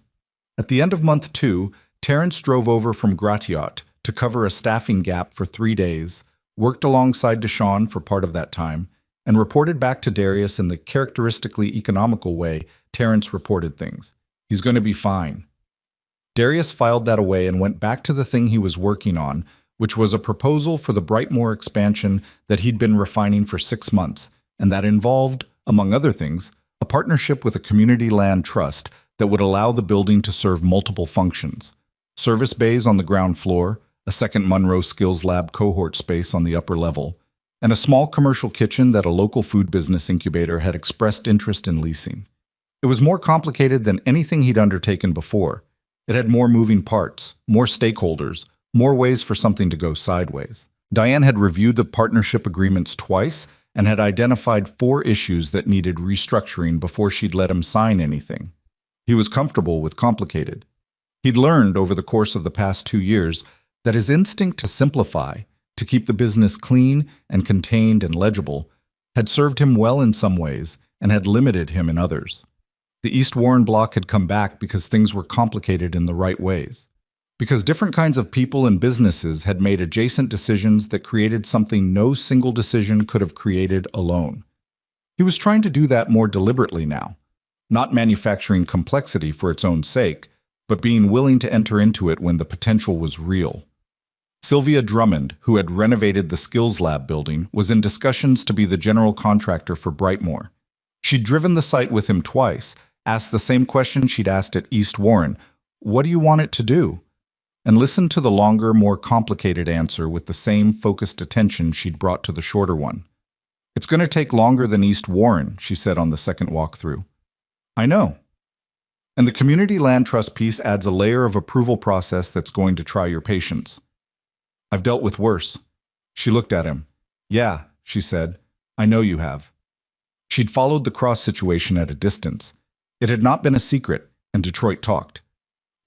Speaker 1: At the end of month 2, Terrence drove over from Gratiot to cover a staffing gap for 3 days, worked alongside Deshaun for part of that time, and reported back to Darius in the characteristically economical way Terrence reported things. He's going to be fine. Darius filed that away and went back to the thing he was working on, which was a proposal for the Brightmoor expansion that he'd been refining for 6 months, and that involved, among other things, a partnership with a community land trust that would allow the building to serve multiple functions. Service bays on the ground floor, a second Monroe Skills Lab cohort space on the upper level, and a small commercial kitchen that a local food business incubator had expressed interest in leasing. It was more complicated than anything he'd undertaken before. It had more moving parts, more stakeholders, more ways for something to go sideways. Diane had reviewed the partnership agreements twice and had identified 4 issues that needed restructuring before she'd let him sign anything. He was comfortable with complicated. He'd learned over the course of the past 2 years that his instinct to simplify, to keep the business clean and contained and legible, had served him well in some ways and had limited him in others. The East Warren block had come back because things were complicated in the right ways. Because different kinds of people and businesses had made adjacent decisions that created something no single decision could have created alone. He was trying to do that more deliberately now, not manufacturing complexity for its own sake, but being willing to enter into it when the potential was real. Sylvia Drummond, who had renovated the Skills Lab building, was in discussions to be the general contractor for Brightmoor. She'd driven the site with him twice, asked the same question she'd asked at East Warren, "What do you want it to do?" and listened to the longer, more complicated answer with the same focused attention she'd brought to the shorter one. "It's going to take longer than East Warren," she said on the second walkthrough. "I know. And the Community Land Trust piece adds a layer of approval process that's going to try your patience. I've dealt with worse." She looked at him. "Yeah," she said, "I know you have." She'd followed the Cross situation at a distance. It had not been a secret, and Detroit talked.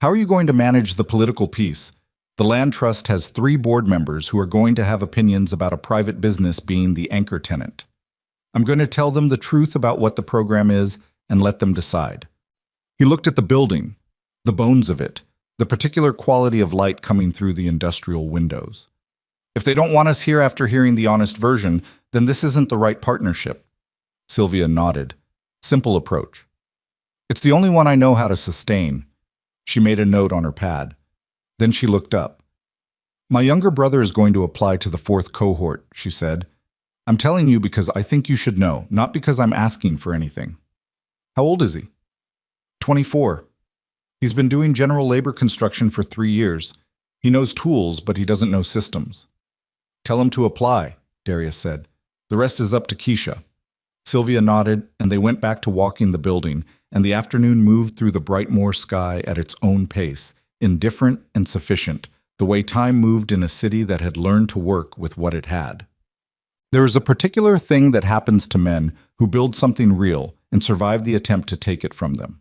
Speaker 1: "How are you going to manage the political piece? The Land Trust has 3 board members who are going to have opinions about a private business being the anchor tenant. I'm going to tell them the truth about what the program is and let them decide." He looked at the building, the bones of it, the particular quality of light coming through the industrial windows. "If they don't want us here after hearing the honest version, then this isn't the right partnership." Sylvia nodded. "Simple approach. It's the only one I know how to sustain." She made a note on her pad. Then she looked up. "My younger brother is going to apply to the 4th cohort," she said. "I'm telling you because I think you should know, not because I'm asking for anything." "How old is he?" 24. He's been doing general labor construction for 3 years. He knows tools, but he doesn't know systems." "Tell him to apply," Darius said. "The rest is up to Keisha." Sylvia nodded, and they went back to walking the building, and the afternoon moved through the Brightmoor sky at its own pace, indifferent and sufficient, the way time moved in a city that had learned to work with what it had. There is a particular thing that happens to men who build something real and survive the attempt to take it from them.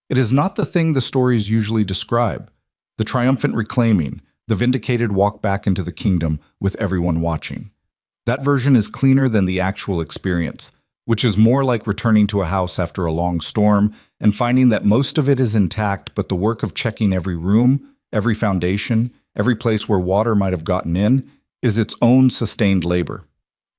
Speaker 1: It is not the thing the stories usually describe, the triumphant reclaiming, the vindicated walk back into the kingdom with everyone watching. That version is cleaner than the actual experience, which is more like returning to a house after a long storm and finding that most of it is intact, but the work of checking every room, every foundation, every place where water might have gotten in, is its own sustained labor.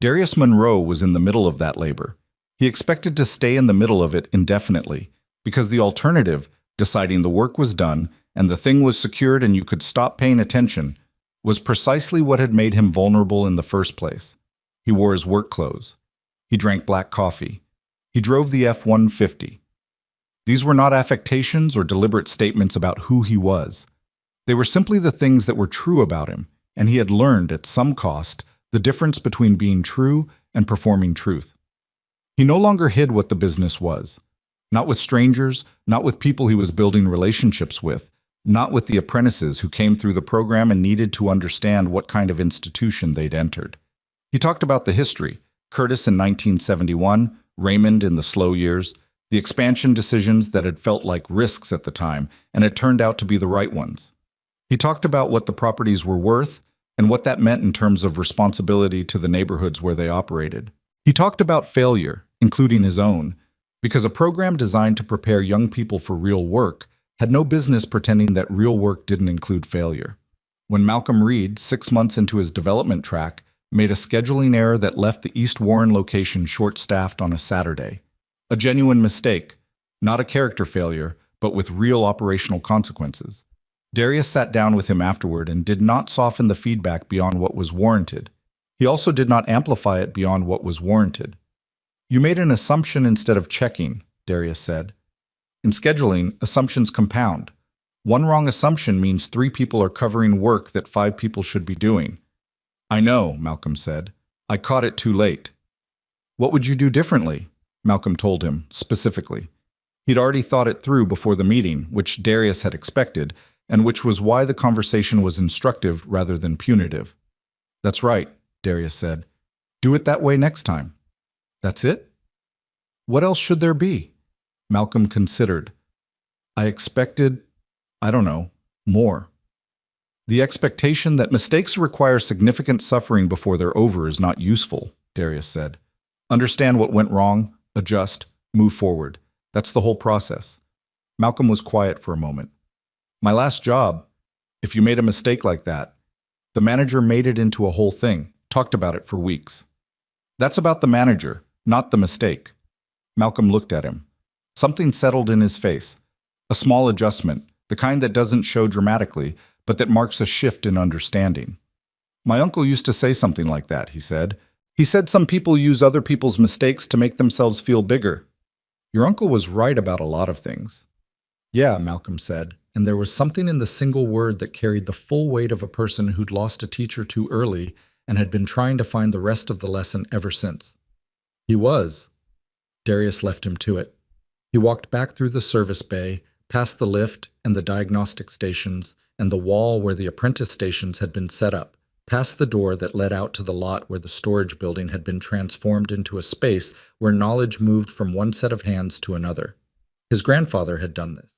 Speaker 1: Darius Monroe was in the middle of that labor. He expected to stay in the middle of it indefinitely, because the alternative, deciding the work was done and the thing was secured and you could stop paying attention, was precisely what had made him vulnerable in the first place. He wore his work clothes. He drank black coffee. He drove the F-150. These were not affectations or deliberate statements about who he was. They were simply the things that were true about him, and he had learned, at some cost, the difference between being true and performing truth. He no longer hid what the business was. Not with strangers, not with people he was building relationships with, not with the apprentices who came through the program and needed to understand what kind of institution they'd entered. He talked about the history, Curtis in 1971, Raymond in the slow years, the expansion decisions that had felt like risks at the time and had turned out to be the right ones. He talked about what the properties were worth and what that meant in terms of responsibility to the neighborhoods where they operated. He talked about failure, including his own, because a program designed to prepare young people for real work had no business pretending that real work didn't include failure. When Malcolm Reed, 6 months into his development track, made a scheduling error that left the East Warren location short-staffed on a Saturday. A genuine mistake, not a character failure, but with real operational consequences. Darius sat down with him afterward and did not soften the feedback beyond what was warranted. He also did not amplify it beyond what was warranted. "You made an assumption instead of checking," Darius said. "In scheduling, assumptions compound. One wrong assumption means 3 people are covering work that 5 people should be doing." "I know," Malcolm said. "I caught it too late." "What would you do differently?" Malcolm told him, specifically. He'd already thought it through before the meeting, which Darius had expected, and which was why the conversation was instructive rather than punitive. "That's right," Darius said. "Do it that way next time." "That's it? What else should there be?" Malcolm considered. "I expected, I don't know, more." "The expectation that mistakes require significant suffering before they're over is not useful," Darius said. "Understand what went wrong, adjust, Move forward. That's the whole process. Malcolm was quiet for a moment. My last job, if you made a mistake like that, the manager made it into a whole thing, talked about it for weeks. That's about the manager, not the mistake. Malcolm looked at him. Something settled in his face. A small adjustment, the kind that doesn't show dramatically, but that marks a shift in understanding. My uncle used to say something like that, he said. He said some people use other people's mistakes to make themselves feel bigger. Your uncle was right about a lot of things. Yeah, Malcolm said, and there was something in the single word that carried the full weight of a person who'd lost a teacher too early and had been trying to find the rest of the lesson ever since. He was. Darius left him to it. He walked back through the service bay, past the lift and the diagnostic stations and the wall where the apprentice stations had been set up, past the door that led out to the lot where the storage building had been transformed into a space where knowledge moved from one set of hands to another. His grandfather had done this.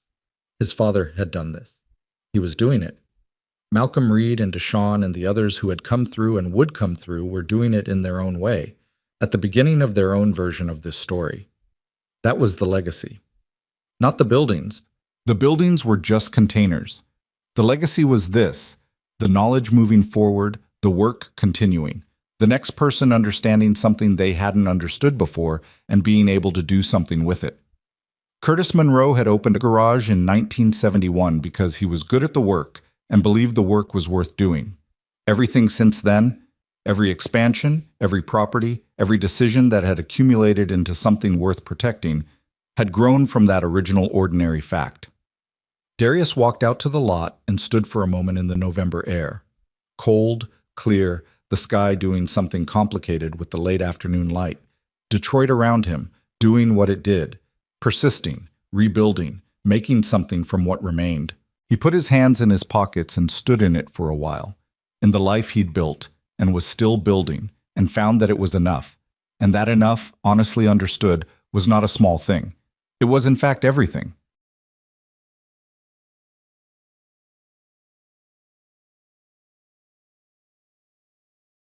Speaker 1: His father had done this. He was doing it. Malcolm Reed and Deshawn and the others who had come through and would come through were doing it in their own way, at the beginning of their own version of this story. That was the legacy. Not the buildings. The buildings were just containers. The legacy was this: the knowledge moving forward, the work continuing, the next person understanding something they hadn't understood before and being able to do something with it. Curtis Monroe had opened a garage in 1971 because he was good at the work and believed the work was worth doing. Everything since then, every expansion, every property, every decision that had accumulated into something worth protecting, had grown from that original ordinary fact. Darius walked out to the lot and stood for a moment in the November air. Cold, clear, the sky doing something complicated with the late afternoon light. Detroit around him, doing what it did, persisting, rebuilding, making something from what remained. He put his hands in his pockets and stood in it for a while, in the life he'd built, and was still building, and found that it was enough. And that enough, honestly understood, was not a small thing. It was in fact everything.